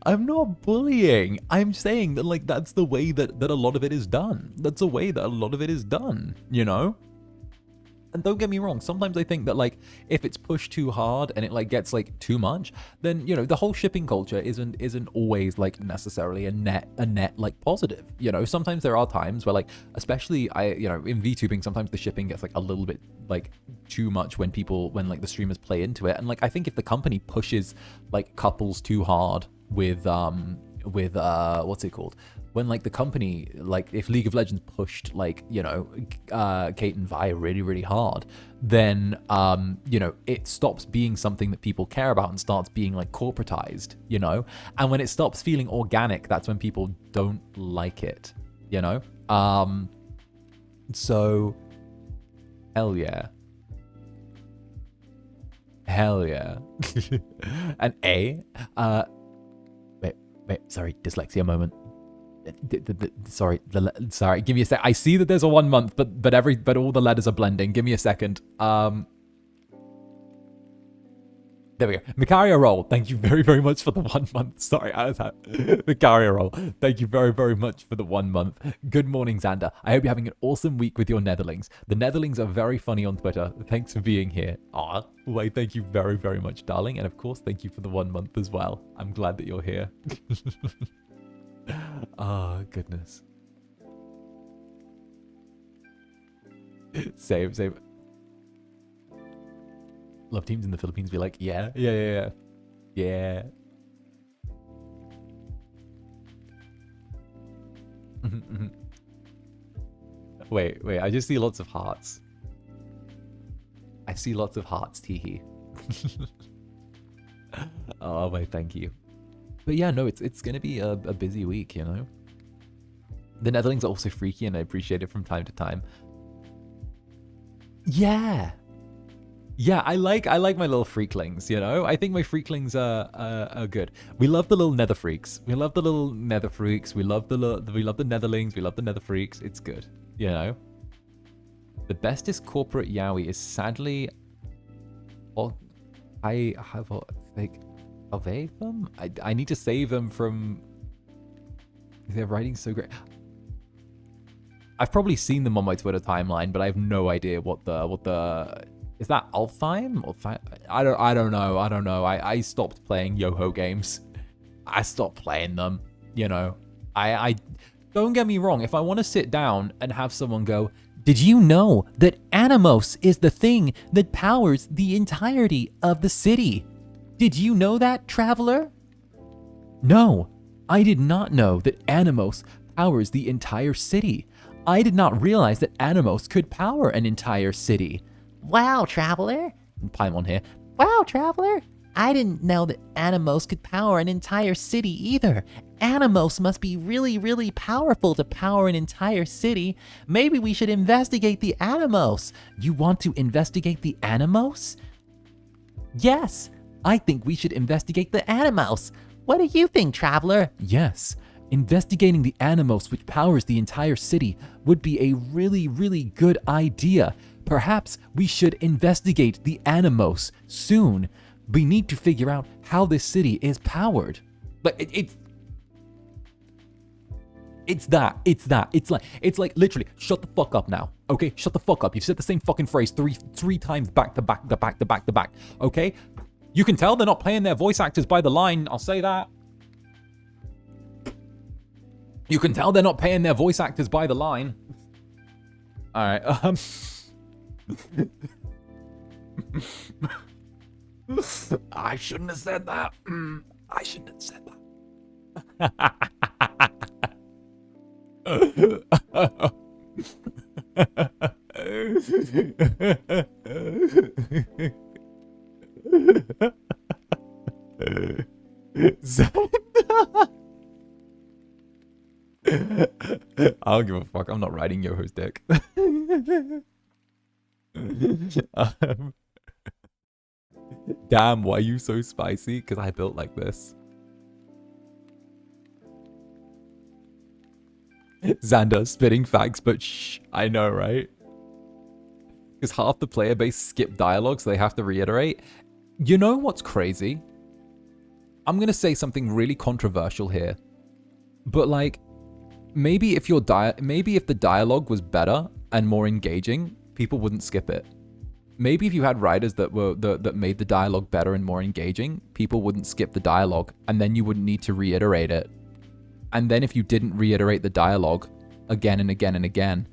I'm not bullying. I'm saying that, like, that's the way that a lot of it is done. That's the way that a lot of it is done, you know? And don't get me wrong, sometimes I think that, like, if it's pushed too hard and it, like, gets, like, too much, then, you know, the whole shipping culture isn't always, like, necessarily a net, like, positive. You know, sometimes there are times where, like, especially, you know, in VTubing, sometimes the shipping gets, like, a little bit, like, too much when like, the streamers play into it. And, like, I think if the company pushes, like, couples too hard with what's it called? When, like, the company, like, if League of Legends pushed, like, you know, Kate and Vi really, really hard, then, you know, it stops being something that people care about and starts being, like, corporatized, you know? And when it stops feeling organic, that's when people don't like it, you know? So, hell yeah. Hell yeah. And wait, sorry, dyslexia moment. Sorry, give me a sec. I see that there's a 1 month, but all the letters are blending. Give me a second. There we go. Mikaria Roll, thank you very, very much for the 1 month. Sorry, I was Mikaria Roll, thank you very, very much for the 1 month. Good morning, Zander. I hope you're having an awesome week with your Netherlings. The Netherlings are very funny on Twitter. Thanks for being here. Aw, wait, thank you very, very much, darling. And of course, thank you for the 1 month as well. I'm glad that you're here. Oh, goodness. Save. Love teams in the Philippines be like, yeah. Wait, I just see lots of hearts. I see lots of hearts, teehee. Oh, wait, thank you. But yeah, no, it's gonna be a busy week, you know? The Netherlands are also freaky and I appreciate it from time to time. Yeah, I like my little freaklings, you know? I think my freaklings are good. We love the little nether freaks. We love the little nether freaks. We love the netherlings. We love the nether freaks. It's good, you know? The bestest corporate yaoi is sadly... I need to save them from... Their writing's so great. I've probably seen them on my Twitter timeline, but I have no idea what the is that Alfheim or I don't know. I stopped playing Yoho games. I stopped playing them. You know, I don't get me wrong. If I want to sit down and have someone go, did you know that Animos is the thing that powers the entirety of the city? Did you know that, traveler? No, I did not know that Animos powers the entire city. I did not realize that Animos could power an entire city. Wow, traveler. Paimon here. Wow, traveler. I didn't know that Animos could power an entire city either. Animos must be really, really powerful to power an entire city. Maybe we should investigate the Animos. You want to investigate the Animos? Yes, I think we should investigate the Animos. What do you think, traveler? Yes. Investigating the Animos which powers the entire city would be a really, really good idea. Perhaps we should investigate the Animos soon. We need to figure out how this city is powered. But it's like literally, shut the fuck up now. Okay, shut the fuck up. You've said the same fucking phrase three times back to back. Okay? You can tell they're not paying their voice actors by the line, I'll say that. You can tell they're not paying their voice actors by the line. All right. I shouldn't have said that. I shouldn't have said that. I don't give a fuck. I'm not riding Yoho's dick. Damn, why are you so spicy? Because I built like this. Zander spitting facts, but shh. I know, right? Because half the player base skip dialogue, so they have to reiterate. You know what's crazy? I'm going to say something really controversial here. But like, maybe if the dialogue was better and more engaging, people wouldn't skip it. Maybe if you had writers that made the dialogue better and more engaging, people wouldn't skip the dialogue, and then you wouldn't need to reiterate it. And then if you didn't reiterate the dialogue again and again and again,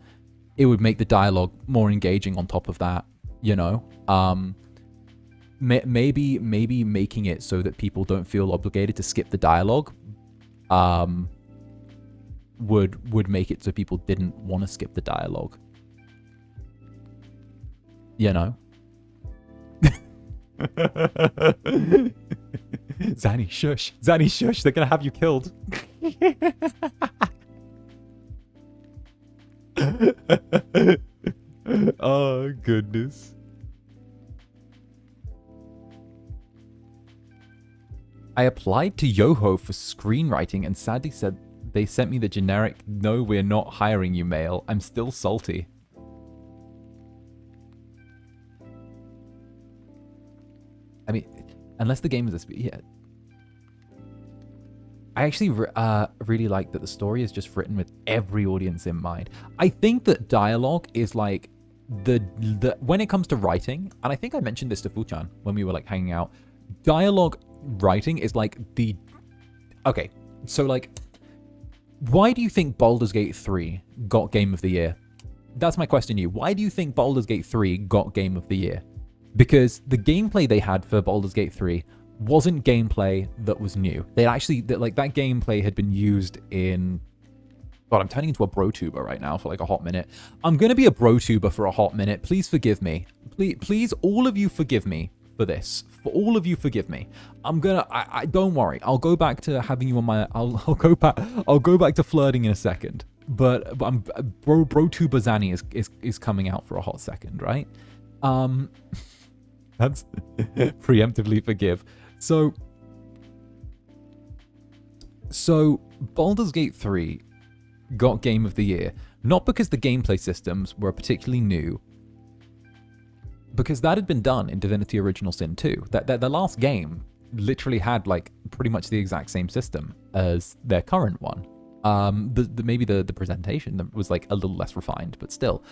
it would make the dialogue more engaging on top of that, you know? Maybe making it so that people don't feel obligated to skip the dialogue would make it so people didn't want to skip the dialogue. You know? Zanny, shush. Zanny, shush. They're gonna have you killed. Oh, goodness. I applied to Yoho for screenwriting and sadly said they sent me the generic, no, we're not hiring you mail. I'm still salty. I unless the game is yeah. I actually really like that the story is just written with every audience in mind. I think that dialogue is like the when it comes to writing, and I think I mentioned this to 𝓂𝓻 when we were like hanging out. Dialogue writing is like the okay. So like, why do you think Baldur's Gate 3 got Game of the Year? That's my question to you. Why do you think Baldur's Gate 3 got Game of the Year? Because the gameplay they had for Baldur's Gate 3 wasn't gameplay that was new. They actually, like, that gameplay had been used in... God, I'm turning into a bro-tuber right now for like a hot minute. I'm going to be a bro-tuber for a hot minute. Please forgive me. Please, all of you forgive me for this. For all of you, forgive me. I'm gonna. I don't worry. I'll go back to having you on my. I'll go back. I'll go back to flirting in a second. But I'm bro-tuber Zanny is coming out for a hot second, right? That's preemptively forgive. So Baldur's Gate 3 got Game of the Year, not because the gameplay systems were particularly new, because that had been done in Divinity Original Sin 2. That the last game literally had like pretty much the exact same system as their current one. Maybe the presentation was like a little less refined, but still.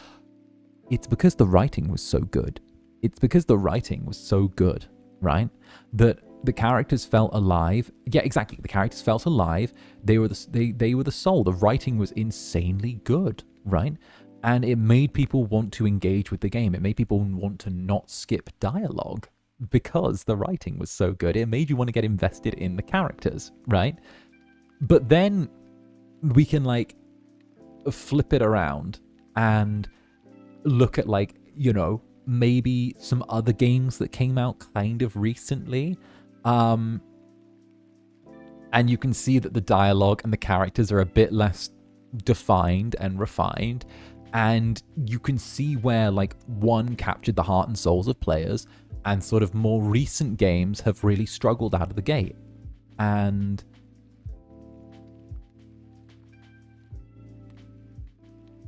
It's because the writing was so good. It's because the writing was so good, right? That the characters felt alive. Yeah, exactly. The characters felt alive. They were the soul. The writing was insanely good, right? And it made people want to engage with the game. It made people want to not skip dialogue because the writing was so good. It made you want to get invested in the characters, right? But then we can like flip it around and look at like, you know, maybe some other games that came out kind of recently. And you can see that the dialogue and the characters are a bit less defined and refined. And you can see where like one captured the heart and souls of players, and sort of more recent games have really struggled out of the gate. And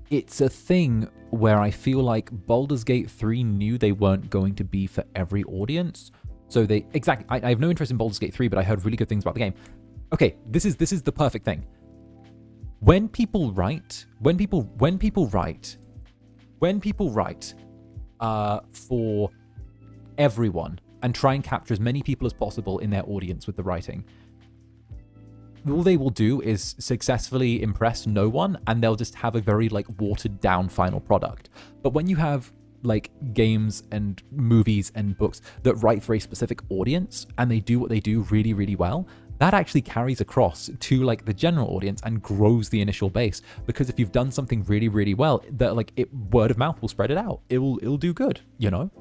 it's a thing where I feel like Baldur's Gate 3 knew they weren't going to be for every audience. So they exactly. I have no interest in Baldur's Gate 3, but I heard really good things about the game. Okay, this is the perfect thing. When people write for everyone and try and capture as many people as possible in their audience with the writing, all they will do is successfully impress no one, and they'll just have a very like watered down final product. But when you have like games and movies and books that write for a specific audience and they do what they do really, really well, that actually carries across to like the general audience and grows the initial base. Because if you've done something really, really well, that like word of mouth will spread it out. It'll do good, you know?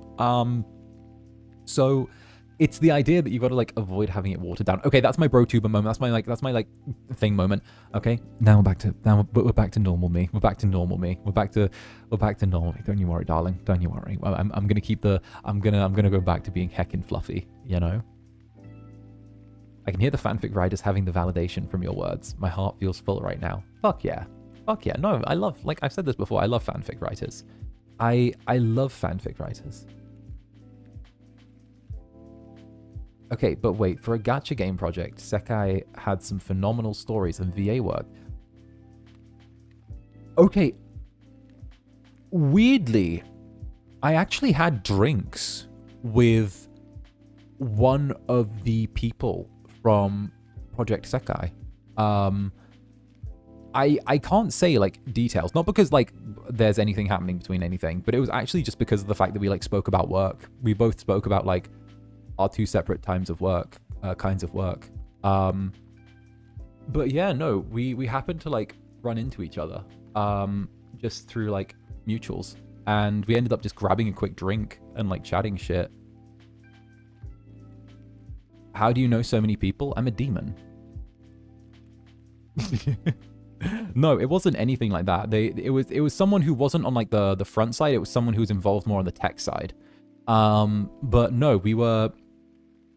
So it's the idea that you've got to like avoid having it watered down. Okay, that's my bro-tuber moment. That's my thing moment. Okay, now we're back to normal me. We're back to normal me. We're back to normal me. Don't you worry, darling. Don't you worry. I'm gonna keep the. I'm gonna go back to being heckin' fluffy. You know. I can hear the fanfic writers having the validation from your words. My heart feels full right now. Fuck yeah. Fuck yeah. No, I love, like I've said this before, I love fanfic writers. I love fanfic writers. Okay, but wait, for a gacha game project, 𝓂𝓸𝓾𝓻 had some phenomenal stories and VA work. Okay. Weirdly, I actually had drinks with one of the people from Project 𝓂𝓸𝓾𝓻. I can't say like details, not because like there's anything happening between anything, but it was actually just because of the fact that we like spoke about work. We both spoke about like our two separate kinds of work. But yeah, no, we happened to like run into each other just through like mutuals, and we ended up just grabbing a quick drink and like chatting shit. How do you know so many people? I'm a demon. No, it wasn't anything like that. It was someone who wasn't on like the front side. It was someone who was involved more on the tech side. But no,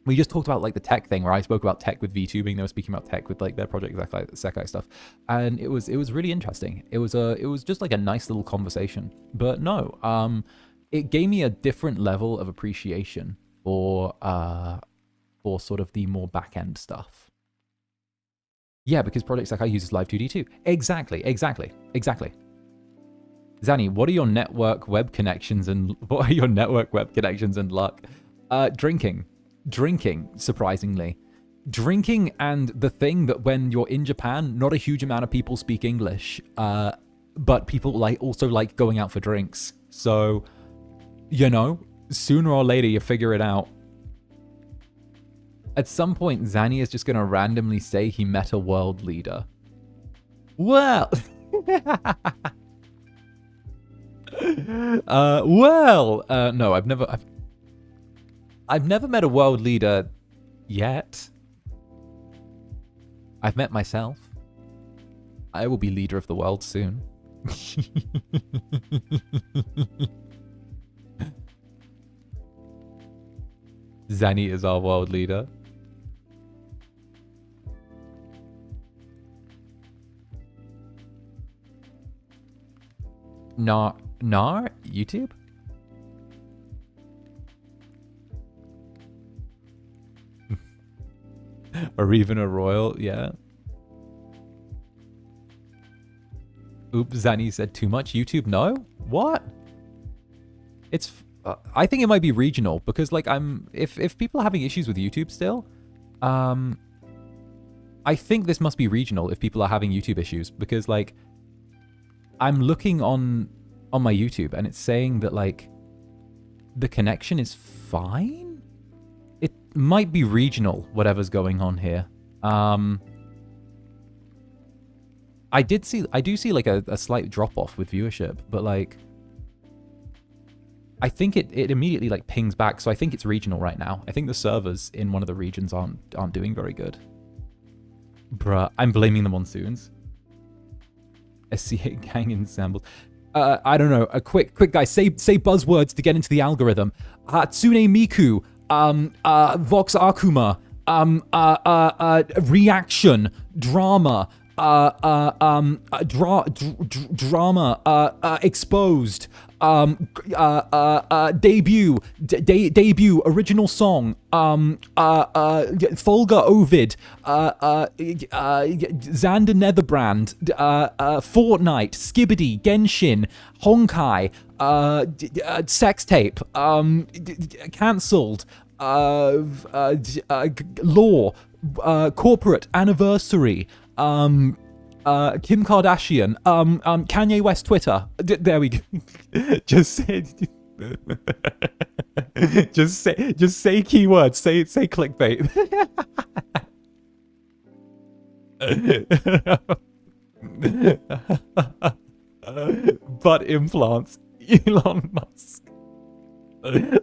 we just talked about like the tech thing, where I spoke about tech with VTubing. They were speaking about tech with like their Project 𝓂𝓸𝓾𝓻 stuff, and it was really interesting. It was just like a nice little conversation. But no, it gave me a different level of appreciation for for sort of the more back-end stuff. Yeah, because Project Sakai uses Live2D too. Exactly. Zanny, what are your network web connections and luck? Drinking, surprisingly. Drinking, and the thing that when you're in Japan, not a huge amount of people speak English, but people also like going out for drinks. So, you know, sooner or later you figure it out. At some point, Zanny is just going to randomly say he met a world leader. Well... no, I've never met a world leader yet. I've met myself. I will be leader of the world soon. Zanny is our world leader. Nar? YouTube? Or even a royal, yeah. Oops, Zanny said too much. YouTube, no? What? It's... I think it might be regional, because, like, if people are having issues with YouTube still, I think this must be regional if people are having YouTube issues, because, like, I'm looking on my YouTube, and it's saying that, like, the connection is fine? It might be regional, whatever's going on here. I do see, like, a slight drop-off with viewership, but, like, I think it immediately, like, pings back, so I think it's regional right now. I think the servers in one of the regions aren't doing very good. Bruh, I'm blaming the monsoons. SCA gang ensemble. I don't know. A quick guys, say buzzwords to get into the algorithm. Hatsune Miku, Vox Akuma, reaction, drama, drama, exposed, debut, original song, Folga Ovid, Zander Netherbrand, Fortnite, Skibbity, Genshin, Honkai, sex tape, cancelled, law, corporate anniversary, Kim Kardashian, Kanye West Twitter. There we go. Just say keywords. Say clickbait. Butt implants. Elon Musk.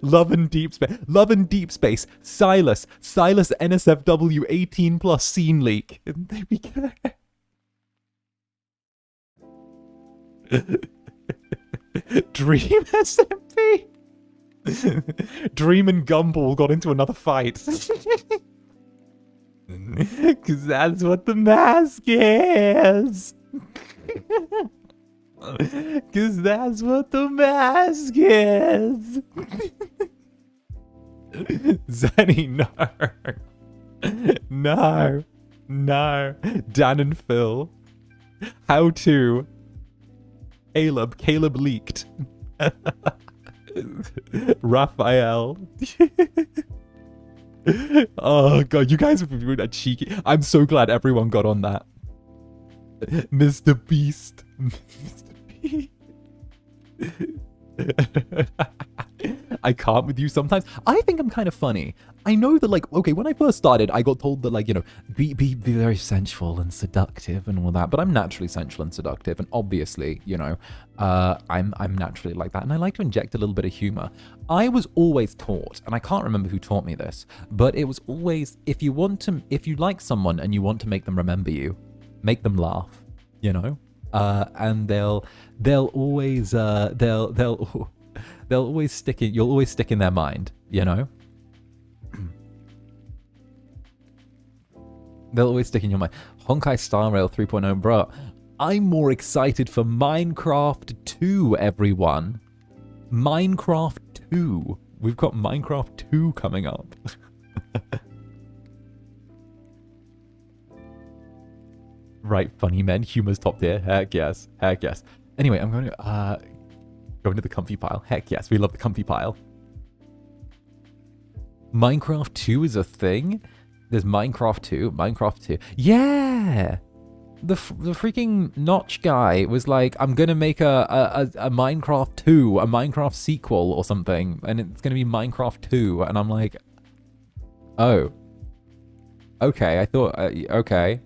Love and Deep Space. Silas NSFW 18+ scene leak. There we go. Dream SMP. Dream and Gumball got into another fight. Cause that's what the mask is. Cause that's what the mask is. Zenny, no. No. Dan and Phil. How to. Caleb leaked. Raphael. Oh god, you guys are cheeky. I'm so glad everyone got on that. Mr. Beast. Mr. Beast. I can't with you sometimes. I think I'm kind of funny. I know that, like, okay, when I first started, I got told that, like, you know, be very sensual and seductive and all that, but I'm naturally sensual and seductive, and obviously, you know, I'm naturally like that, and I like to inject a little bit of humor. I was always taught, and I can't remember who taught me this, but it was always, if you like someone and you want to make them remember you, make them laugh, you know, and they'll always stick in, you'll always stick in their mind, you know. They'll always stick in your mind. Honkai Star Rail 3.0, bro. I'm more excited for Minecraft 2, everyone. Minecraft 2. We've got Minecraft 2 coming up. Right, funny men, humor's top tier. Heck yes, heck yes. Anyway, I'm going to go into the comfy pile. Heck yes, we love the comfy pile. Minecraft 2 is a thing? There's Minecraft 2, Minecraft 2. Yeah! The freaking Notch guy was like, I'm gonna make a Minecraft 2, a Minecraft sequel or something, and it's gonna be Minecraft 2, and I'm like, oh. Okay, I thought, okay.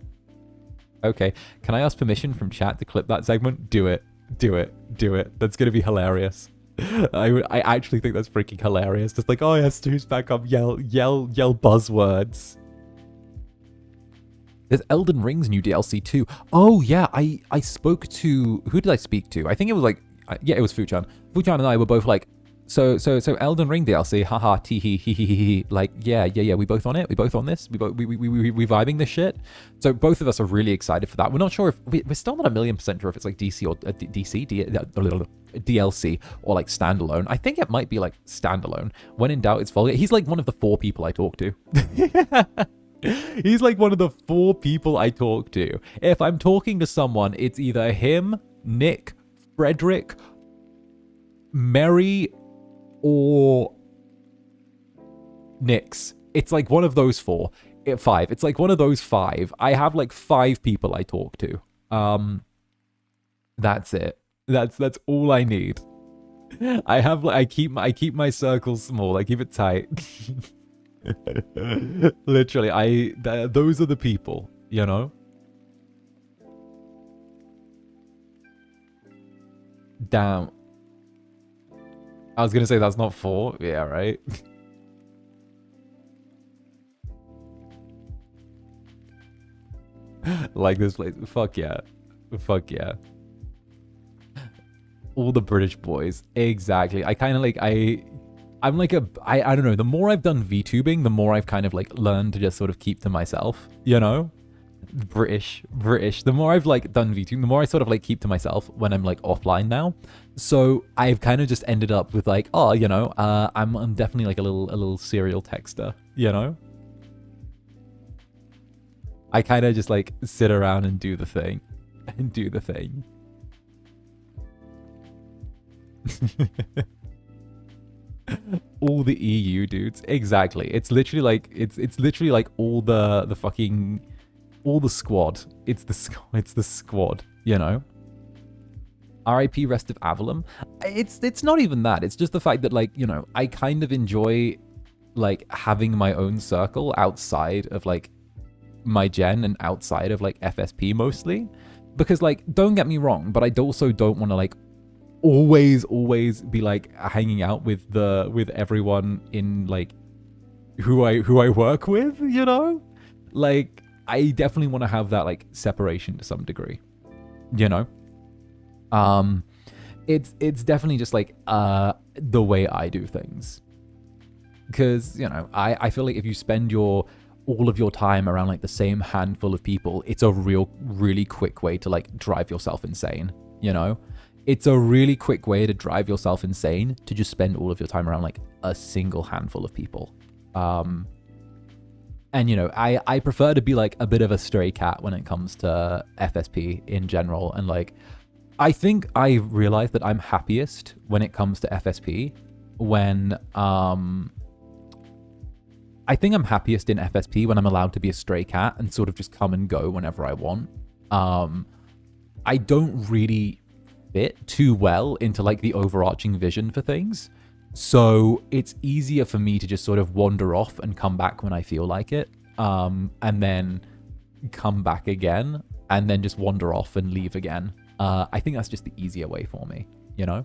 Okay, can I ask permission from chat to clip that segment? Do it. Do it. Do it. That's gonna be hilarious. I actually think that's freaking hilarious. Just like, oh yeah, Stu's back up, yell buzzwords. There's Elden Ring's new DLC too. Oh yeah, I spoke to, who did I speak to? I think it was like, yeah, it was Fuchan. Fuchan and I were both like, so Elden Ring DLC, haha, tee hee hee hee hee. Like, yeah, we both on it. We both on this. We vibing this shit. So both of us are really excited for that. We're not sure if we're still not 1,000,000% sure if it's like DC or DLC or like standalone. I think it might be like standalone. When in doubt, it's Volga. He's like one of the 4 people I talk to. He's like one of the 4 people I talk to. If I'm talking to someone, it's either him, Nick, Frederick, Mary, or Nix. It's like one of those 4. 5. It's like one of those 5. I have like 5 people I talk to. That's it. That's all I need. I keep my circles small. I keep it tight. Literally, those are the people, you know? Damn. I was gonna say that's not 4. Yeah, right? Like this place. Fuck yeah. Fuck yeah. All the British boys. Exactly. I kind of like, I'm like I don't know. The more I've done VTubing, the more I've kind of like learned to just sort of keep to myself, you know? British. The more I've like done VTubing, the more I sort of like keep to myself when I'm like offline now. So I've kind of just ended up with like, oh, you know, I'm definitely like a little serial texter, you know? I kind of just like sit around and do the thing. All the EU dudes. Exactly. It's literally like all the fucking all the squad. It's the squad, you know? RIP rest of Avalon. It's not even that. It's just the fact that like, you know, I kind of enjoy like having my own circle outside of like my gen and outside of like FSP mostly. Because like, don't get me wrong, but I also don't want to like always be like hanging out with everyone in like who I work with, you know? Like I definitely want to have that like separation to some degree, you know? It's definitely just like the way I do things. Because, you know, I feel like if you spend all of your time around like the same handful of people, it's a really quick way to like drive yourself insane, you know? It's a really quick way to drive yourself insane to just spend all of your time around like a single handful of people. And, you know, I prefer to be like a bit of a stray cat when it comes to FSP in general. And like, I think I realized that I'm happiest when it comes to FSP when, I think I'm happiest in FSP when I'm allowed to be a stray cat and sort of just come and go whenever I want. I don't really fit too well into like the overarching vision for things. So it's easier for me to just sort of wander off and come back when I feel like it. And then come back again and then just wander off and leave again. I think that's just the easier way for me, you know?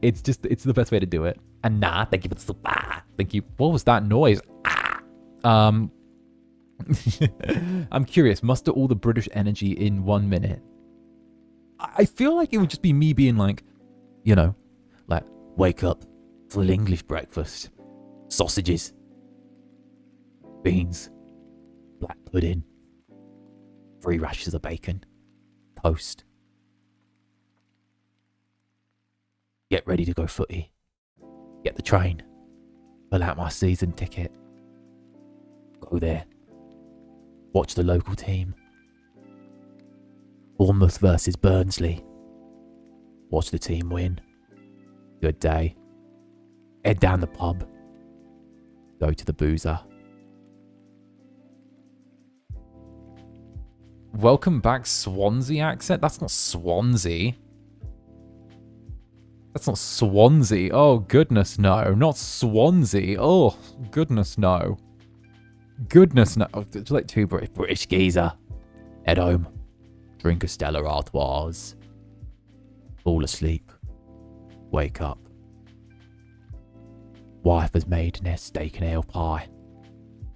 It's the best way to do it. And thank you for the super. Thank you. What was that noise? I'm curious, muster all the British energy in 1 minute. I feel like it would just be me being like, you know, like, wake up, full English breakfast, sausages, beans, black pudding, 3 rashers of bacon, toast. Get ready to go footy. Get the train. Fill out my season ticket. Go there. Watch the local team. Bournemouth versus Burnsley. Watch the team win. Good day. Head down the pub. Go to the boozer. Welcome back, Swansea accent? That's not Swansea. That's not Swansea. Oh, goodness, no. Not Swansea. Oh, goodness, no. Goodness, no. Oh, it's like two British geezer. Head home. Drink a 𝓂𝓸𝓾𝓻. Fall asleep. Wake up. Wife has made nest steak and ale pie.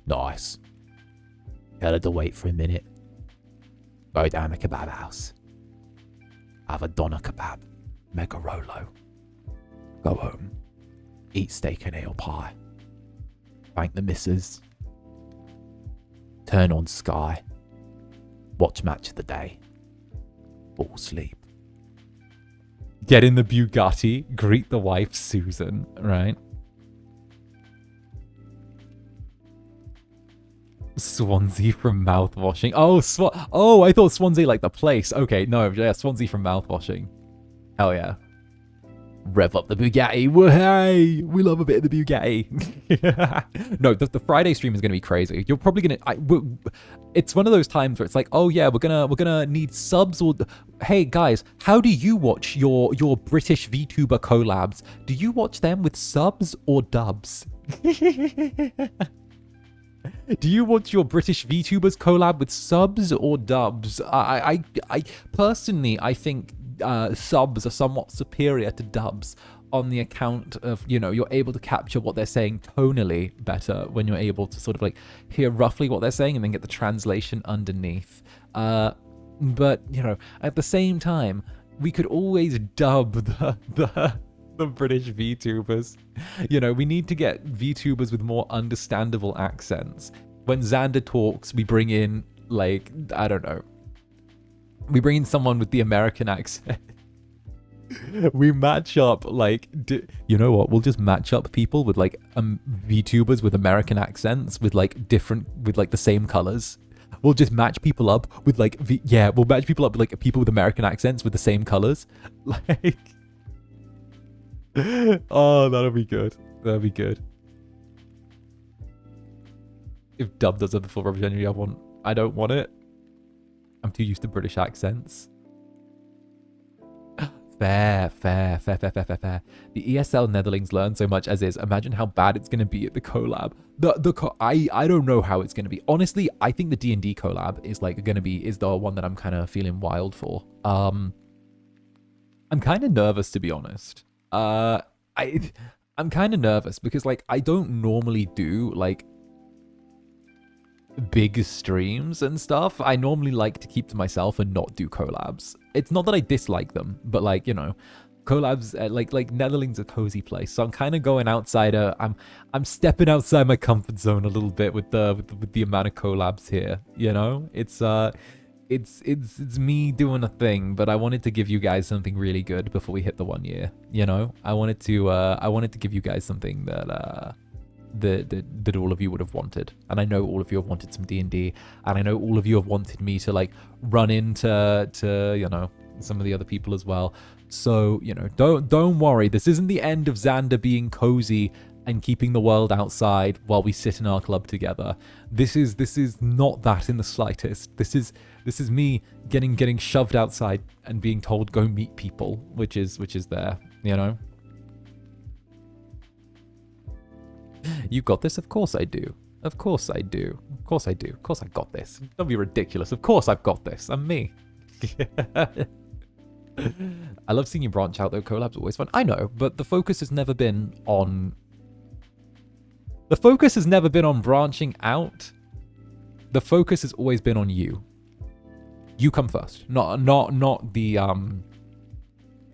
Nice. Tell her to wait for a minute. Go down the kebab house. Have a doner kebab. Mega Rolo. Go home. Eat steak and ale pie. Thank the missus. Turn on Sky. Watch match of the day. Fall asleep. Get in the Bugatti. Greet the wife, Susan. Right? Swansea from mouthwashing. Oh, I thought Swansea like the place. Okay, no, yeah, Swansea from mouthwashing. Hell yeah. Rev up the Bugatti. Hey, we love a bit of the Bugatti. No, the Friday stream is going to be crazy. You're probably going to... It's one of those times where it's like, oh yeah, we're gonna need subs. Or hey guys, how do you watch your British VTuber collabs? Do you watch them with subs or dubs? Do you watch your British VTubers collab with subs or dubs? I personally, I think subs are somewhat superior to dubs on the account of, you know, you're able to capture what they're saying tonally better when you're able to sort of like hear roughly what they're saying and then get the translation underneath. But, you know, at the same time, we could always dub the British VTubers. You know, we need to get VTubers with more understandable accents. When Zander talks, we bring in, like, I don't know. We bring in someone with the American accent. We match up, like, you know what? We'll just match up people with, like, VTubers with American accents with, like, the same colors. We'll just match people up with, like, we'll match people up with, like, people with American accents with the same colors. Like... Oh, that'll be good. That'll be good. If dub does have the full representative, I don't want it. I'm too used to British accents. Fair. The ESL Netherlings learn so much as is. Imagine how bad it's going to be at the collab. I don't know how it's going to be. Honestly, I think the D&D collab is like is the one that I'm kind of feeling wild for. I'm kind of nervous, to be honest. I'm kind of nervous because, like, I don't normally do, like, big streams and stuff. I normally like to keep to myself and not do collabs. It's not that I dislike them, but, like, you know, collabs, like Netherlands a cozy place. So I'm kind of going outside. I'm stepping outside my comfort zone a little bit with the amount of collabs here. You know, it's me doing a thing, but I wanted to give you guys something really good before we hit the 1 year. You know, I wanted to give you guys something that that all of you would have wanted, and I know all of you have wanted some D&D, and I know all of you have wanted me to, like, run into you know, some of the other people as well. So, you know, don't worry. This isn't the end of Zander being cozy and keeping the world outside while we sit in our club together. This is not that in the slightest. This is me getting shoved outside and being told go meet people, which is there, you know. You got this? Of course I do. Of course I do. Of course I do. Of course I got this. Don't be ridiculous. Of course I've got this. I'm me. I love seeing you branch out though. Collab's always fun. I know, but the focus has never been on... The focus has never been on branching out. The focus has always been on you. You come first. Not the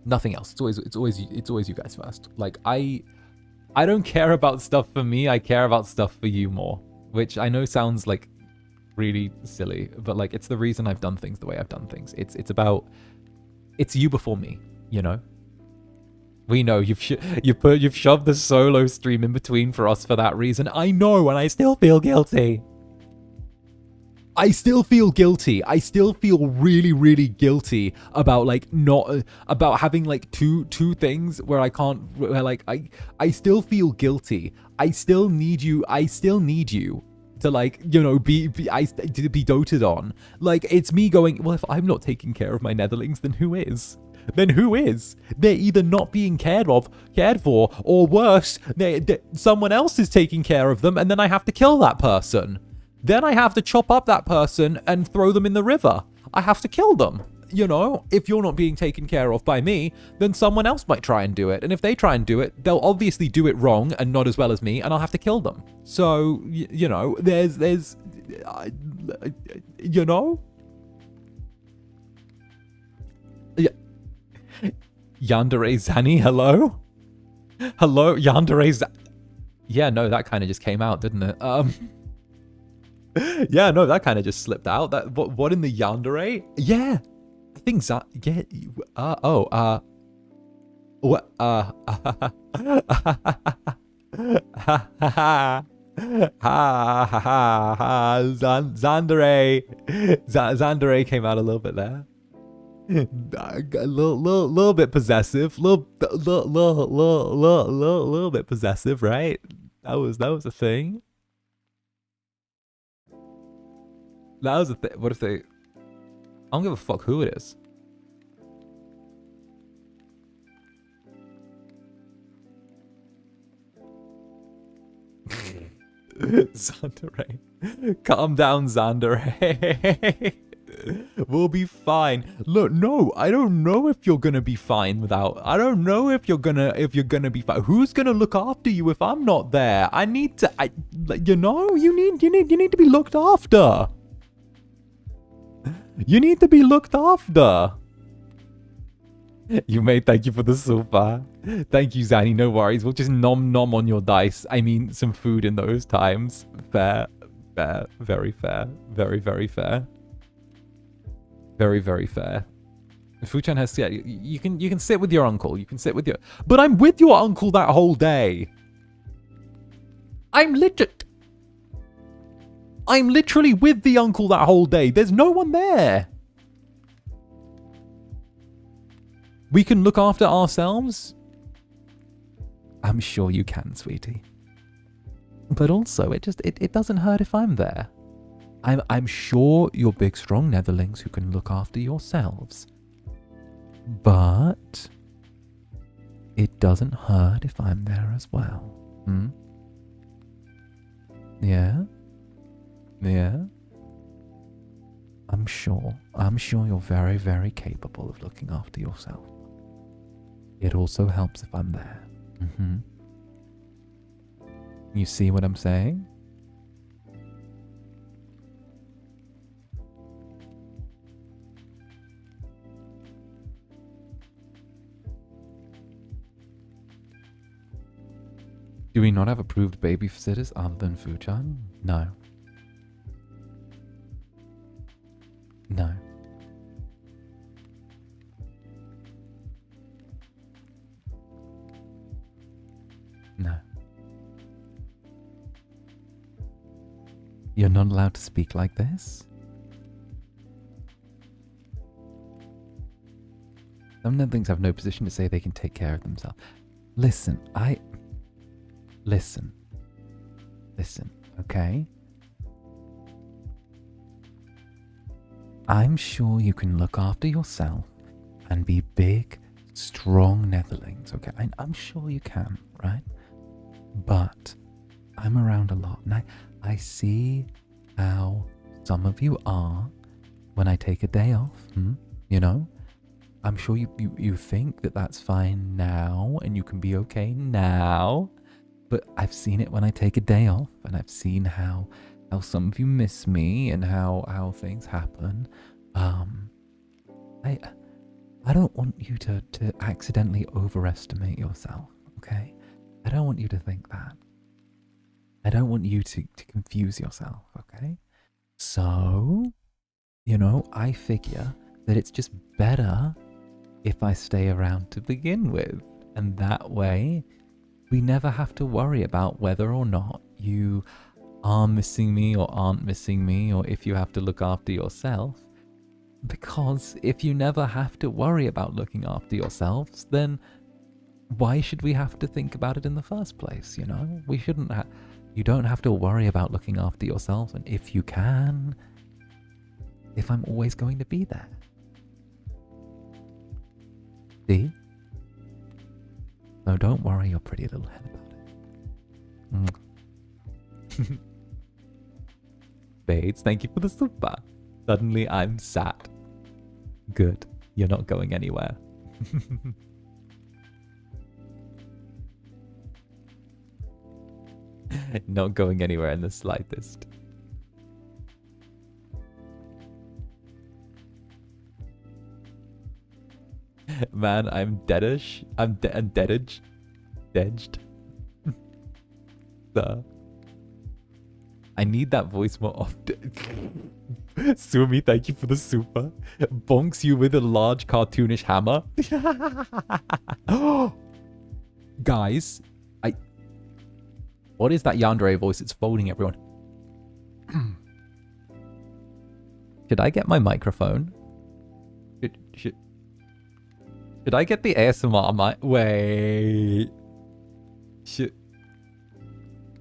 nothing else. It's always you guys first. Like, I don't care about stuff for me. I care about stuff for you more, which I know sounds like really silly, but, like, it's the reason I've done things the way I've done things. It's you before me, you know. We know you've shoved the solo stream in between for us for that reason. I know, and I still feel guilty. I still feel guilty. I still feel really, really guilty about like not about having like two things where I can't, where like I still feel guilty. I still need you to like, you know, to be doted on. Like, it's me going, well, if I'm not taking care of my netherlings, then who is? Then who is? They're either not being cared for, or worse, someone else is taking care of them, and then I have to kill that person. Then I have to chop up that person and throw them in the river. I have to kill them. You know, if you're not being taken care of by me, then someone else might try and do it. And if they try and do it, they'll obviously do it wrong and not as well as me, and I'll have to kill them. So, you know, there's, you know? Yandere Zani, hello? Hello, Yandere Yeah, no, that kind of just came out, didn't it? Yeah, no, that kind of just slipped out. That what in the Yandere? Yeah. I think Zandere came out a little bit there. A little bit possessive, little bit possessive, right? That was a thing. That was a thing. What if they? I don't give a fuck who it is. Zander, calm down, Zander. We'll be fine. Look, no, I don't know if you're gonna be fine without. I don't know if you're gonna be fine. Who's gonna look after you if I'm not there? I need to. You know, you need to be looked after. You need to be looked after. You may thank you for the super. Thank you, Zanny. No worries. We'll just nom on your dice. I mean, some food in those times. Fair, very fair, very fair. Very fair. Fuchan has, yeah, you can sit with your uncle. You can sit with your, but I'm with your uncle that whole day. I'm literally with the uncle that whole day. There's no one there. We can look after ourselves. I'm sure you can, sweetie. But also, it doesn't hurt if I'm there. I'm sure you're big, strong netherlings who can look after yourselves. But it doesn't hurt if I'm there as well. Hmm? Yeah? Yeah? I'm sure you're very, very capable of looking after yourself. It also helps if I'm there. Mm-hmm. You see what I'm saying? Do we not have approved babysitters other than Fuchan? No. No. No. You're not allowed to speak like this? Some netherlings have no position to say they can take care of themselves. Listen, Listen, okay? I'm sure you can look after yourself and be big, strong netherlings, okay? I'm sure you can, right? But I'm around a lot, and I see how some of you are when I take a day off, you know? I'm sure you think that that's fine now, and you can be okay now. But I've seen it when I take a day off, and I've seen how some of you miss me and how things happen. I don't want you to accidentally overestimate yourself, okay? I don't want you to think that. I don't want you to confuse yourself, okay? So, you know, I figure that it's just better if I stay around to begin with. And that way, we never have to worry about whether or not you are missing me or aren't missing me, or if you have to look after yourself. Because if you never have to worry about looking after yourselves, then why should we have to think about it in the first place, you know? We shouldn't have... You don't have to worry about looking after yourself, and if you can, if I'm always going to be there. See? So don't worry your pretty little head about it. Bates, thank you for the super. Suddenly I'm sad. Good. You're not going anywhere. Not going anywhere in the slightest. Man, I'm deadish. I'm deadaged. Dedged. So, I need that voice more often. Sumi, thank you for the super. Bonks you with a large cartoonish hammer. Guys, what is that yandere voice? It's folding everyone. Should I get my microphone? Should I get the ASMR mic? Wait.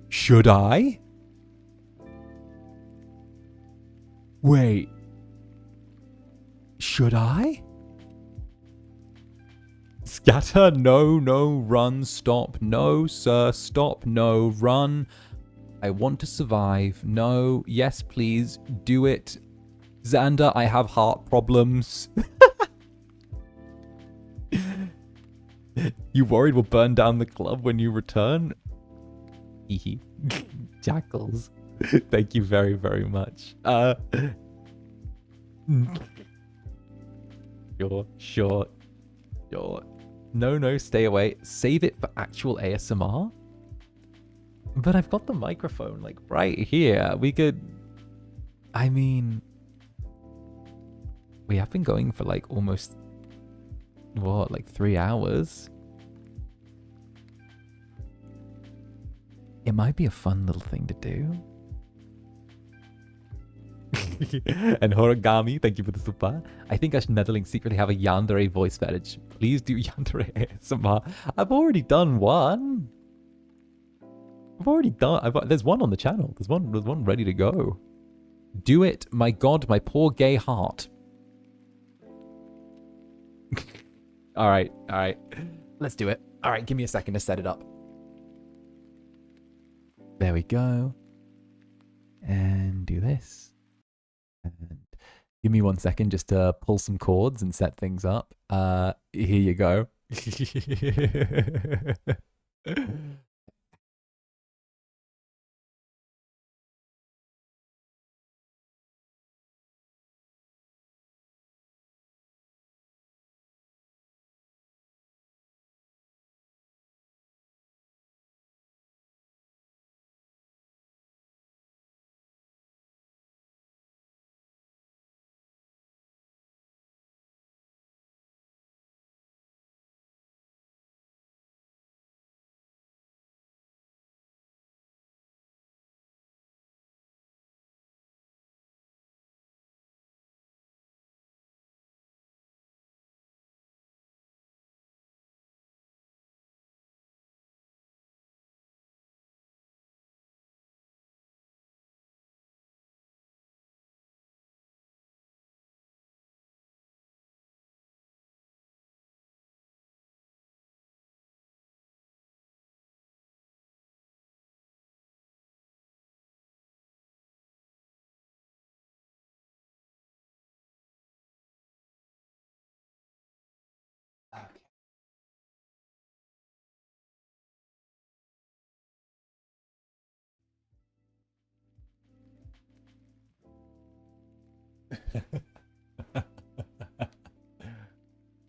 Should I? Wait. Should I? Scatter, no, run, stop, no, sir, stop, no, run. I want to survive, no, yes, please, do it. Zander, I have heart problems. You worried we'll burn down the club when you return? Hehe. Jackals. Thank you very, very much. Sure. No, stay away. Save it for actual ASMR? But I've got the microphone, like, right here. We could... I mean... We have been going for, like, almost... What, like 3 hours? It might be a fun little thing to do. And Horigami, thank you for the super. I think us Netherlings secretly have a yandere voice fetish. Please do yandere ASMR. I've already done one. There's one on the channel. There's one ready to go. Do it. My God, my poor gay heart. All right. Let's do it. All right, give me a second to set it up. There we go. And do this. And give me 1 second just to pull some chords and set things up. Here you go.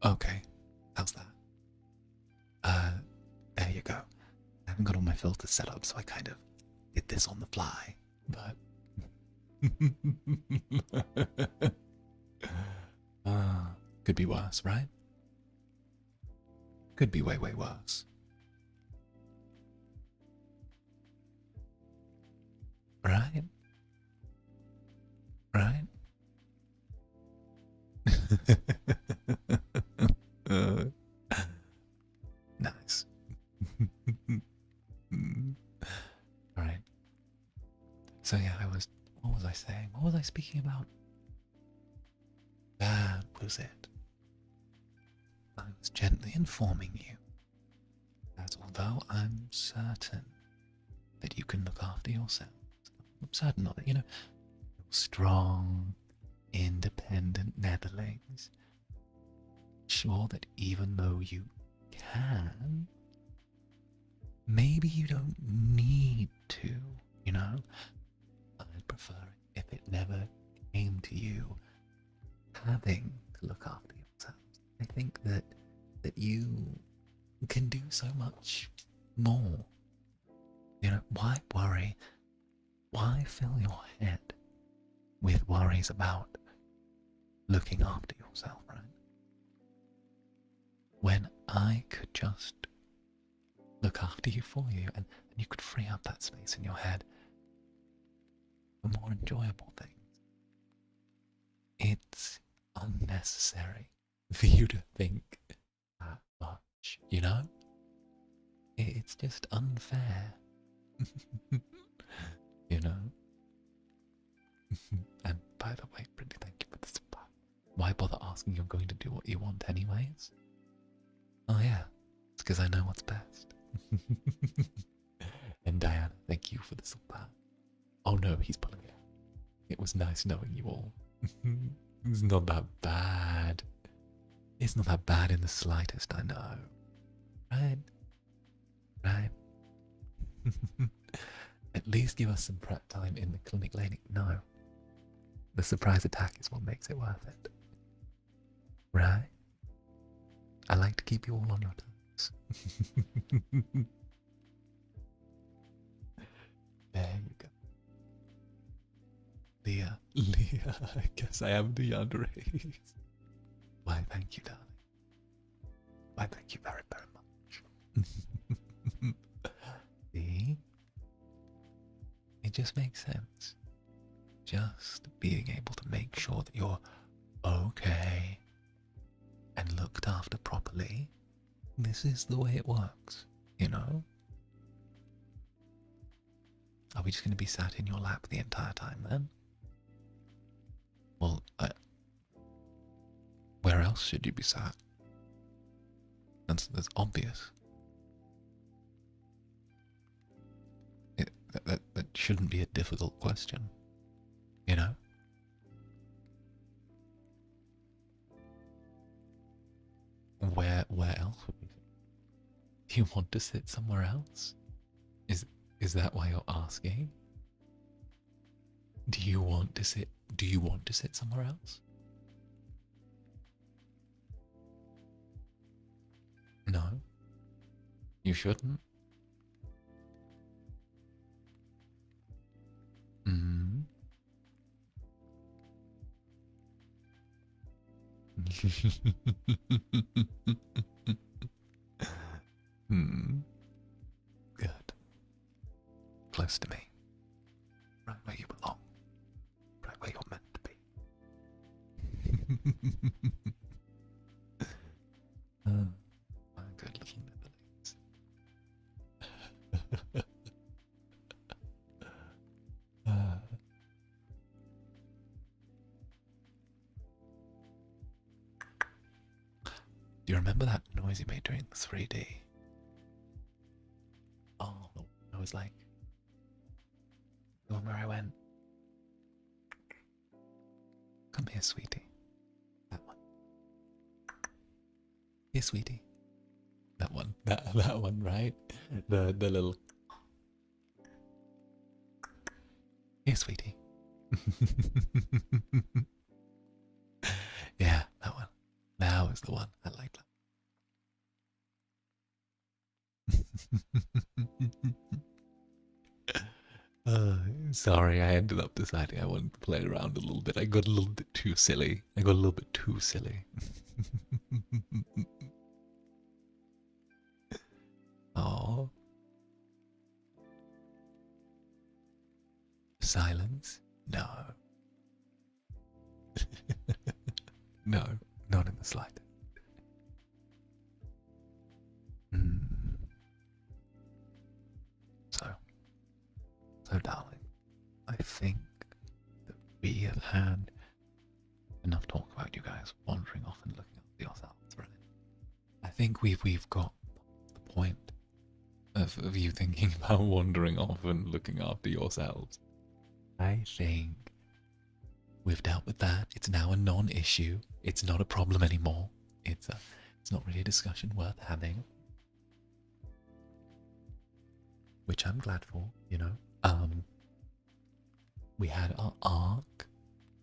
Okay, how's that? There you go. I haven't got all my filters set up, so I kind of did this on the fly, but... could be worse, right? Could be way, way worse. Right? Right? Nice. Alright. So yeah, what was I saying? What was I speaking about? That was it. I was gently informing you that although I'm certain that you can look after yourselves, I'm certain of it, you're strong, independent Netherlings, sure that even though you can, maybe you don't need to, I'd prefer it if it never came to you having to look after yourselves. I think that you can do so much more. Why worry? Why fill your head with worries about looking after yourself, right? When I could just look after you for you, and you could free up that space in your head for more enjoyable things. It's unnecessary for you to think that much, It's just unfair, And by the way, pretty thank you for the support. Why bother asking? You're going to do what you want anyways? Oh yeah, it's because I know what's best. And Diana, thank you for the support. Oh no, he's pulling it. It was nice knowing you all. It's not that bad. It's not that bad in the slightest, I know. Right? Right? At least give us some prep time in the clinic lane. No. The surprise attack is what makes it worth it. Right? I like to keep you all on your toes. There you go. Leah, I guess I am the underage. Why, thank you, darling. Why, thank you very, very much. See? It just makes sense. Just being able to make sure that you're okay and looked after properly. This is the way it works, Are we just going to be sat in your lap the entire time then? Well, where else should you be sat? That's obvious. That shouldn't be a difficult question, Where else would we sit? Do you want to sit somewhere else? Is that why you're asking? Do you want to sit somewhere else? No. You shouldn't. Mm. Good. Close to me. Right where you belong. Right where you're meant to be. My good little Netherlands. Do you remember that noise you made during the 3D? Oh, I was like, the one where I went, come here, sweetie. That one. Here, sweetie. That one. That one, right? The little. Here, sweetie. Yeah, that one. That was the one. I like that. Sorry, I ended up deciding I wanted to play around a little bit. I got a little bit too silly. Oh. No, not in the slightest. So darling, I think that we have had enough talk about you guys wandering off and looking after yourselves, right? I think we've got the point of you thinking about wandering off and looking after yourselves. I think we've dealt with that. It's now a non-issue. It's not a problem anymore. It's not really a discussion worth having. Which I'm glad for, you know. We had our arc.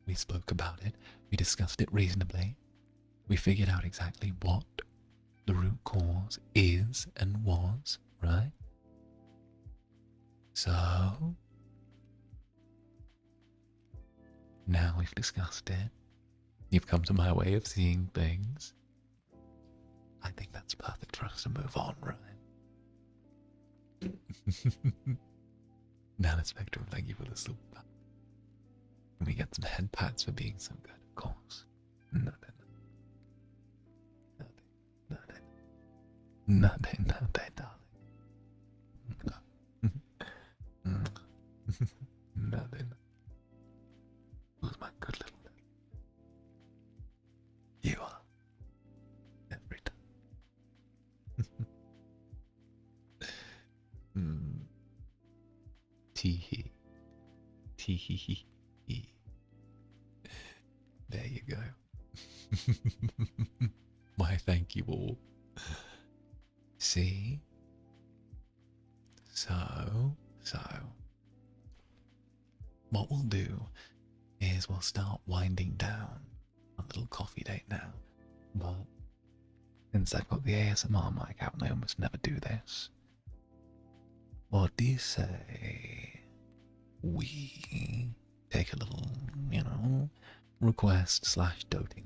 We spoke about it. We discussed it reasonably. We figured out exactly what the root cause is and was, right? So now we've discussed it. You've come to my way of seeing things. I think that's perfect for us to move on, right? Nana Spectrum, thank you for the super. Can we get some head pats for being so good? Of course. Nothing, darling. Nothing. Who's my good little bit? You are. Every time. Tee-hee. Tee-hee-hee. There you go. Why, thank you all. See? So, what we'll do is we'll start winding down a little coffee date now. But since I've got the ASMR mic out and I almost never do this, what do you say we take a little, you know, request/doting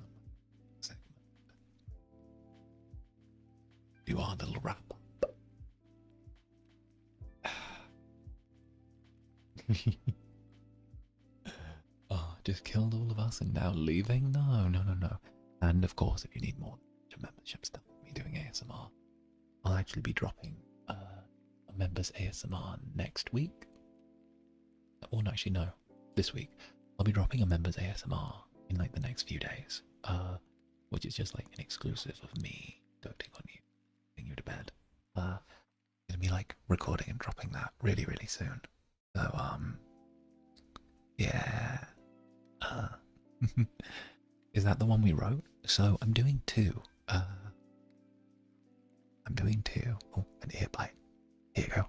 segment? Do our little wrap up. Oh, just killed all of us and now leaving? No. And of course, if you need more membership stuff, me doing ASMR, I'll actually be dropping a members ASMR next week. Or no, actually no, this week. I'll be dropping a members ASMR in like the next few days, which is just like an exclusive of me doting on you, putting you to bed. Gonna be like recording and dropping that really, really soon. So yeah. Is that the one we wrote? So I'm doing two. Oh, an ear bite. Here you go.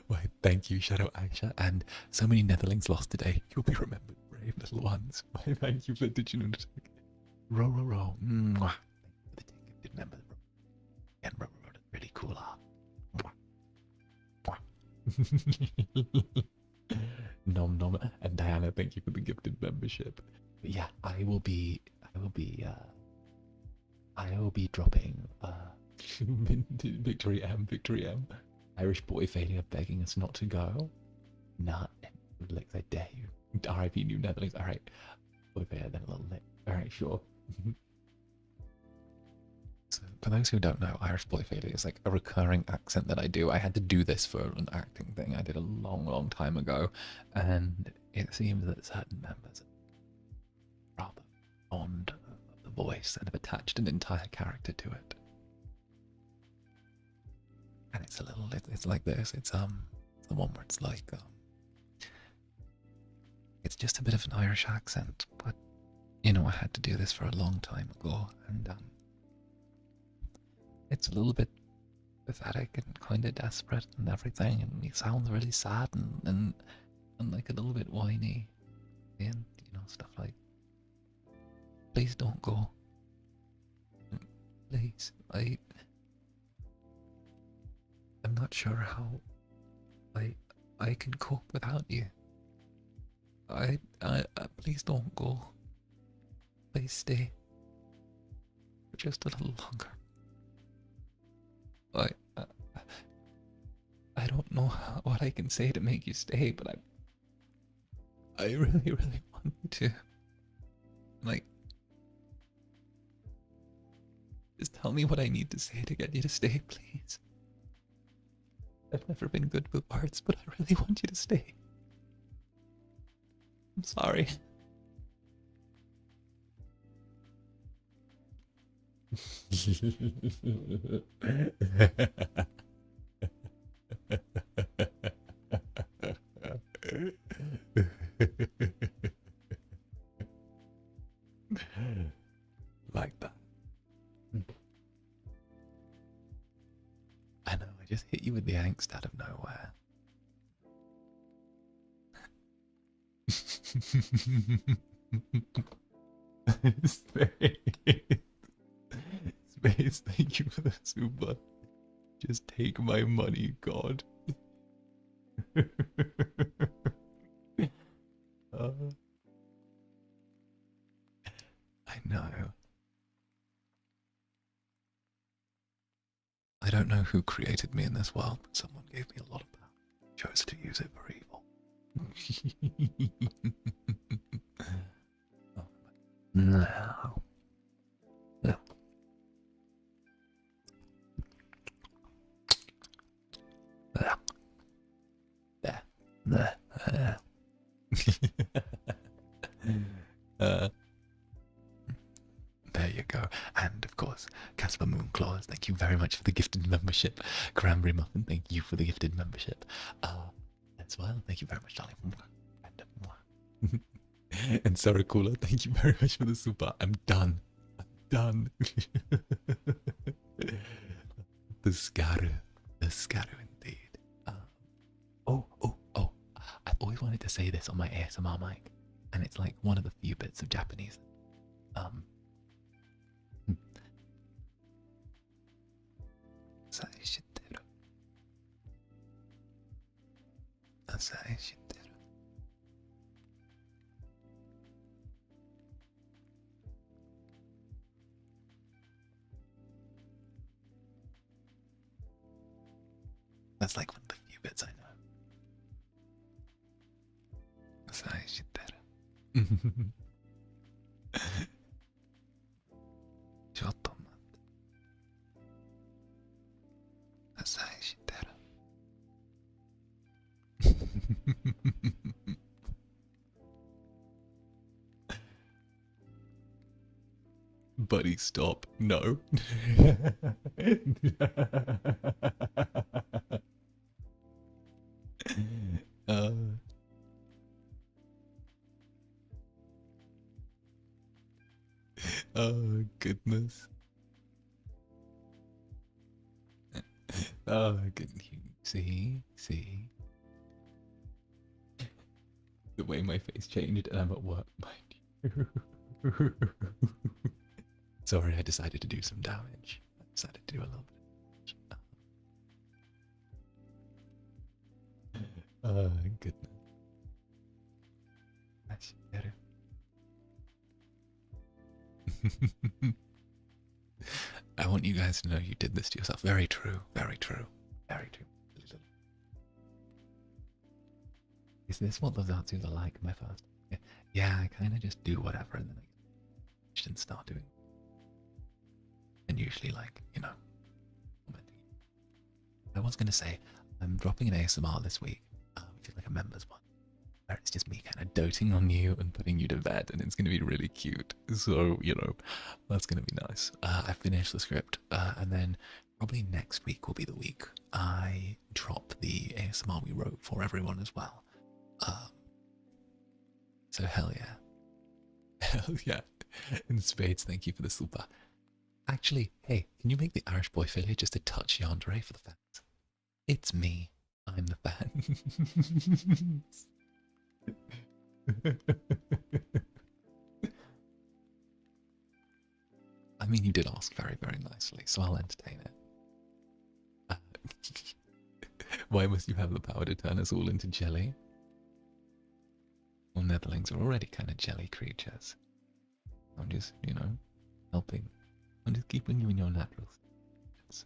Why, thank you, Shadow Aisha, and so many Netherlings lost today. You'll be remembered, brave little ones. Why, thank you for digital attack. Row. Mwah. Thank you for the 10 gifted members. And row, really cool art. Nom. And Diana, thank you for the gifted membership. But yeah, I will be dropping Victory M. Irish boy failure begging us not to go. Nah, Lex, I dare you. RIP New Netherlands. Alright. Boy failure, then a little lick. Alright, sure. So, for those who don't know, Irish boy failure is like a recurring accent that I do. I had to do this for an acting thing I did a long time ago, and it seems that certain members are rather fond of the voice and have attached an entire character to it. And it's a little, it's like this. It's the one where it's like it's just a bit of an Irish accent, but you know, I had to do this for a long time ago, and it's a little bit pathetic and kind of desperate and everything, and he sounds really sad and like a little bit whiny, and you know, stuff like, please don't go, please, I'm not sure how I can cope without you. I please don't go. Please stay for just a little longer. I don't know what I can say to make you stay, but I really, really want you to. Like, just tell me what I need to say to get you to stay, please. I've never been good with words, but I really want you to stay. I'm sorry. Like that. I know, I just hit you with the angst out of nowhere. Space, thank you for the super. Just take my money, God. I know. I don't know who created me in this world, but someone gave me a lot of power. Chose to use it for evil. No. There you go. And of course, Casper Moonclaws, thank you very much for the gifted membership. Cranberry Muffin, thank you for the gifted membership. As well, thank you very much, darling. And Sarah Cooler, thank you very much for the super. I'm done. I'm done. The 𝓂𝓸𝓾𝓻 indeed. Oh. I've always wanted to say this on my ASMR mic, and it's like one of the few bits of Japanese. That's like one of the few bits I know. Buddy, stop. No. Oh, goodness. Oh, good. See? The way my face changed and I'm at work, mind you. Sorry, I decided to do some damage. I decided to do a little bit of damage. Oh, goodness. That's better. I want you guys to know you did this to yourself. Very true. Very true. Very true. Is this what those artsies are like? My first. Yeah, I kind of just do whatever and then I start doing. And usually, like, you know. I was going to say, I'm dropping an ASMR this week, which is like a members one, where it's just me kind of doting on you and putting you to bed, and it's going to be really cute. So, you know, that's going to be nice. I finished the script, and then probably next week will be the week I drop the ASMR we wrote for everyone as well. So hell yeah. Hell yeah. In spades, thank you for the super. Actually, hey, can you make the Irish boy failure just a touch yandere for the fans? It's me. I'm the fan. I mean, you did ask very, very nicely, so I'll entertain it. Why must you have the power to turn us all into jelly? Well, Netherlings are already kind of jelly creatures. I'm just, you know, helping. I'm just keeping you in your natural state.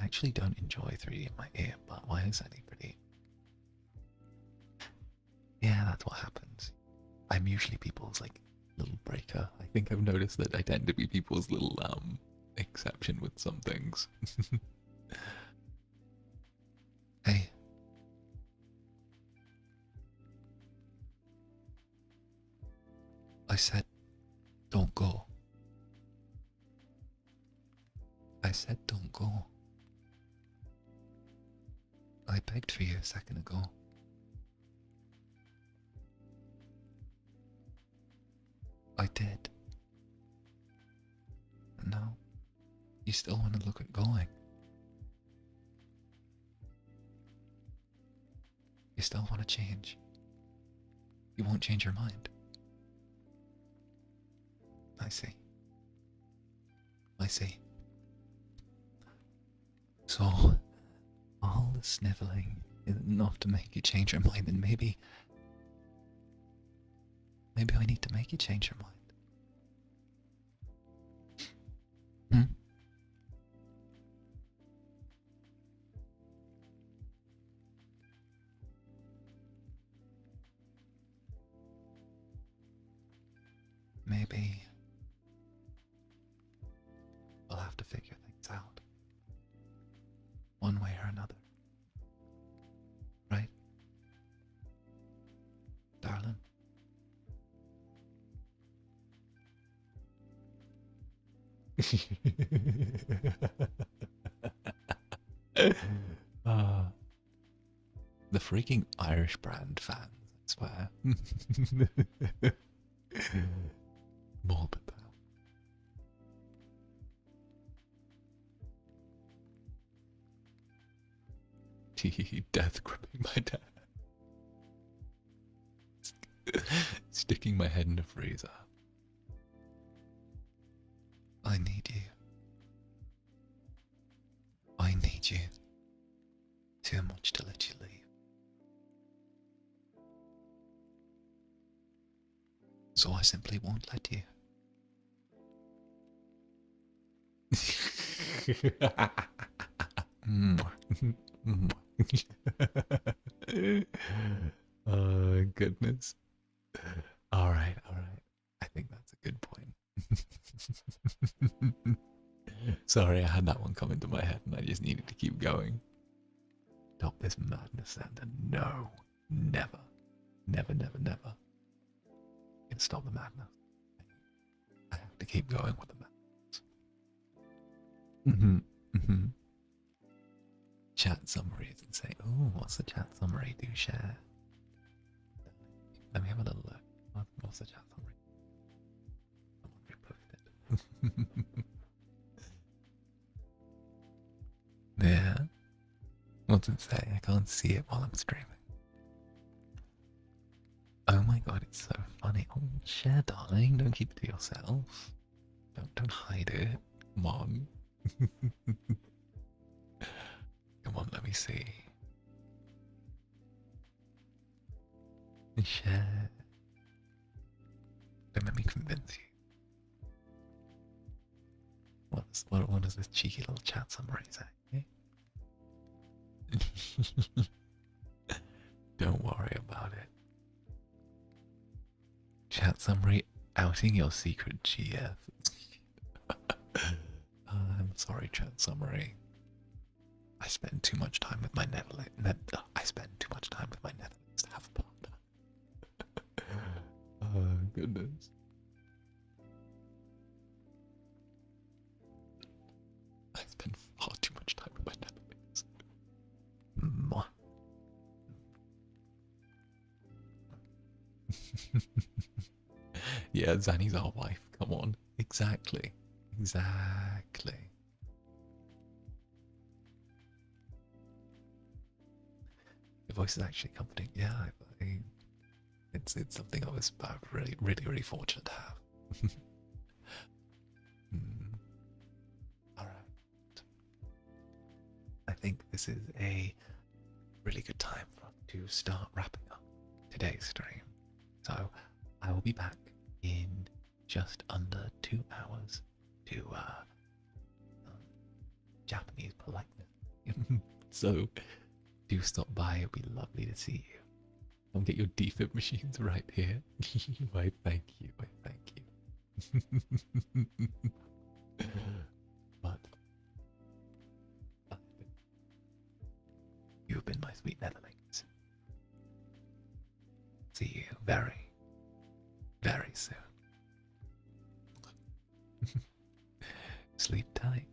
actually don't enjoy 3D in my ear, but why is anybody? Yeah, that's what happens. I'm usually people's like little breaker. I think I've noticed that I tend to be people's little exception with some things. Hey. I said don't go. I said don't go. I begged for you a second ago. I did. And now, you still want to look at going. You still want to change. You won't change your mind. I see. I see. So, all the sniveling isn't enough to make you change your mind, and maybe I need to make you change your mind. Maybe we'll have to figure things out. One way or another. Right? Darling? The freaking Irish brand fans, I swear. Morbid though. Death gripping my dad. Sticking my head in a freezer. I need you. I need you. Too much to let you leave. So I simply won't let you. Oh, goodness. All right. I think that's a good point. Sorry, I had that one come into my head and I just needed to keep going. Stop this madness, Zander. No. Never. Never, never, never. You can stop the madness. I have to keep going with the madness. Chat summaries and say, oh, what's the chat summary? Do share. Let me have a little look. What's the chat summary? Someone reposted. Yeah. What's it say? I can't see it while I'm streaming. Oh my god, it's so funny. Oh, share, darling. Don't keep it to yourself. Don't hide it. Come on. Come on, let me see. Share. Don't let me convince you. What does this cheeky little chat summary say? Don't worry about it. Chat summary outing your secret GF. I'm sorry, chat summary. I spend too much time with my Netherlands. I spend too much time with my Netherlands to have a partner. Oh, goodness. I spend far too much time with my Netherlands. Mwah. Yeah, Zanny's our wife. Come on. Exactly. Exactly. Your voice is actually comforting. Yeah, it's something I was really fortunate to have. Alright. I think this is a really good time for us to start wrapping up today's stream. So I will be back in just under 2 hours to Japanese politeness So, do stop by. It'll be lovely to see you. Come get your defib machines right here. Why, thank you. Why, thank you. But you've been my sweet netherlings. See you very, very soon. Sleep tight.